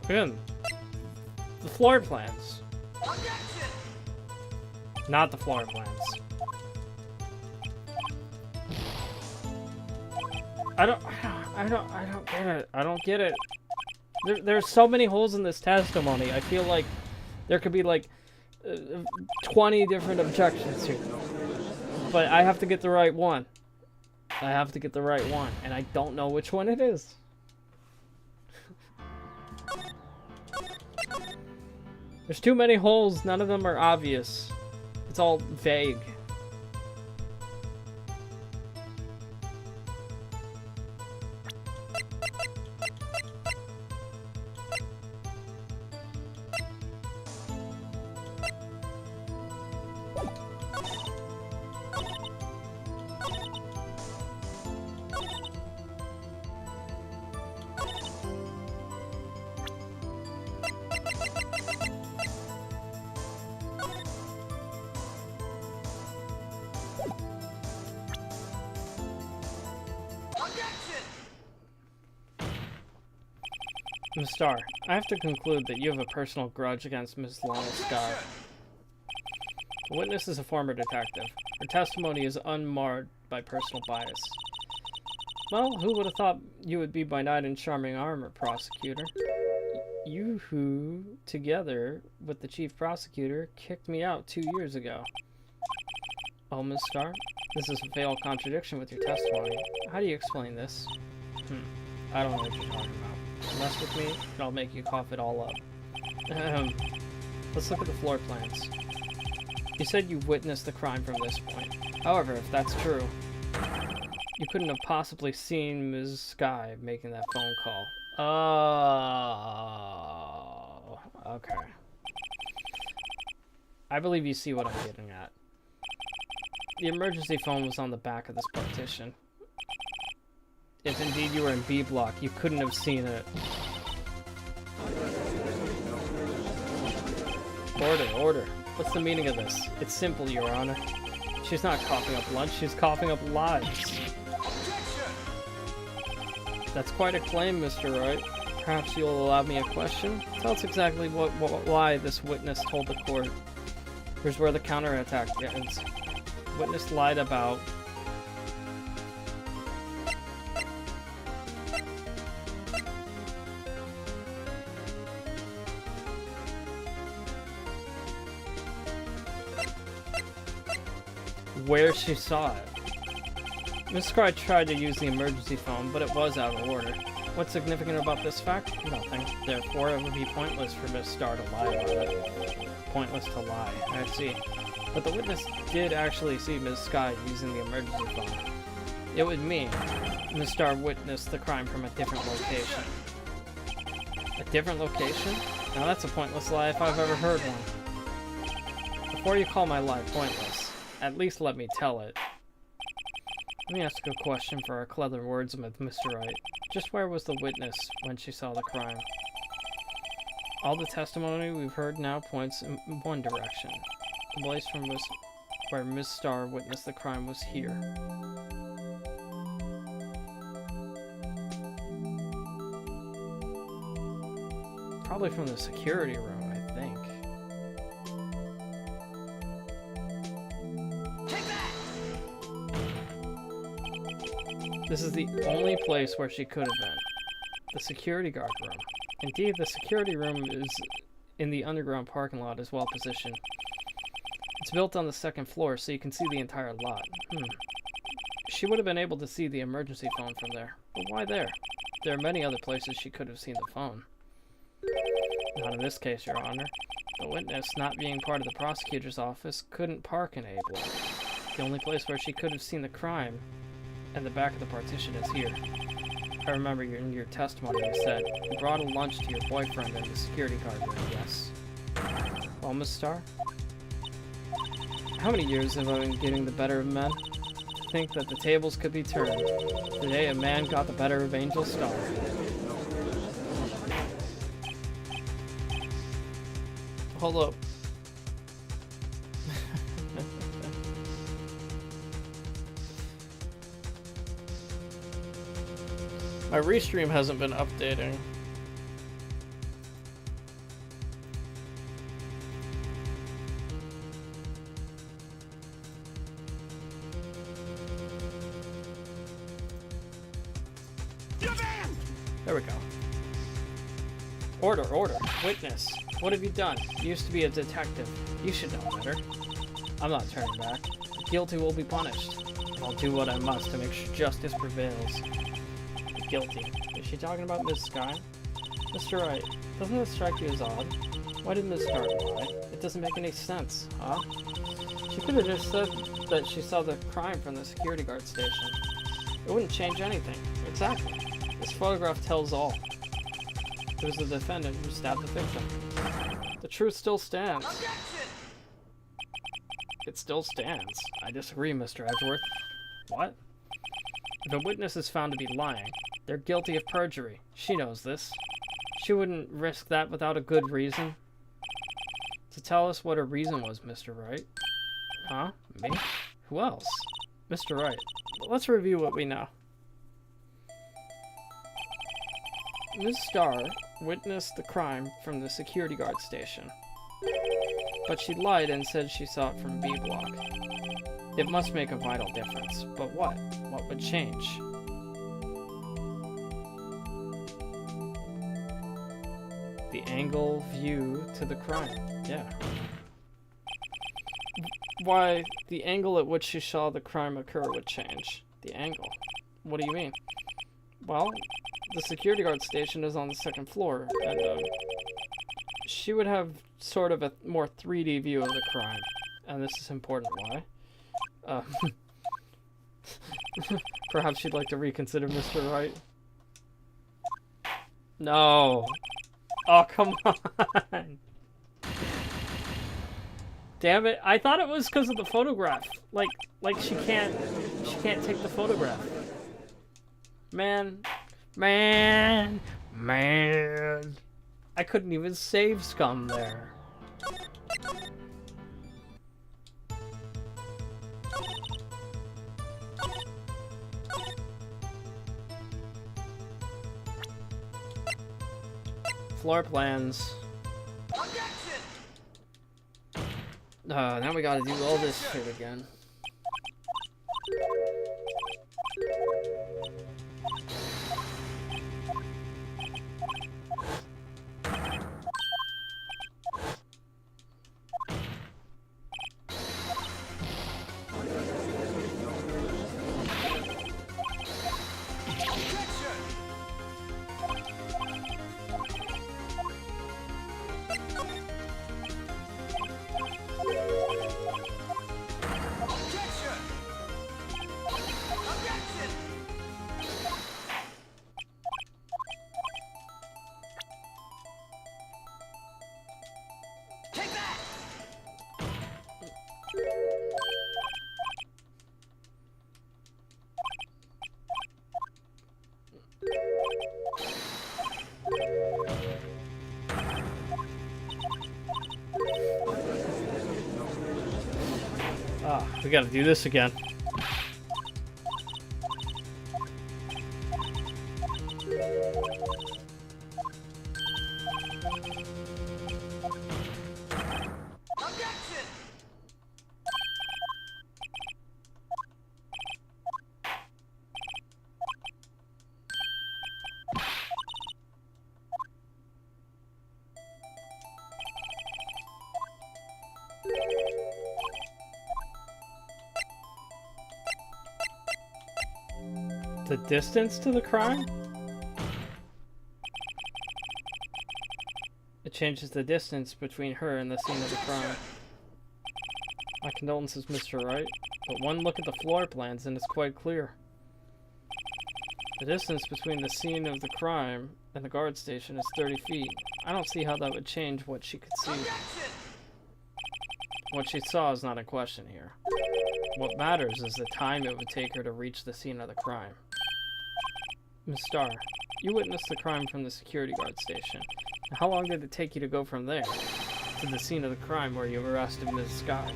S1: Again, the floor plans,
S2: Objection!
S1: not the floor plans. I don't get it. I don't get it. There's so many holes in this testimony. I feel like there could be like 20 different objections here. But I have to get the right one. I have to get the right one, and I don't know which one it is. There's too many holes. None of them are obvious. It's all vague. Miss Starr, I have to conclude that you have a personal grudge against Miss Lana Scott. The witness is a former detective. Her testimony is unmarred by personal bias. Well, who would have thought you would be my knight in charming armor, prosecutor? You who, together with the chief prosecutor, kicked me out 2 years ago. Oh, Miss Starr, this is a fatal contradiction with your testimony. How do you explain this? I don't know what you're talking about. Mess with me, and I'll make you cough it all up. Let's look at the floor plans. You said you witnessed the crime from this point. However, if that's true, you couldn't have possibly seen Ms. Sky making that phone call. Oh, okay. I believe you see what I'm getting at. The emergency phone was on the back of this partition. If indeed you were in B block, you couldn't have seen it. Order. What's the meaning of this? It's simple, Your Honor. She's not coughing up lunch, she's coughing up lies. That's quite a claim, Mr. Wright. Perhaps you'll allow me a question? Tell us exactly why this witness told the court. Here's where the counterattack ends. Witness lied about where she saw it. Miss Sky tried to use the emergency phone, but it was out of order. What's significant about this fact? Nothing. Therefore, it would be pointless for Miss Starr to lie about it. Pointless to lie. I see. But the witness did actually see Miss Sky using the emergency phone. It would mean Miss Starr witnessed the crime from a different location. A different location? Now that's a pointless lie if I've ever heard one. Before you call my lie pointless, at least let me tell it. Let me ask a question for our clever wordsmith, Mr. Wright. Just where was the witness when she saw the crime? All the testimony we've heard now points in one direction. The place from where Miss Starr witnessed the crime was here. Probably from the security room, I think. This is the only place where she could have been. The security guard room. Indeed, the security room is in the underground parking lot as well positioned. It's built on the second floor, so you can see the entire lot. She would have been able to see the emergency phone from there. But why there? There are many other places she could have seen the phone. Not in this case, Your Honor. The witness, not being part of the prosecutor's office, couldn't park in A block. The only place where she could have seen the crime and the back of the partition is here. I remember in your testimony you said you brought a lunch to your boyfriend in the security guard room, yes? Well, Miss Starr? How many years have I been getting the better of men? To think that the tables could be turned. Today a man got the better of Angel Starr. Hold up. My restream hasn't been updating. There we go. Order. Witness. What have you done? You used to be a detective. You should know better. I'm not turning back. The guilty will be punished. I'll do what I must to make sure justice prevails. The guilty. Is she talking about Miss Sky? Mr. Wright, doesn't this strike you as odd? Why did Miss Sky lie? It doesn't make any sense, huh? She could have just said that she saw the crime from the security guard station. It wouldn't change anything. Exactly. This photograph tells all. It was the defendant who stabbed the victim. The truth still stands.
S2: Objection!
S1: It still stands. I disagree, Mr. Edgeworth. What? If a witness is found to be lying, they're guilty of perjury. She knows this. She wouldn't risk that without a good reason. To tell us what her reason was, Mr. Wright. Huh? Me? Who else? Mr. Wright. Let's review what we know. Ms. Starr witnessed the crime from the security guard station, but she lied and said she saw it from B block. It must make a vital difference, but what? What would change? The angle view to the crime. Yeah. Why, the angle at which she saw the crime occur would change. The angle? What do you mean? Well, the security guard station is on the second floor, and she would have sort of a more 3D view of the crime. And this is important. Why? Perhaps she'd like to reconsider Mr. Wright. No. Oh, come on. Damn it. I thought it was because of the photograph. Like she can't take the photograph. Man. I couldn't even save scum there. Floor plans. Now we gotta do all this shit again. We gotta do this again. The distance to the crime? It changes the distance between her and the scene of the crime. My condolences, Mr. Wright, but one look at the floor plans and it's quite clear. The distance between the scene of the crime and the guard station is 30 feet. I don't see how that would change what she could see. What she saw is not in question here. What matters is the time it would take her to reach the scene of the crime. Ms. Starr, you witnessed the crime from the security guard station. How long did it take you to go from there to the scene of the crime where you arrested Ms. Sky?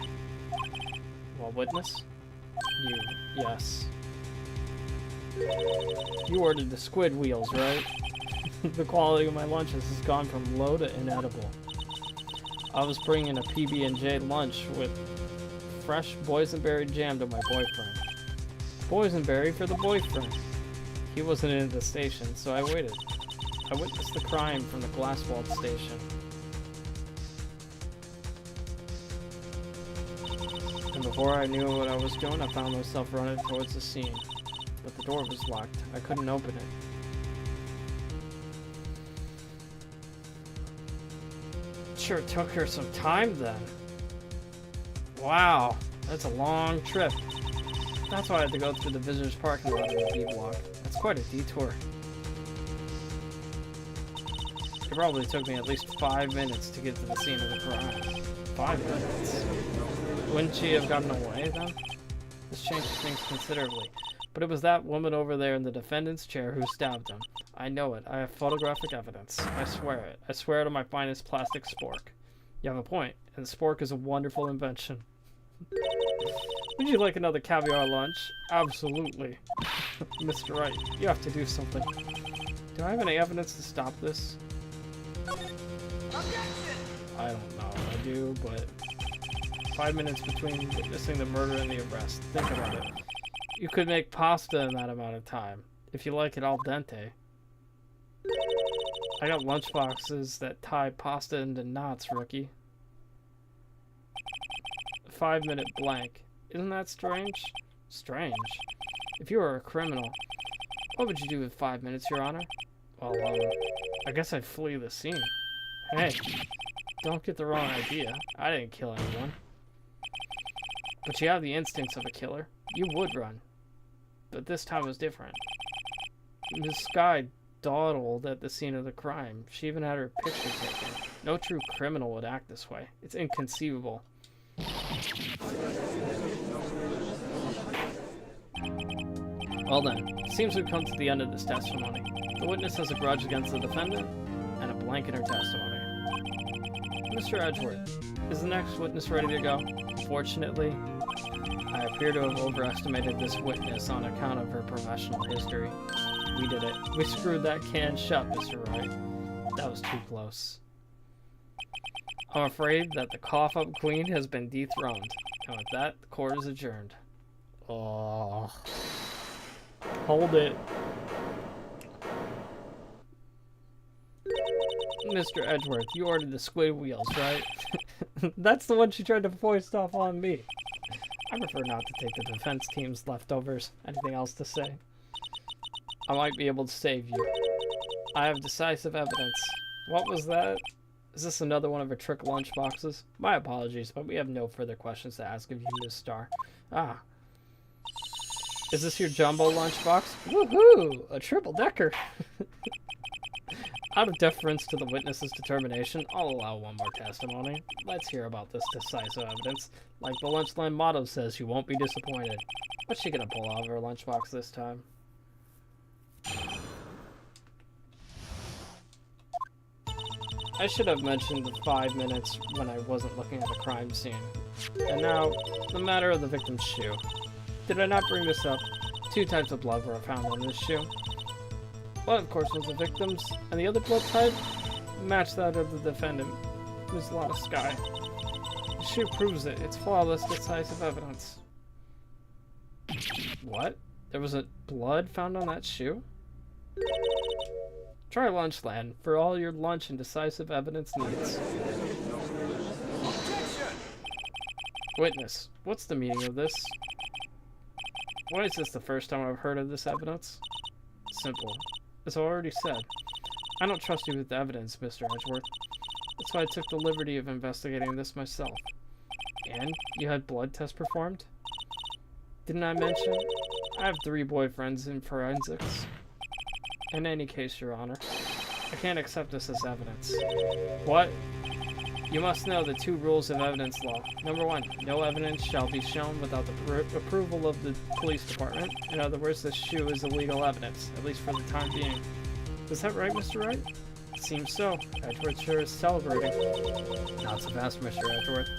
S1: Well, witness? Yes. You ordered the squid wheels, right? The quality of my lunches has gone from low to inedible. I was bringing a PB&J lunch with fresh boysenberry jam to my boyfriend. Boysenberry for the boyfriend. He wasn't in the station, so I waited. I witnessed the crime from the glass-walled station. And before I knew what I was doing, I found myself running towards the scene. But the door was locked. I couldn't open it. Sure took her some time then. Wow, that's a long trip. That's why I had to go through the visitors parking lot in the B block. That's quite a detour. It probably took me at least 5 minutes to get to the scene of the crime. 5 minutes? Wouldn't she have gotten away then? This changes things considerably. But it was that woman over there in the defendant's chair who stabbed him. I know it. I have photographic evidence. I swear it. I swear it on my finest plastic spork. You have a point, and the spork is a wonderful invention. Would you like another caviar lunch? Absolutely. Mr. Wright, you have to do something. Do I have any evidence to stop this?
S2: Objection!
S1: I don't know if I do, but 5 minutes between witnessing the murder and the arrest. Think about it. You could make pasta in that amount of time, if you like it al dente. I got lunchboxes that tie pasta into knots, rookie. 5 minute blank. Isn't that strange? Strange. If you were a criminal, what would you do with 5 minutes, Your Honor? Well, I guess I'd flee the scene. Hey, don't get the wrong idea. I didn't kill anyone. But you have the instincts of a killer. You would run. But this time was different. Miss Sky dawdled at the scene of the crime. She even had her picture taken. No true criminal would act this way. It's inconceivable. Well then, seems we've come to the end of this testimony. The witness has a grudge against the defendant, and a blank in her testimony. Mr. Edgeworth, is the next witness ready to go? Fortunately, I appear to have overestimated this witness on account of her professional history. We did it. We screwed that can shut, Mr. Wright. That was too close. I'm afraid that the cough-up queen has been dethroned. And with that, the court is adjourned. Oh. Hold it. Mr. Edgeworth, you ordered the squid wheels, right? That's the one she tried to foist off on me. I prefer not to take the defense team's leftovers. Anything else to say? I might be able to save you. I have decisive evidence. What was that? Is this another one of her trick lunch boxes? My apologies, but we have no further questions to ask of you, Ms. Starr. Ah. Is this your jumbo lunchbox? Woohoo! A triple-decker! Out of deference to the witness's determination, I'll allow one more testimony. Let's hear about this decisive evidence. Like the lunchline motto says, you won't be disappointed. What's she gonna pull out of her lunchbox this time? I should have mentioned the 5 minutes when I wasn't looking at a crime scene. And now, the matter of the victim's shoe. Did I not bring this up? 2 types of blood were found on this shoe. One, of course, was the victim's, and the other blood type matched that of the defendant. It was a lot of Sky. The shoe proves it. It's flawless, decisive evidence. What? There was a blood found on that shoe? Try Lunchland for all your lunch and decisive evidence needs.
S2: Objection!
S1: Witness, what's the meaning of this? Why is this the first time I've heard of this evidence? Simple. As I already said, I don't trust you with the evidence, Mr. Edgeworth. That's why I took the liberty of investigating this myself. And you had blood tests performed? Didn't I mention? I have 3 boyfriends in forensics. In any case, Your Honor, I can't accept this as evidence. What? You must know the 2 rules of evidence law. Number 1, no evidence shall be shown without the approval of the police department. In other words, this shoe is illegal evidence, at least for the time being. Is that right, Mr. Wright? It seems so. Edgeworth sure is celebrating. Not so fast, Mr. Edgeworth.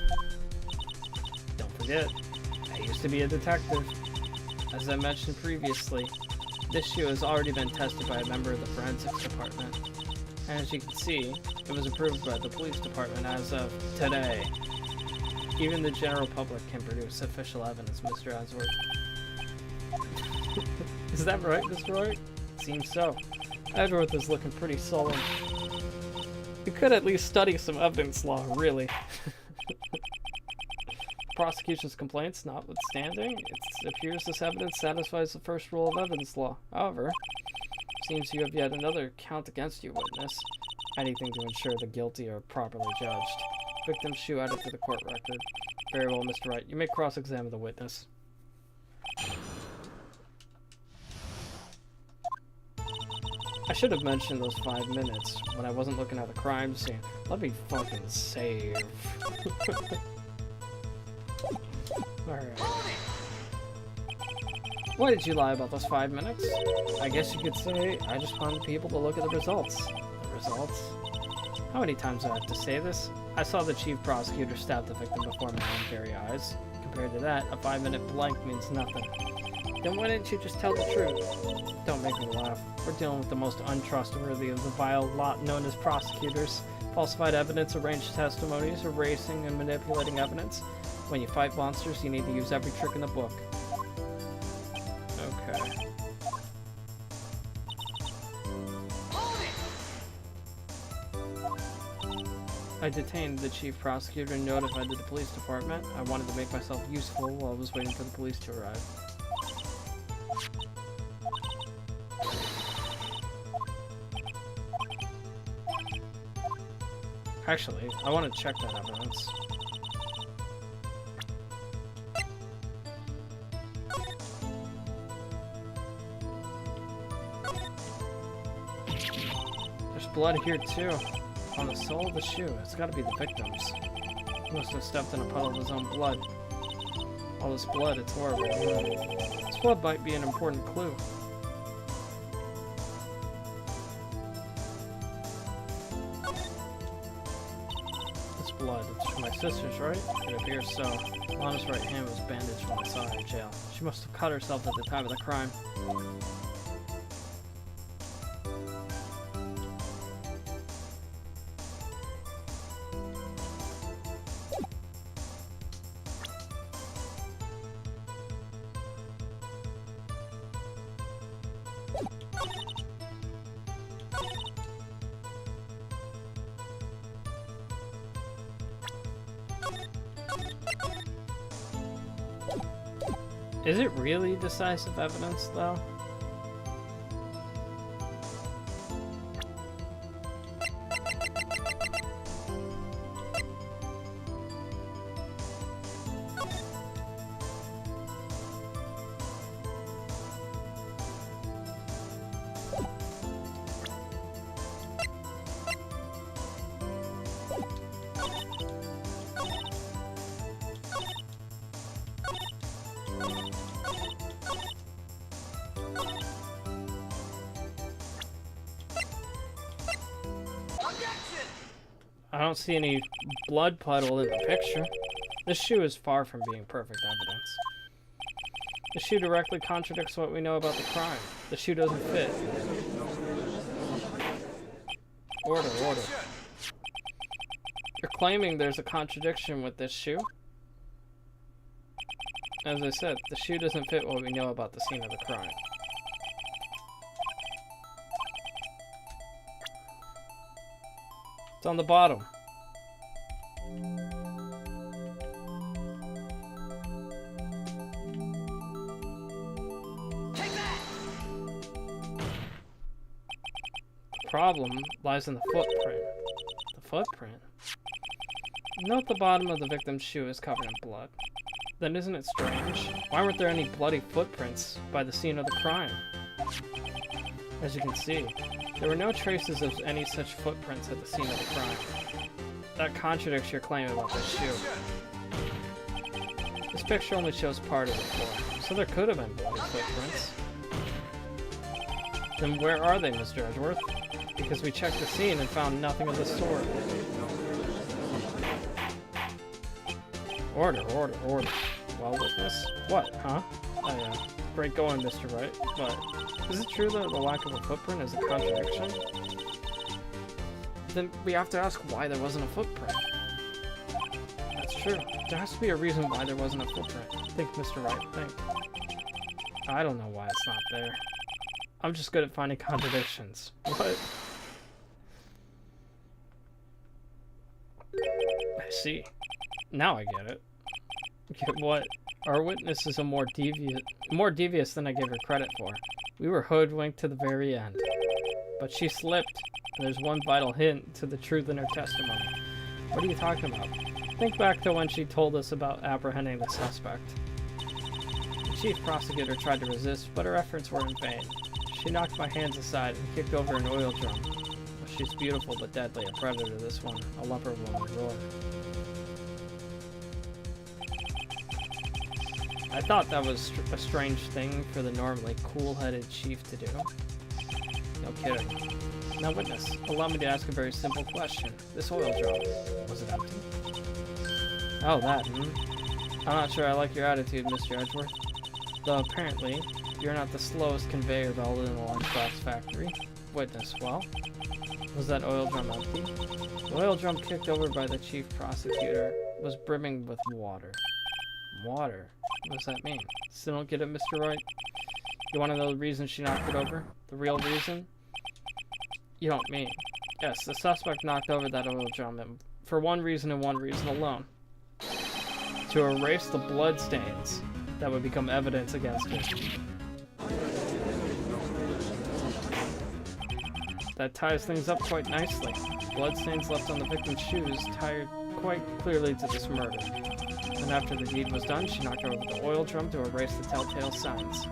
S1: Don't forget, I used to be a detective. As I mentioned previously, this shoe has already been tested by a member of the forensics department. And as you can see, it was approved by the police department as of today. Even the general public can produce official evidence, Mr. Edgeworth. Is that right, Mr. Wright? Seems so. Edgeworth is looking pretty sullen. You could at least study some evidence law, really. Prosecution's complaints notwithstanding, it appears this evidence satisfies the first rule of evidence law. However, seems you have yet another count against you, witness. Anything to ensure the guilty are properly judged. Victim's shoe added to the court record. Very well, Mr. Wright. You may cross-examine the witness. I should have mentioned those 5 minutes when I wasn't looking at the crime scene. Let me fucking save. Alright. Why did you lie about those 5 minutes? I guess you could say I just wanted people to look at the results. The results? How many times do I have to say this? I saw the chief prosecutor stab the victim before my own very eyes. Compared to that, a 5-minute blank means nothing. Then why didn't you just tell the truth? Don't make me laugh. We're dealing with the most untrustworthy of the vile lot known as prosecutors. Falsified evidence, arranged testimonies, erasing and manipulating evidence. When you fight monsters, you need to use every trick in the book. Okay. I detained the chief prosecutor and notified the police department. I wanted to make myself useful while I was waiting for the police to arrive. Actually, I want to check that evidence. There's blood here too. On the sole of the shoe. It's gotta be the victim's. He must have stepped in a puddle of his own blood. All this blood, it's horrible. This blood might be an important clue. This blood, it's from my sister's, right? It appears so. Lana's right hand was bandaged when I saw her in jail. She must have cut herself at the time of the crime. Is it really decisive evidence, though? I don't see any blood puddle in the picture. This shoe is far from being perfect evidence. The shoe directly contradicts what we know about the crime. The shoe doesn't fit. Order, order. You're claiming there's a contradiction with this shoe? As I said, the shoe doesn't fit what we know about the scene of the crime. It's on the bottom.
S2: Take that!
S1: The problem lies in the footprint. The footprint? Note the bottom of the victim's shoe is covered in blood. Then isn't it strange? Why weren't there any bloody footprints by the scene of the crime? As you can see, there were no traces of any such footprints at the scene of the crime. That contradicts your claim about this shoe. This picture only shows part of the floor, so there could have been bloody footprints. Then where are they, Mr. Edgeworth? Because we checked the scene and found nothing of the sort. Order, order, order. Well, witness? What, huh? Oh yeah. Great going, Mr. Wright. But is it true that the lack of a footprint is a contradiction? Then we have to ask why there wasn't a footprint. That's true. There has to be a reason why there wasn't a footprint. Think, Mr. Wright, think. I don't know why it's not there. I'm just good at finding contradictions. What? I see. Now I get it. Get what? Our witness is more devious than I gave her credit for. We were hoodwinked to the very end. But she slipped. There's one vital hint to the truth in her testimony. What are you talking about? Think back to when she told us about apprehending the suspect. The chief prosecutor tried to resist, but her efforts were in vain. She knocked my hands aside and kicked over an oil drum. She's beautiful but deadly, a predator, this one. A leper woman, roar. I thought that was a strange thing for the normally cool-headed chief to do. No kidding. Now witness, allow me to ask a very simple question. This oil drum, was it empty? Oh, that, I'm not sure I like your attitude, Mr. Edgeworth. Though apparently, you're not the slowest conveyor belt in the lunchbox factory. Witness, well, was that oil drum empty? The oil drum kicked over by the chief prosecutor was brimming with water. Water? What does that mean? Still don't get it, Mr. Wright? You want to know the reason she knocked it over? The real reason? You don't mean. Yes, the suspect knocked over that oil drum for one reason and one reason alone. To erase the blood stains that would become evidence against her. That ties things up quite nicely. Bloodstains left on the victim's shoes tied quite clearly to this murder. And after the deed was done, she knocked over the oil drum to erase the telltale signs.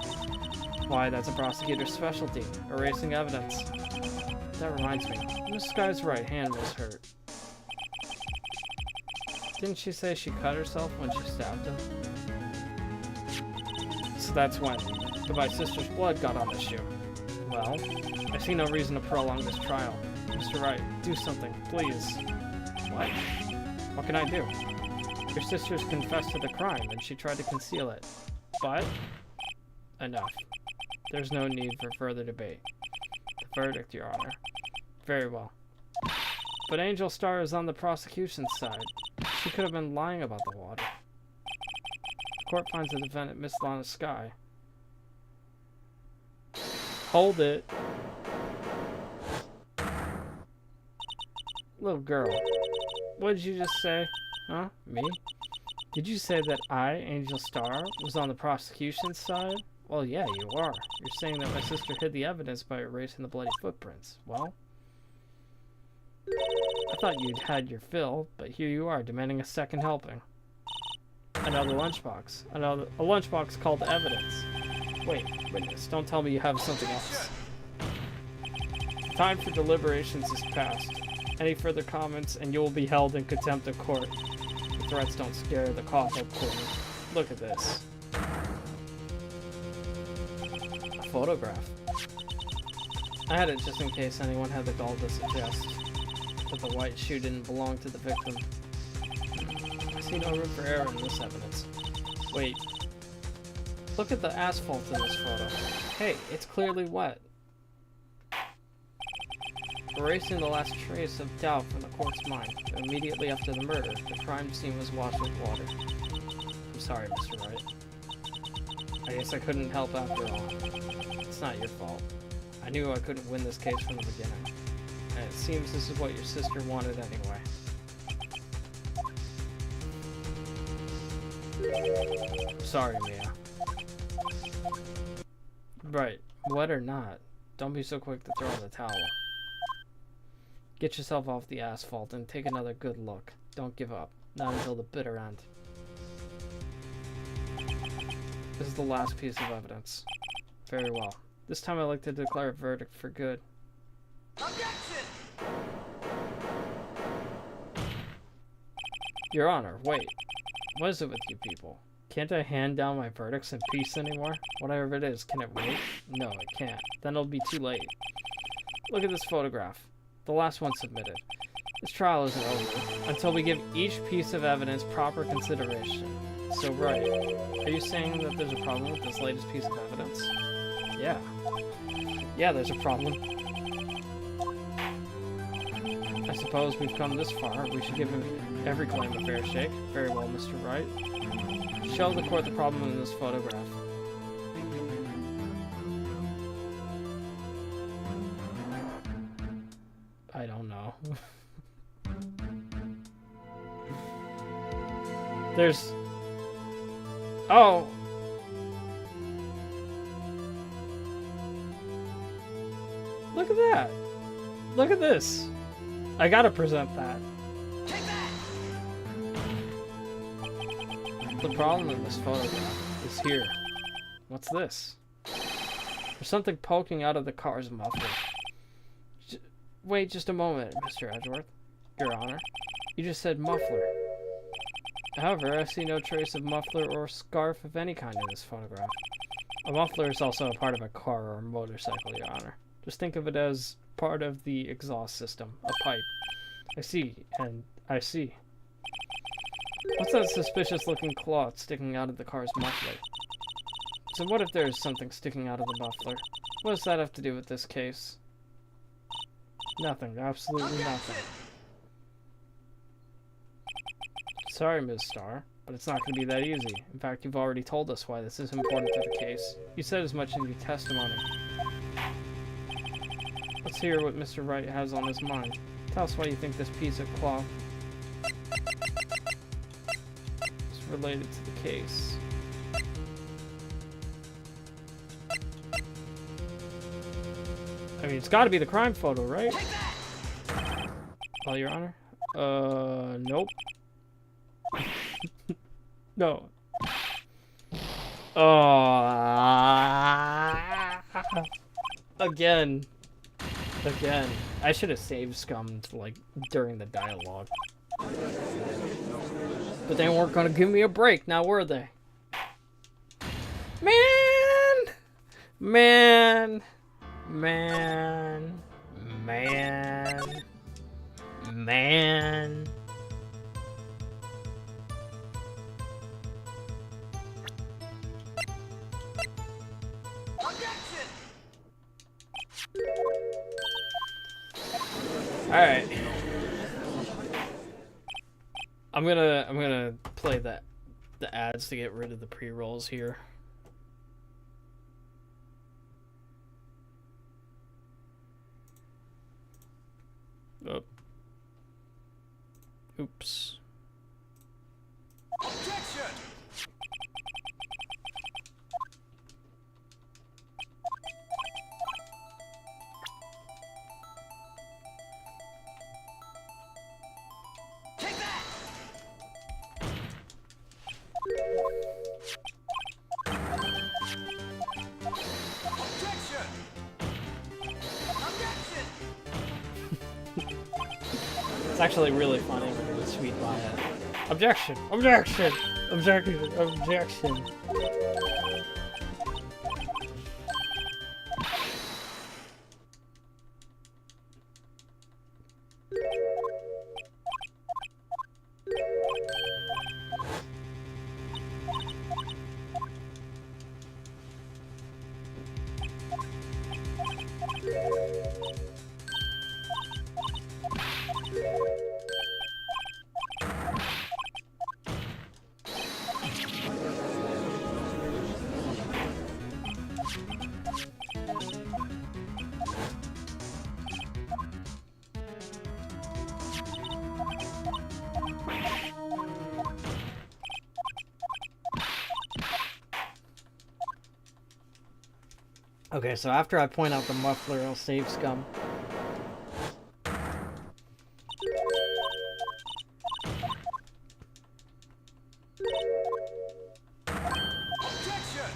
S1: Why, that's a prosecutor's specialty, erasing evidence. That reminds me, Miss Sky's right hand was hurt. Didn't she say she cut herself when she stabbed him? So that's when my sister's blood got on the shoe. Well, I see no reason to prolong this trial. Mr. Wright, do something, please. What? What can I do? Your sister's confessed to the crime, and she tried to conceal it. But? Enough. There's no need for further debate. The verdict, Your Honor. Very well. But Angel Star is on the prosecution's side. She could have been lying about the water. The court finds the defendant Miss Lana Sky. Hold it. Little girl. What did you just say? Huh? Me? Did you say that I, Angel Star, was on the prosecution's side? Well, yeah, you are. You're saying that my sister hid the evidence by erasing the bloody footprints. Well, I thought you'd had your fill, but here you are, demanding a second helping. Another lunchbox. A lunchbox called evidence. Wait, witness, don't tell me you have something else. Time for deliberations is past. Any further comments and you will be held in contempt of court. The threats don't scare the cough court. Look at this. A photograph. I had it just in case anyone had the gall to suggest that the white shoe didn't belong to the victim. I see no room for error in this evidence. Wait. Look at the asphalt in this photo. Hey, it's clearly wet. Erasing the last trace of doubt from the court's mind. Immediately after the murder, the crime scene was washed with water. I'm sorry, Mr. Wright. I guess I couldn't help after all. It's not your fault. I knew I couldn't win this case from the beginning. And it seems this is what your sister wanted anyway. Sorry, Mia. Right, wet or not, don't be so quick to throw in the towel. Get yourself off the asphalt and take another good look. Don't give up, not until the bitter end. This is the last piece of evidence. Very well. This time I'd like to declare a verdict for good.
S2: Objection!
S1: Your Honor, wait. What is it with you people? Can't I hand down my verdicts in peace anymore? Whatever it is, can it wait? No, it can't. Then it'll be too late. Look at this photograph. The last one submitted. This trial isn't over until we give each piece of evidence proper consideration. So, right, are you saying that there's a problem with this latest piece of evidence? Yeah. Yeah, there's a problem. I suppose we've come this far. We should give him every claim a fair shake. Very well, Mr. Wright. Show the court the problem in this photograph. I don't know. There's... Oh! Look at that! Look at this! I gotta present that.
S2: Take that!
S1: The problem in this photograph is here. What's this? There's something poking out of the car's muffler. Wait just a moment, Mr. Edgeworth. Your Honor. You just said muffler. However, I see no trace of muffler or scarf of any kind in this photograph. A muffler is also a part of a car or a motorcycle, Your Honor. Just think of it as part of the exhaust system, a pipe. I see, and I see. What's that suspicious looking cloth sticking out of the car's muffler? So what if there's something sticking out of the muffler? What does that have to do with this case? Nothing. Absolutely nothing. Sorry, Ms. Starr, but it's not going to be that easy. In fact, you've already told us why this is important to the case. You said as much in your testimony. Let's hear what Mr. Wright has on his mind. Tell us why you think this piece of cloth is related to the case. I mean, it's got to be the crime photo, right? Well, Your Honor. Nope. No. Again. Again. I should have saved scummed, like, during the dialogue. But they weren't gonna give me a break, now were they? Man! Man! Man! Man! Man!
S2: Objection!
S1: Alright. I'm gonna play the ads to get rid of the pre-rolls here. Oh. Oops.
S2: Objection! Take that! Objection! Objection!
S1: It's actually really funny when you tweet by it. Objection! Objection! Objection! Objection! Okay, so after I point out the muffler, I'll save scum.
S2: Objection!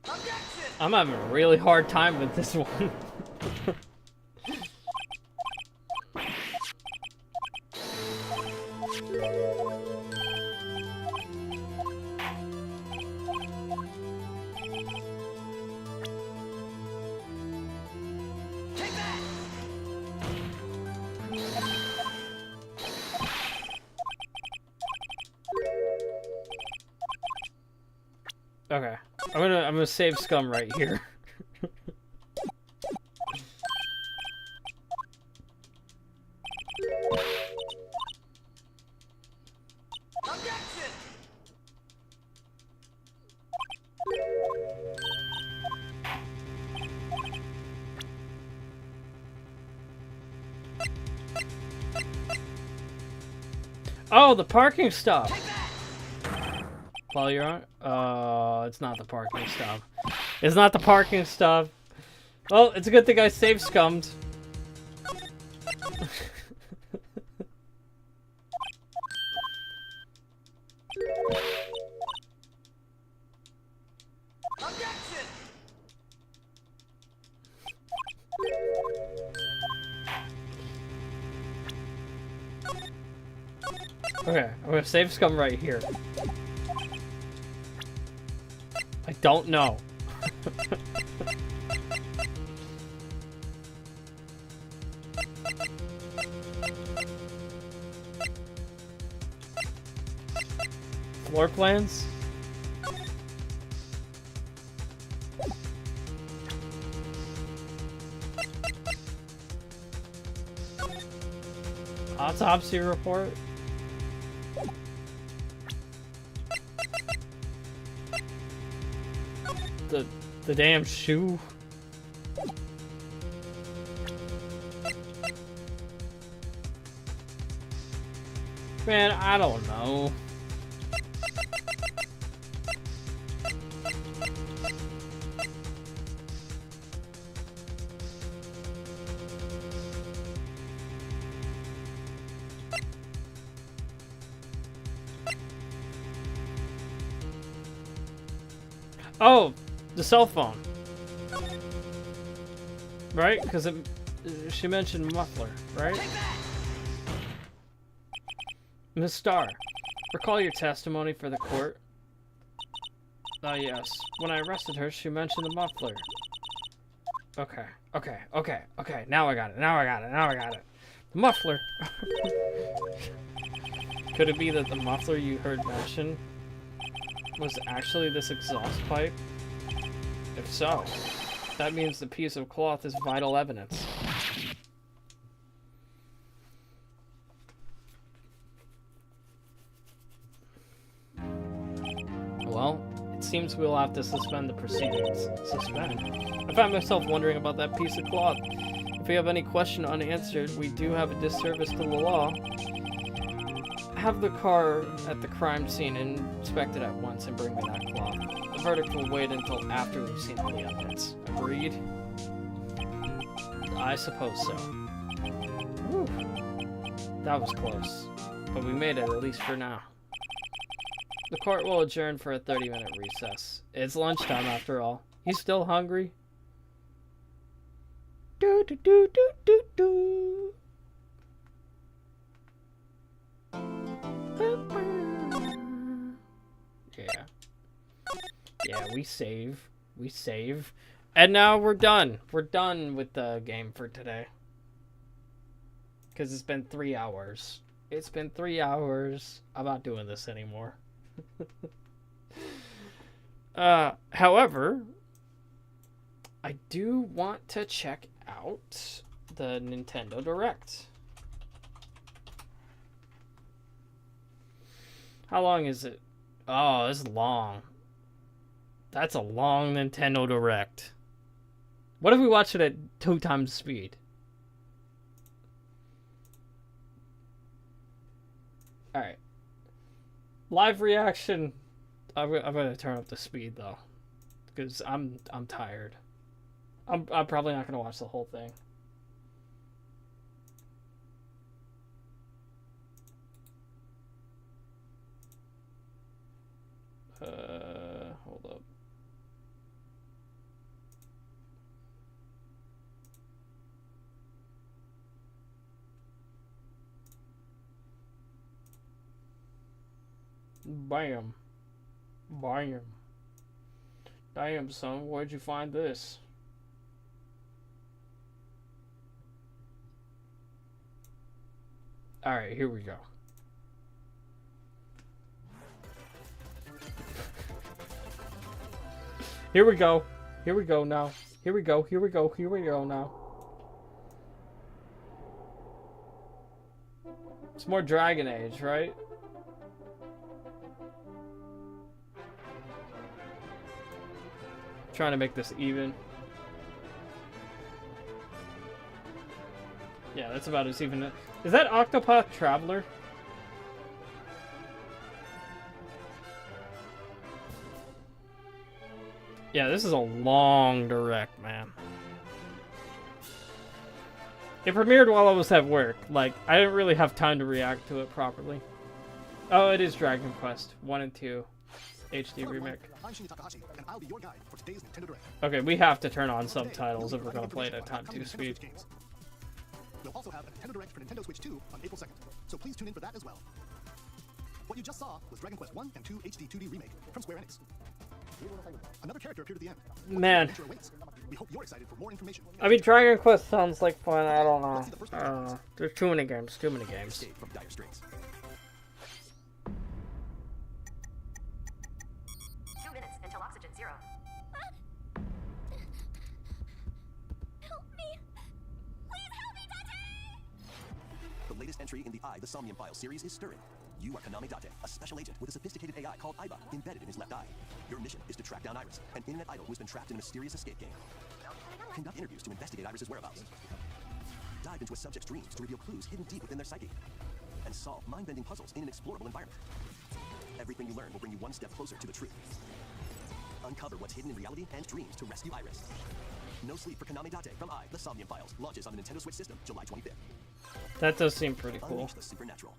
S2: Objection!
S1: I'm having a really hard time with this one.
S2: Take that!
S1: Okay. I'm gonna save scum right here.
S2: Objection!
S1: Oh, the parking stop.
S2: Take that!
S1: While you're on, it's not the parking stop. It's not the parking stop. Well, it's a good thing I saved scummed. Okay, I'm gonna save scum right here. I don't know. Floor plans? Autopsy report? The damn shoe? Man, I don't know. Oh, the cell phone. Right? Because she mentioned muffler, right? Miss Starr, recall your testimony for the court. Yes. When I arrested her, she mentioned the muffler. Okay. Now I got it. The muffler. Could it be that the muffler you heard mentioned was actually this exhaust pipe? If so, that means the piece of cloth is vital evidence. Well, it seems we'll have to suspend the proceedings. Suspend? I find myself wondering about that piece of cloth. If we have any question unanswered, we do have a disservice to the law. Have the car at the crime scene inspected at once and bring me that cloth. The verdict will wait until after we've seen all the evidence. Agreed? I suppose so. Whew. That was close. But we made it, at least for now. The court will adjourn for a 30-minute recess. It's lunchtime after all. You still hungry? Do do do do do do. Yeah, we save. And now we're done. We're done with the game for today. Because it's been 3 hours. I'm not doing this anymore. However, I do want to check out the Nintendo Direct. How long is it? Oh, it's long. That's a long Nintendo Direct. What if we watch it at 2 times speed? Alright. Live reaction. I'm gonna turn up the speed though. Because I'm tired. I'm probably not gonna watch the whole thing. Hold up. Bam. Damn, son, where'd you find this? Alright, here we go. Here we go now. Here we go now. It's more Dragon Age, right? Trying to make this even. Yeah, that's about as even. Is that Octopath Traveler? Yeah, this is a long direct, man. It premiered while I was at work. Like, I didn't really have time to react to it properly. Oh, it is Dragon Quest 1 and 2 HD remake. Okay, we have to turn on subtitles if we're going to play it at time 2 speed.
S3: We'll also have a Nintendo Direct for Nintendo Switch 2 on April 2nd, so please tune in for that as well. What you just saw was Dragon Quest 1 and 2 HD 2D Remake from Square Enix. Another character appeared at the end.
S1: Man.
S3: Adventure awaits. We hope you're excited for more information.
S1: I mean, Dragon Quest sounds like fun. I don't know. There's too many games. Too many games.
S3: Escape from dire straits.
S4: 2 minutes until oxygen 0. Help me! Please help me, Date!
S3: The latest entry in the The Somnium Files series is stirring. You are Kaname Date, a special agent with a sophisticated AI called Aiba embedded in his left eye. Your mission is to track down Iris, an internet idol who has been trapped in a mysterious escape game. Conduct interviews to investigate Iris's whereabouts. Dive into a subject's dreams to reveal clues hidden deep within their psyche. And solve mind-bending puzzles in an explorable environment. Everything you learn will bring you one step closer to the truth. Uncover what's hidden in reality and dreams to rescue Iris. No Sleep for Kaname Date from The Somnium Files launches on the Nintendo Switch system July 25th.
S1: That does seem pretty cool.
S3: Unleash the supernatural.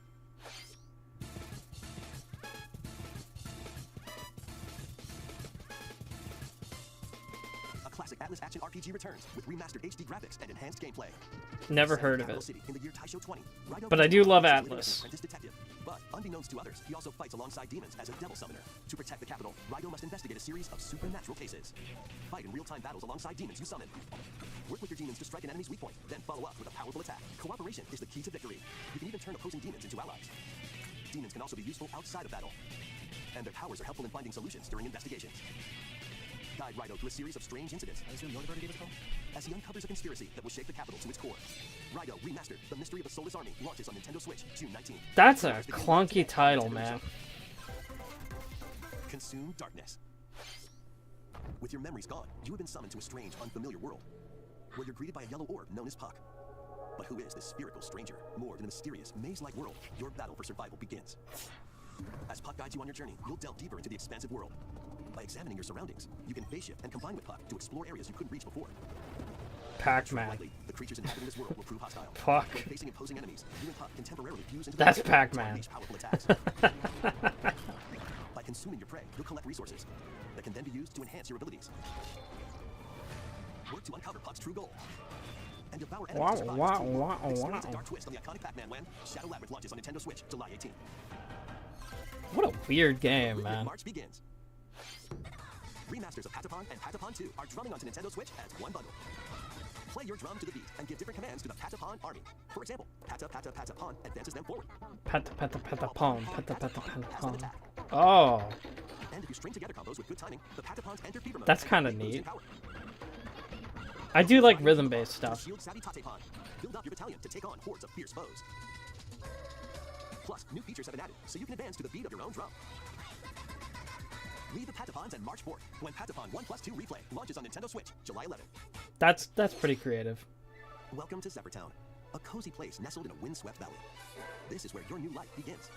S3: A classic Atlas action RPG returns with remastered HD graphics and enhanced gameplay.
S1: Never heard of
S3: Capital
S1: it.
S3: City in the year Taisho 20, Wright
S1: But I do love
S3: becomes
S1: Atlas.
S3: an apprentice detective. But unbeknownst to others, he also fights alongside demons as a devil summoner. To protect the capital, Raido must investigate a series of supernatural cases. Fight in real-time battles alongside demons you summon. Work with your demons to strike an enemy's weak point, then follow up with a powerful attack. Cooperation is the key to victory. You can even turn opposing demons into allies. Demons can also be useful outside of battle, and their powers are helpful in finding solutions during investigations. Guide Raido through a series of strange incidents. I assume you're the gave us a call? As he uncovers a conspiracy that will shake the capital to its core. Raido Remastered, The Mystery of the Soulless Army, launches on Nintendo Switch June 19th.
S1: That's a clunky title, man.
S3: Consume darkness. With your memories gone, you have been summoned to a strange, unfamiliar world, where you're greeted by a yellow orb known as Puck. But who is this spherical stranger? More than a mysterious, maze-like world, your battle for survival begins. As Puck guides you on your journey, you'll delve deeper into the expansive world. By examining your surroundings, you can phase shift and combine with Puck to explore areas you couldn't reach before.
S1: Pac-Man.
S3: Likely, the creatures inhabiting this world will prove hostile.
S1: Fuck.
S3: When facing opposing enemies, you and Puck can temporarily fuse into
S1: That's
S3: the
S1: Pac-Man.
S3: to unleash powerful attacks. By consuming your prey, you'll collect resources that can then be used to enhance your abilities. Work to uncover Puck's true goal. And devour enemies to survive. Experience a dark twist on the iconic Pac-Man when Shadow Labyrinth launches on Nintendo Switch July 18th.
S1: What a weird game,
S3: Rhythmic
S1: man.
S3: March begins. Remasters of Patapon and Patapon 2 are drumming onto Nintendo Switch as one bundle. Play your drum to the beat and give different commands to the Patapon army. For example, Pata Pata Patapon advances them forward.
S1: Pata pata pata pom. Pata pata pata
S3: Has
S1: pom.
S3: an attack.
S1: Oh,
S3: And if you string together combos with good timing, the Patapons enter fever mode.
S1: That's
S3: and
S1: kinda
S3: quickly boost in
S1: neat.
S3: power.
S1: I do like rhythm-based stuff.
S3: Shield Savvy Tatepon. Build up your battalion to take on hordes of fierce foes. Plus, new features have been added, so you can advance to the beat of your own drum. Leave the Patapons and march forth when Patapon 1+2 Replay launches on Nintendo Switch July 11th.
S1: That's pretty creative.
S3: Welcome to Zephyrtown, a cozy place nestled in a windswept valley. This is where your new life begins.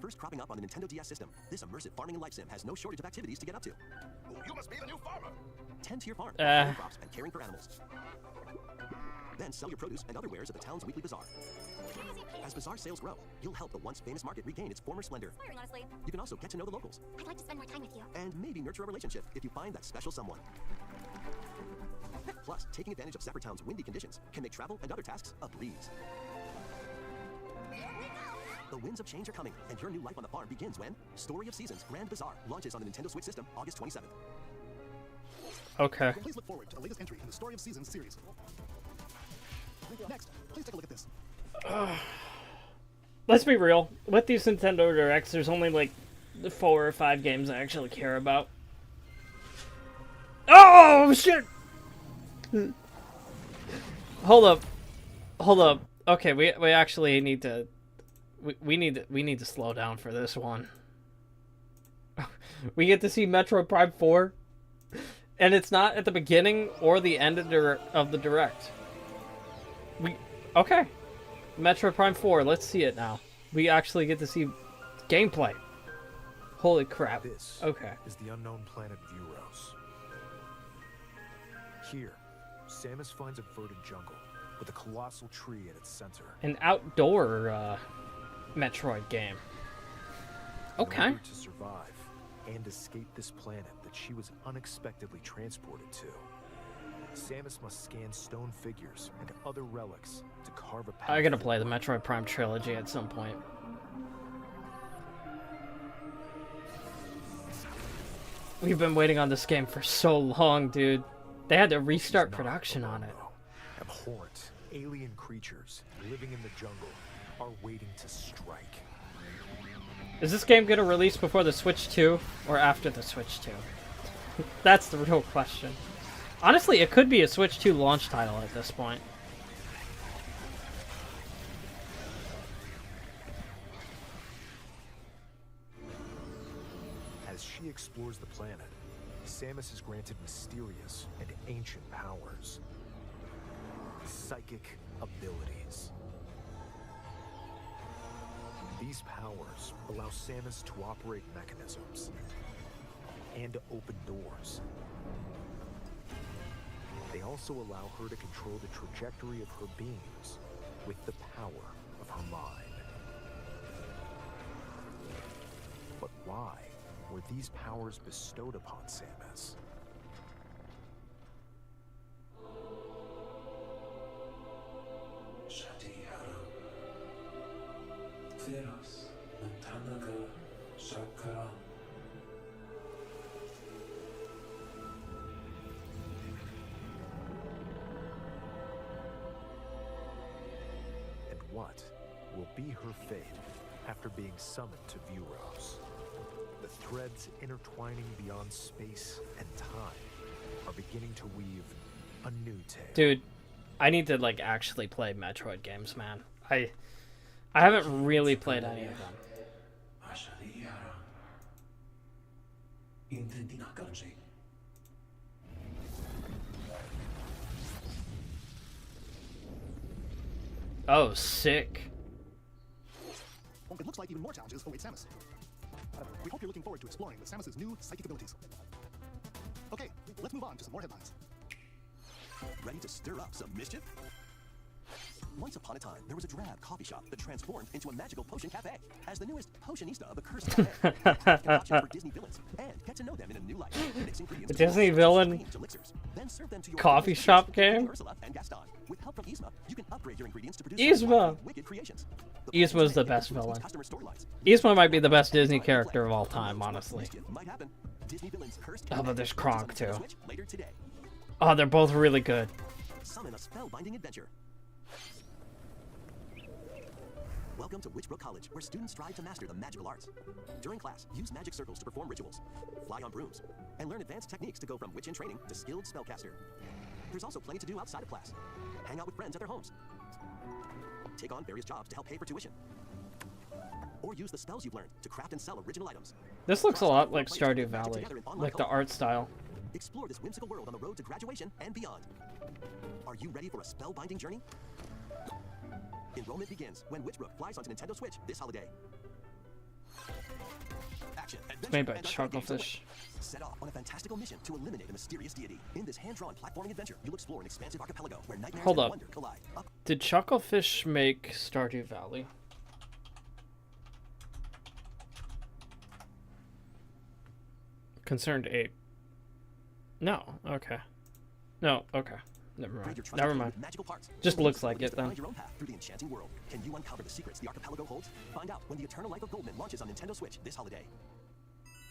S3: First cropping up on the Nintendo DS system, this immersive farming and life sim has no shortage of activities to get up to.
S2: You must be the new farmer.
S3: Tend to your farm, growing crops, and caring for animals. Then sell your produce and other wares at the town's weekly bazaar. As bazaar sales grow, you'll help the once famous market regain its former splendor.
S4: Inspiring, honestly.
S3: You can also get to know the locals,
S4: I'd like to spend more time with you.
S3: and maybe nurture a relationship if you find that special someone. Plus, taking advantage of Zephyrtown's windy conditions can make travel and other tasks a breeze. The winds of change are coming, and your new life on the farm begins when Story of Seasons Grand Bazaar launches on the Nintendo Switch system August 27th.
S1: Okay.
S3: Please look forward to the latest entry in the Story of Seasons series. Next, please take a look at this.
S1: Let's be real. With these Nintendo Directs, there's only like 4 or 5 games I actually care about. Oh shit! Hold up. Hold up. Okay, we actually need to we need to slow down for this one. We get to see Metroid Prime 4, and it's not at the beginning or the end of the Direct. Okay. Metroid Prime 4, let's see it now. We actually get to see gameplay. Holy crap.
S5: This
S1: Okay.
S5: is the unknown planet Vuros. Here, Samus finds a verdant jungle with a colossal tree at its center.
S1: An outdoor Metroid game.
S5: In
S1: Okay.
S5: order to survive and escape this planet that she was unexpectedly transported to, Samus must scan stone figures and other relics to carve a path.
S1: I gotta play the Metroid Prime trilogy at some point. We've been waiting on this game for so long, dude. They had to restart production on it.
S5: Abhorrent alien creatures living in the jungle are waiting to strike.
S1: Is this game gonna release before the Switch 2 or after the Switch 2? That's the real question. Honestly, it could be a Switch 2 launch title at this point.
S5: As she explores the planet, Samus is granted mysterious and ancient powers. Psychic abilities. These powers allow Samus to operate mechanisms and to open doors. They also allow her to control the trajectory of her beams with the power of her mind. But why were these powers bestowed upon Samus? And what will be her fate after being summoned to Vuros? The threads intertwining beyond space and time are beginning to weave a new tale.
S1: Dude, I need to like actually play Metroid games, man. I haven't really played any of them. Oh, sick.
S2: It looks like even more challenges await Samus. We hope you're looking forward to exploring with Samus's new psychic abilities. Okay, let's move on to some more headlines.
S3: Ready to stir up some mischief? Once upon a time, there was a drab coffee shop that transformed into a magical potion cafe. As the newest potionista of the cursed cafe, you can watch out for Disney villains and get to know them in a new light. Mix ingredients
S1: A Disney villain
S3: elixirs, then serve them to your
S1: coffee shop game?
S3: Ursula and Gaston. With help from Yzma, you can upgrade your ingredients to produce
S1: Yzma!
S3: wicked creations.
S1: Yzma's the best villain.
S3: Customer storylines.
S1: Yzma might be the best Disney character of all time, honestly.
S3: Mischief might happen. Disney villains cursed
S1: Oh, but there's Kronk, too.
S3: Switch later today.
S1: Oh, they're both really good.
S3: Summon a spellbinding adventure. Welcome to Witchbrook College, where students strive to master the magical arts. During class, use magic circles to perform rituals, fly on brooms, and learn advanced techniques to go from witch in training to skilled spellcaster. There's also plenty to do outside of class. Hang out with friends at their homes. Take on various jobs to help pay for tuition. Or use the spells you've learned to craft and sell original items.
S1: This looks a lot like Stardew Valley, like the art style.
S3: Explore this whimsical world on the road to graduation and beyond. Are you ready for a spellbinding journey? Enrollment begins when Witchbrook flies onto Nintendo Switch this holiday. Action,
S1: It's made by
S3: adventure, and unlock games
S1: Chucklefish.
S3: await. Set off on a fantastical mission to eliminate a mysterious deity. In this hand-drawn platforming adventure, you'll explore an expansive archipelago where nightmares
S1: Hold
S3: and
S1: up.
S3: wonder collide.
S1: Did Chucklefish make Stardew Valley? Concerned Ape. No, okay. No, okay. Never
S3: Upgrade
S1: mind.
S3: your
S1: Never
S3: trusted
S1: mind.
S3: with magical parts.
S1: Just
S3: So
S1: looks
S3: you
S1: like
S3: can
S1: it then.
S3: find your own path through the enchanting world. Can you uncover the secrets the archipelago holds? Find out when the Eternal Life of Goldman launches on Nintendo Switch this holiday.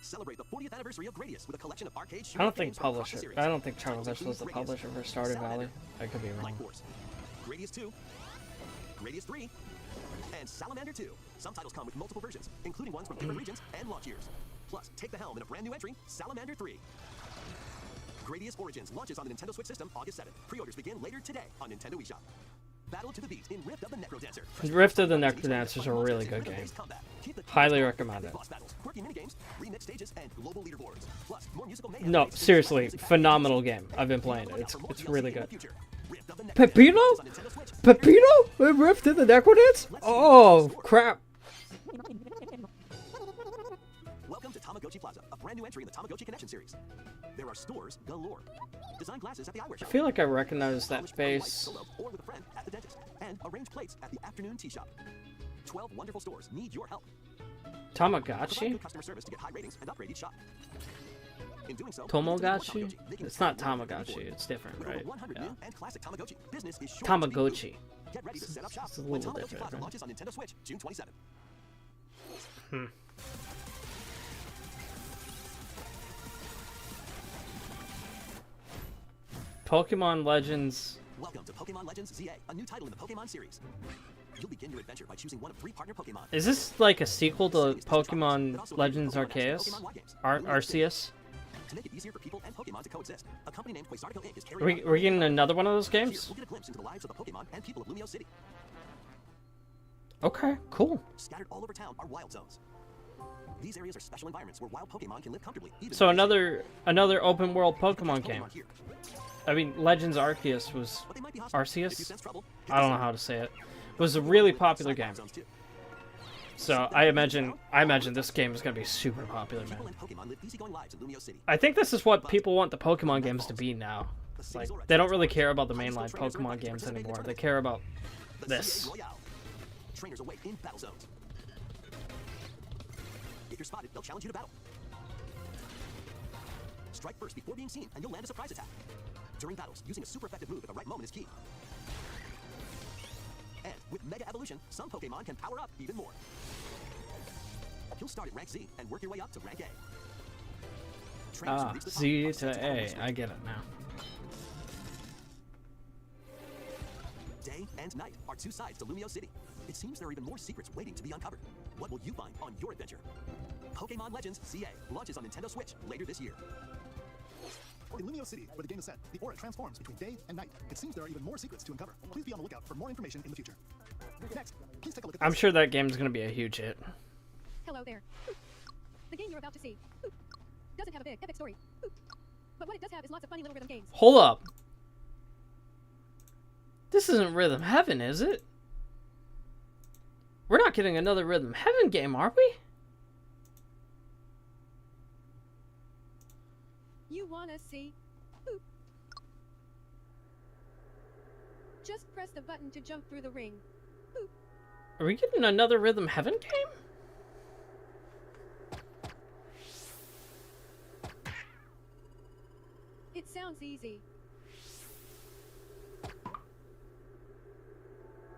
S3: Celebrate the 40th anniversary of Gradius with a collection of arcade
S1: I don't think
S3: games from across the
S1: publisher.
S3: series.
S1: I don't think
S3: Titles
S1: Chucklefish was the
S3: include Gradius,
S1: publisher for Stardew Valley.
S3: Salamander,
S1: I could be wrong.
S3: Light Force, Gradius 2, Gradius 3, and Salamander 2. Some titles come with multiple versions, including ones from different regions and launch years. Plus, take the helm in a brand new entry, Salamander 3. Gradius Origins launches on the Nintendo Switch system August 7th. Pre-orders begin later today on Nintendo eShop. Battle to the beat in Rift of the Necrodancer.
S1: Rift of the Necrodancer is a really good game. Highly recommend it.
S3: Boss battles, quirky minigames, remix stages, and global leaderboards. Plus, more musical mayhem.
S1: No, seriously, phenomenal game. I've been playing it. It's really good.
S3: Rift of the Necrodancer
S1: Pepino?
S3: launches on Nintendo Switch.
S1: Pepino? In Rift of the Necrodance? Oh, crap.
S3: Welcome to Tamagotchi Plaza, a brand new entry in the Tamagotchi Connection series. There are stores galore. Design glasses at the eyewear
S1: I
S3: shop.
S1: feel like I recognize that
S3: Polish pearl white
S1: face.
S3: solo or with a friend at the dentist. And arrange plates at the afternoon tea shop. 12 wonderful stores need your help. Provide
S1: Tamagotchi?
S3: good customer service to get high ratings and upgrade each shop. In doing so,
S1: Tamagotchi?
S3: making
S1: It's not
S3: the world a
S1: Tamagotchi. It's different,
S3: With over
S1: right?
S3: 100
S1: Yeah.
S3: new and classic Tamagotchi. Business is sure to be
S1: Tamagotchi.
S3: booming. Get ready to set up shop
S1: It's a
S3: when
S1: little
S3: Tamagotchi
S1: different,
S3: Plaza
S1: right?
S3: launches on Nintendo Switch June 27th.
S1: Pokemon Legends.
S3: Welcome to Pokemon Legends ZA, a new title in the Pokemon series. You'll begin your adventure by choosing one of 3 partner Pokemon.
S1: Is this like a sequel to
S3: Settings, touch
S1: Pokemon
S3: but also
S1: Legends
S3: Pokemon Action,
S1: Arceus?
S3: Pokemon War Games, Lumiose City.
S1: Arceus?
S3: To make it easier for people and Pokemon to coexist, a company named Quasartico Inc. is
S1: Are
S3: carrying
S1: we getting another one of those
S3: Here,
S1: games?
S3: we'll get a glimpse into the lives of the Pokemon and people of Lumiose City.
S1: Okay, cool.
S3: Scattered all over town are wild zones. These areas are special environments where wild Pokemon can live comfortably. Even
S1: So
S3: in the city.
S1: another open world
S3: You can
S1: Pokemon
S3: catch
S1: game.
S3: here,
S1: I mean, Legends Arceus was
S3: but they might be hostile. If you
S1: Arceus.
S3: sense trouble, hit
S1: I don't
S3: the
S1: know
S3: zone.
S1: how to say it. It was a really popular game.
S3: Zones too.
S1: So I imagine this game is gonna be super popular, man.
S3: People and Pokemon live easygoing lives in Lumiose City.
S1: I think this is what people want the Pokemon games to be now. Like, they don't really care about the mainline Pokemon games anymore. They care about
S3: The
S1: this.
S3: CA Royale. Trainers await in battle zones. If you're spotted, they'll challenge you to battle. Strike first before being seen, and you'll land a surprise attack. During battles, using a super effective move at the right moment is key. And with Mega Evolution, some Pokemon can power up even more. You'll start at rank Z and work your way up to rank A. Trainers who
S1: Ah,
S3: reach the top
S1: Z
S3: are sent
S1: to
S3: battle
S1: A.
S3: next
S1: I
S3: week.
S1: get it now.
S3: Day and night are 2 sides to Lumiose City. It seems there are even more secrets waiting to be uncovered. What will you find on your adventure? Pokemon Legends CA launches on Nintendo Switch later this year.
S2: In Lumiose City, where the game is set, the aura transforms between day and night. It seems there are even more secrets to uncover. Please be on the lookout for more information in the future. Next, please take a look at
S1: I'm
S2: this.
S1: sure that game's gonna be a huge hit.
S6: Hello there. The game you're about to see doesn't have a big, epic story. But what it does have is lots of funny little rhythm games.
S1: Hold up. This isn't Rhythm Heaven, is it? We're not getting another Rhythm Heaven game, are we?
S6: You wanna see? Just press the button to jump through the ring.
S1: Are we getting another Rhythm Heaven game?
S6: It sounds easy.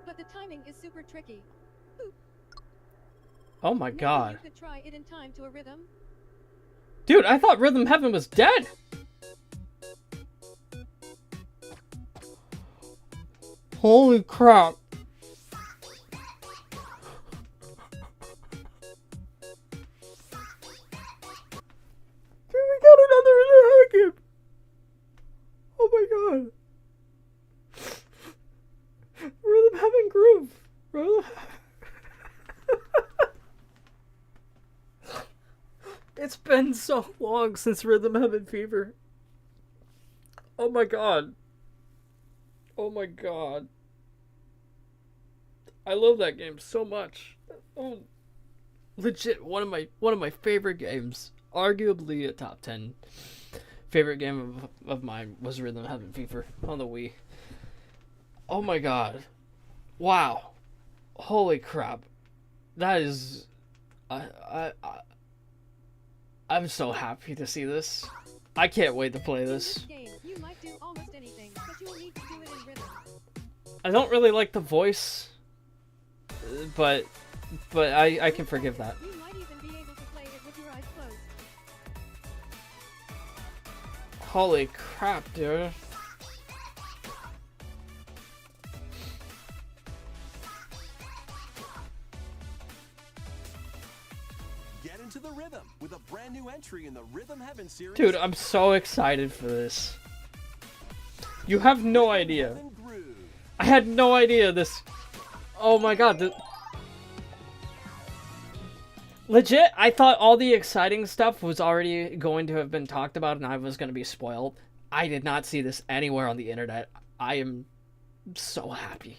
S6: But the timing is super tricky.
S1: Oh my
S6: Maybe
S1: god.
S6: you could try it in time to a rhythm.
S1: Dude, I thought Rhythm Heaven was dead! Holy crap. Dude, we got another Rhythm Heaven game! Oh my god. Rhythm Heaven Groove. Rhythm It's been so long since Rhythm Heaven Fever. Oh my god. Oh my god. I love that game so much. Oh, legit one of my favorite games. Arguably a top 10 favorite game of mine was Rhythm Heaven Fever on the Wii. Oh my god. Wow. Holy crap. That is I'm so happy to see this. I can't wait to play
S6: In
S1: this.
S6: game, you might do almost anything, but you'll need to do it in rhythm.
S1: I don't really like the voice, but I can forgive that.
S6: You might even be able to play it with your eyes closed.
S1: Holy crap, dude.
S3: Get into the rhythm with a brand new entry in the Rhythm Heaven series.
S1: Dude, I'm so excited for this. You have no idea.
S3: Heaven Groove.
S1: I had no idea this. Oh my god. Legit, I thought all the exciting stuff was already going to have been talked about and I was going to be spoiled. I did not see this anywhere on the internet. I am so happy.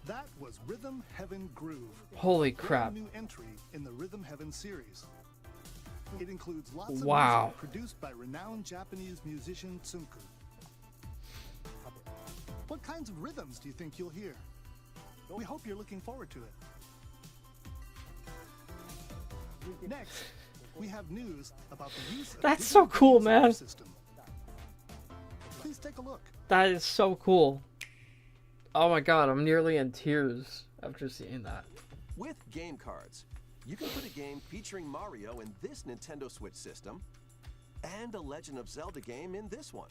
S2: That was Rhythm Heaven Groove.
S1: Holy
S2: Brand
S1: crap.
S2: new entry in the Rhythm Heaven series. It includes lots of
S1: Wow.
S2: music produced by renowned Japanese musician Tsunku. What kinds of rhythms do you think you'll hear? We hope you're looking forward to it. Next, we have news about the use of
S1: That's so
S2: digital
S1: cool,
S2: games in our
S1: man.
S2: system. Please take a look.
S1: That is so cool. Oh my god, I'm nearly in tears after seeing that.
S3: With game cards, you can put a game featuring Mario in this Nintendo Switch system and a Legend of Zelda game in this one,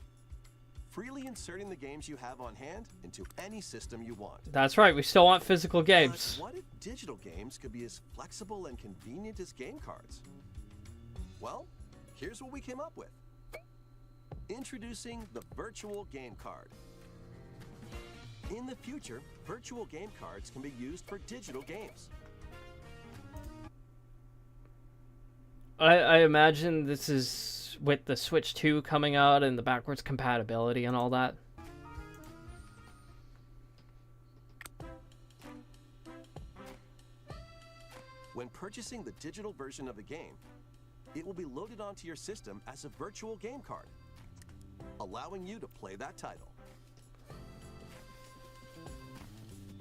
S3: freely inserting the games you have on hand into any system you want.
S1: That's right, we still want physical
S3: But
S1: games.
S3: what if digital games could be as flexible and convenient as game cards? Well, here's what we came up with. Introducing the virtual game card. In the future, virtual game cards can be used for digital games.
S1: I imagine this is with the Switch 2 coming out and the backwards compatibility and all that.
S3: When purchasing the digital version of the game, it will be loaded onto your system as a virtual game card, allowing you to play that title.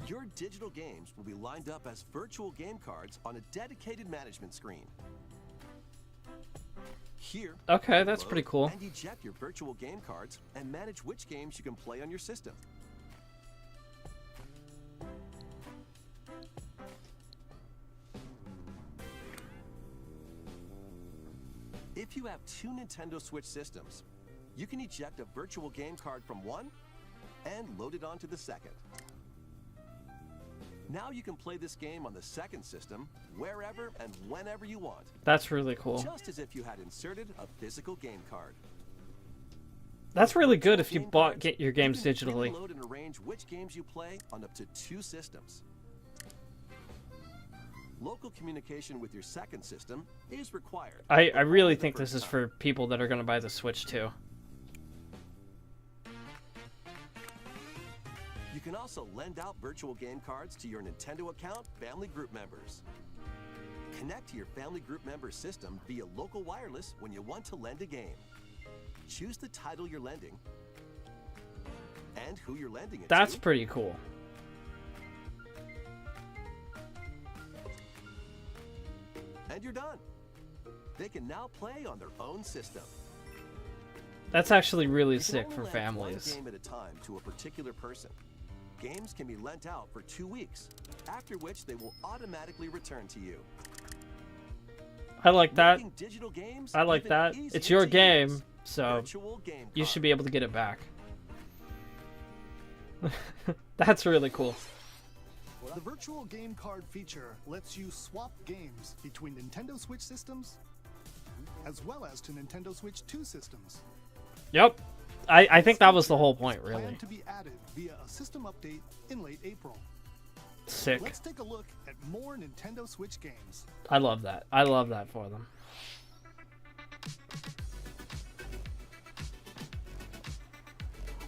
S3: Your digital games will be lined up as virtual game cards on a dedicated management screen. Here,
S1: Okay,
S3: you
S1: that's
S3: load
S1: pretty cool.
S3: And eject your virtual game cards and manage which games you can play on your system. If you have two Nintendo Switch systems, you can eject a virtual game card from one and load it onto the second. Now you can play this game on the second system wherever and whenever you want,
S1: That's really cool.
S3: just as if you had inserted a physical game card.
S1: That's really good if you
S3: Game
S1: bought
S3: cards,
S1: get your
S3: you
S1: games
S3: can freely
S1: digitally.
S3: load and arrange which games you play on up to 2 systems. Local communication with your second system is required.
S1: I
S3: but
S1: really
S3: only the
S1: think this
S3: first
S1: is
S3: time.
S1: for people that are going to buy the Switch 2.
S3: You can also lend out virtual game cards to your Nintendo account family group members. Connect to your family group member system via local wireless when you want to lend a game. Choose the title you're lending and who you're lending it
S1: That's
S3: to.
S1: pretty cool.
S3: And you're done. They can now play on their own system.
S1: That's actually really
S3: You can
S1: sick
S3: only
S1: for
S3: lend
S1: families.
S3: one game at a time to a particular person. Games can be lent out for 2 weeks, after which they will automatically return to you.
S1: I like that.
S3: Making digital games
S1: I like
S3: even
S1: that.
S3: easier
S1: It's your
S3: to
S1: game,
S3: use.
S1: so
S3: Virtual game
S1: you
S3: card.
S1: should be able to get it back. That's really cool.
S2: The virtual game card feature lets you swap games between Nintendo Switch systems as well as to Nintendo Switch 2 systems.
S1: Yep. I think that was the whole point,
S2: Planned
S1: really.
S2: to be added via a system update in late April.
S1: Sick.
S2: Let's take a look at more Nintendo Switch games.
S1: I love that. I love that for them.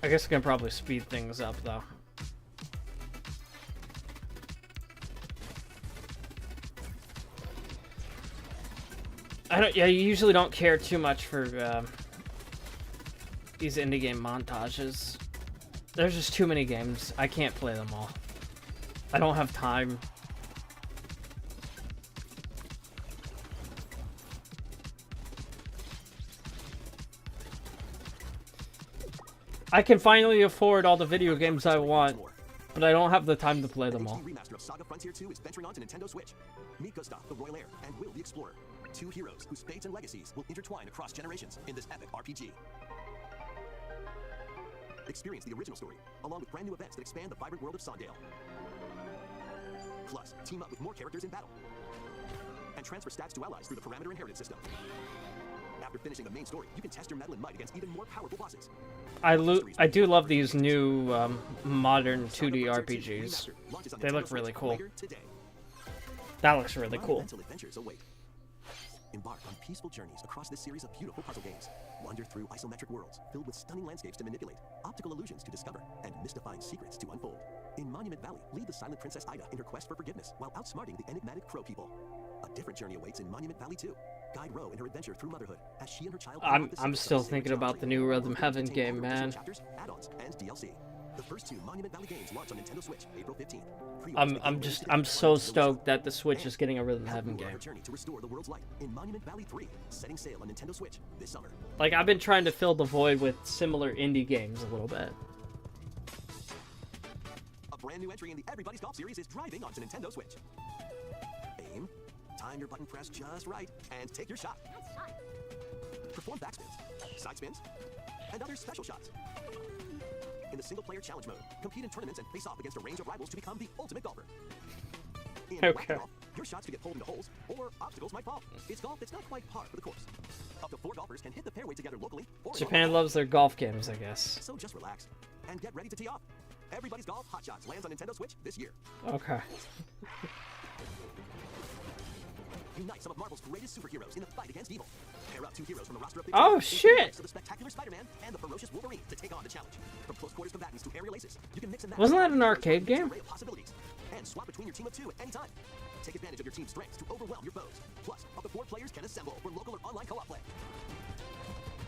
S1: I guess I can probably speed things up, though. I usually don't care too much for these indie game montages. There's just too many games. I can't play them all. I don't have time. I can finally afford all the video games I want, but I don't have the time to play them all.
S3: HD remaster of Saga Frontier 2 is venturing onto Nintendo Switch. Meet Gustav, the Royal Heir, and Will, the Explorer. 2 heroes whose fates and legacies will intertwine across generations in this epic RPG. Experience the original story, along with brand new events that expand the vibrant world of Sondale. Plus, team up with more characters in battle. And transfer stats to allies through the parameter inheritance system. After finishing the main story, you can test your metal and might against even more powerful bosses.
S1: I do love these new modern
S3: Saga
S1: 2D
S3: Frontier 2
S1: RPGs.
S3: Remastered launches on
S1: They
S3: Nintendo
S1: look really
S3: Switch
S1: cool.
S3: later today.
S1: That looks really cool.
S3: Monumental adventures await. Embark on peaceful journeys across this series of beautiful puzzle games. Wander through isometric worlds filled with stunning landscapes to manipulate, optical illusions to discover, and mystifying secrets to unfold. In Monument Valley, lead the silent Princess Ida in her quest for forgiveness while outsmarting the enigmatic Crow people. A different journey awaits in Monument Valley 2. Guide Ro in her adventure through motherhood as she and her child.
S1: I'm still thinking about the new Rhythm Heaven game, man.
S3: Chapters, add-ons, and DLC. The first 2 Monument Valley games launch on Nintendo Switch April 15th.
S1: I'm so stoked that the Switch is getting a Rhythm Heaven game.
S3: Journey to restore the world's light in Monument Valley 3, setting sail on Nintendo Switch this summer.
S1: Like, I've been trying to fill the void with similar indie games a little bit.
S3: A brand new entry in the Everybody's Golf series is driving onto Nintendo Switch. Aim, time your button press just right, and take your shot.
S4: Nice shot.
S3: Perform backspins, side spins, and other special shots. In the single-player challenge mode, compete in tournaments and face off against a range of rivals to become the ultimate golfer. In
S1: Okay.
S3: golf, your shots could get pulled into holes, or obstacles might fall. It's golf that's not quite par for the course. Up to 4 golfers can hit the fairway together locally, or
S1: Japan loves their golf games, I guess.
S3: So just relax and get ready to tee off. Everybody's Golf Hot Shots lands on Nintendo Switch this year.
S1: Okay.
S3: Unite some of Marvel's greatest superheroes in the fight against evil. Pair up 2 heroes from the roster of the
S1: Oh,
S3: including
S1: shit!
S3: the spectacular Spider-Man and the ferocious Wolverine to take on the challenge. From close quarters combatants to aerial aces, you can mix and match.
S1: Wasn't that an
S3: an
S1: arcade game?
S3: array of possibilities, and swap between your team of 2 at any time. Take advantage of your team's strengths to overwhelm your foes. Plus, up to 4 players can assemble for local or online co-op play.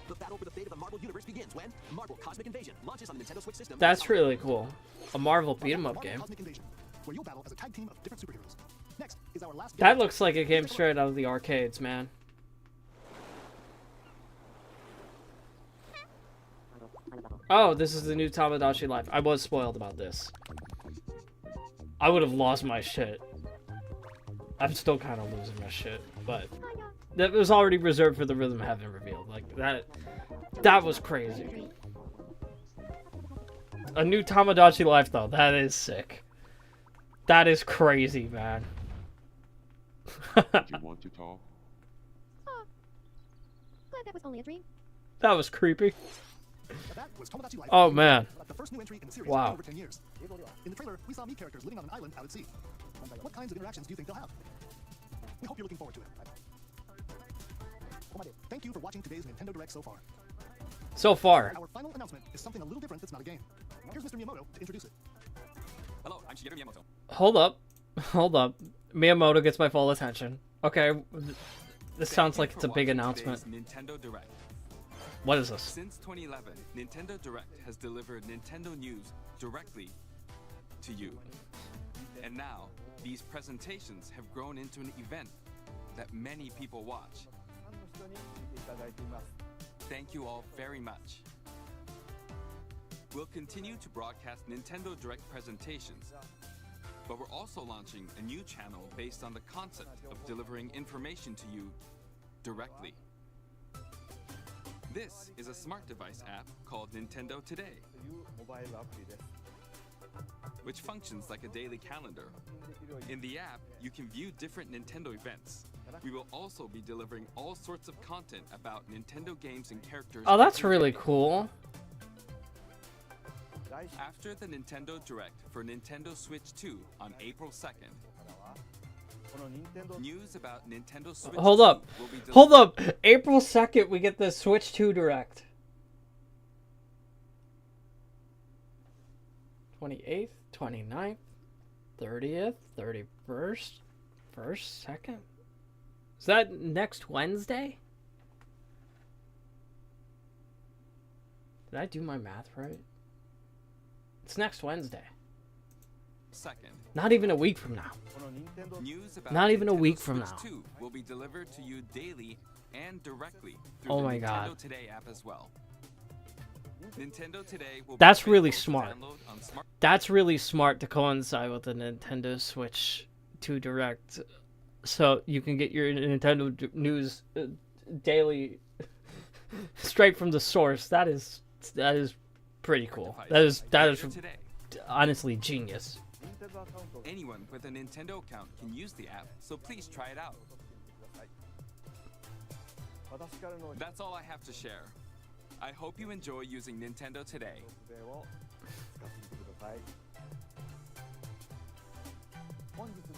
S3: The battle for the fate of the Marvel Universe begins when Marvel Cosmic Invasion launches on the Nintendo Switch system.
S1: That's really cool. A Marvel beat 'em up
S2: Marvel
S1: game.
S2: Cosmic Invasion, where you'll battle as a tag team of different superheroes. Next is our last
S1: That looks like a game straight out of the arcades, man. Oh, this is the new Tamagotchi Life. I was spoiled about this. I would have lost my shit. I'm still kind of losing my shit, but that was already reserved for the Rhythm Heaven reveal. Like, that was crazy. A new Tamagotchi Life, though. That is sick. That is crazy, man.
S7: Do you want to talk?
S6: Glad that was only a dream.
S1: That was creepy.
S2: That was Tomodachi Life.
S1: Oh, man.
S2: The first new entry in the series
S1: Wow.
S2: in over 10 years. In the trailer, we saw Mii characters living on an island out at sea. What kinds of interactions do you think they'll have? We hope you're looking forward to it. Thank you for watching today's Nintendo Direct so far.
S1: So far.
S2: Our final announcement is something a little different that's not a game. Here's Mr. Miyamoto to introduce it.
S3: Hello, I'm Shigeru Miyamoto.
S1: Hold up. Hold up. Miyamoto gets my full attention. Okay. This sounds like it's a big announcement.
S8: Nintendo Direct.
S1: What is this?
S8: Since 2011, Nintendo Direct has delivered Nintendo news directly to you. And now, these presentations have grown into an event that many people watch. Thank you all very much. We'll continue to broadcast Nintendo Direct presentations, but we're also launching a new channel based on the concept of delivering information to you directly. This is a smart device app called Nintendo Today, which functions like a daily calendar. In the app, you can view different Nintendo events. We will also be delivering all sorts of content about Nintendo games and characters.
S1: Oh, that's really cool.
S8: After the Nintendo Direct for Nintendo Switch 2 on April 2nd, news about Nintendo Switch
S1: Hold
S8: 2
S1: up.
S8: will be delivered.
S1: Hold up. April 2nd, we get the Switch 2 Direct. 28th, 29th, 30th, 31st, 1st, 2nd? Is that next Wednesday? Did I do my math right? It's next Wednesday.
S8: 2nd.
S1: Not even a week from now.
S8: News about
S1: Not even a
S8: Nintendo
S1: week from
S8: Switch
S1: now.
S8: 2 will be delivered to you daily and directly through
S1: Oh
S8: the
S1: my
S8: Nintendo
S1: God.
S8: Today app as well. Nintendo Today will
S1: That's
S8: be
S1: really
S8: available to
S1: smart.
S8: download on smart.
S1: That's really smart to coincide with the Nintendo Switch 2 Direct. So you can get your Nintendo news daily straight from the source. That is pretty cool. That is
S8: Today.
S1: honestly genius.
S8: Anyone with a Nintendo account can use the app, so please try it out. That's all I have to share. I hope you enjoy using Nintendo Today.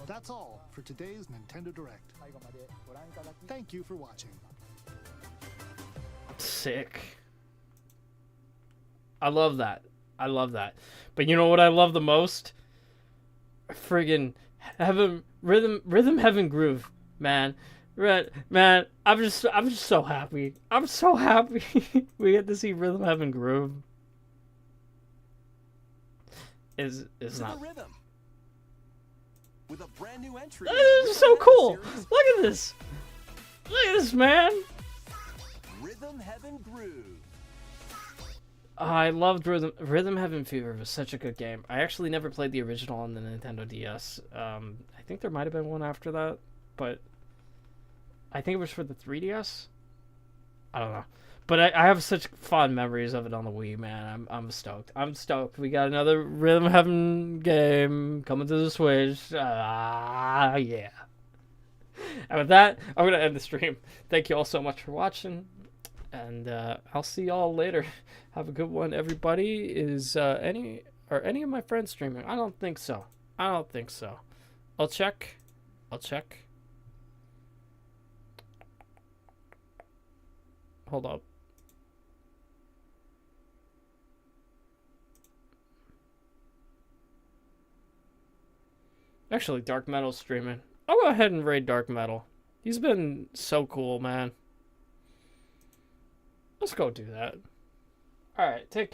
S2: That's all for today's Nintendo Direct. Thank you for watching.
S1: Sick. I love that. I love that. But you know what I love the most? Friggin' rhythm heaven groove, man. Man, I'm just so happy. I'm so happy we get to see Rhythm Heaven Groove. is
S3: to
S1: not.
S3: the rhythm. With a brand new entry.
S1: This is so cool. Look at this. Look at this, man.
S3: Rhythm Heaven Groove.
S1: I loved Rhythm Heaven Fever was such a good game. I actually never played the original on the Nintendo DS. I think there might have been one after that, but I think it was for the 3DS. I don't know. But I have such fond memories of it on the Wii, man. I'm stoked. I'm stoked. We got another Rhythm Heaven game coming to the Switch. Yeah. And with that, I'm going to end the stream. Thank you all so much for watching. And I'll see y'all later. Have a good one, everybody. Is any of my friends streaming? I don't think so. I don't think so. I'll check. Hold up. Actually, Dark Metal's streaming. I'll go ahead and raid Dark Metal. He's been so cool, man. Let's go do that. Alright, take care.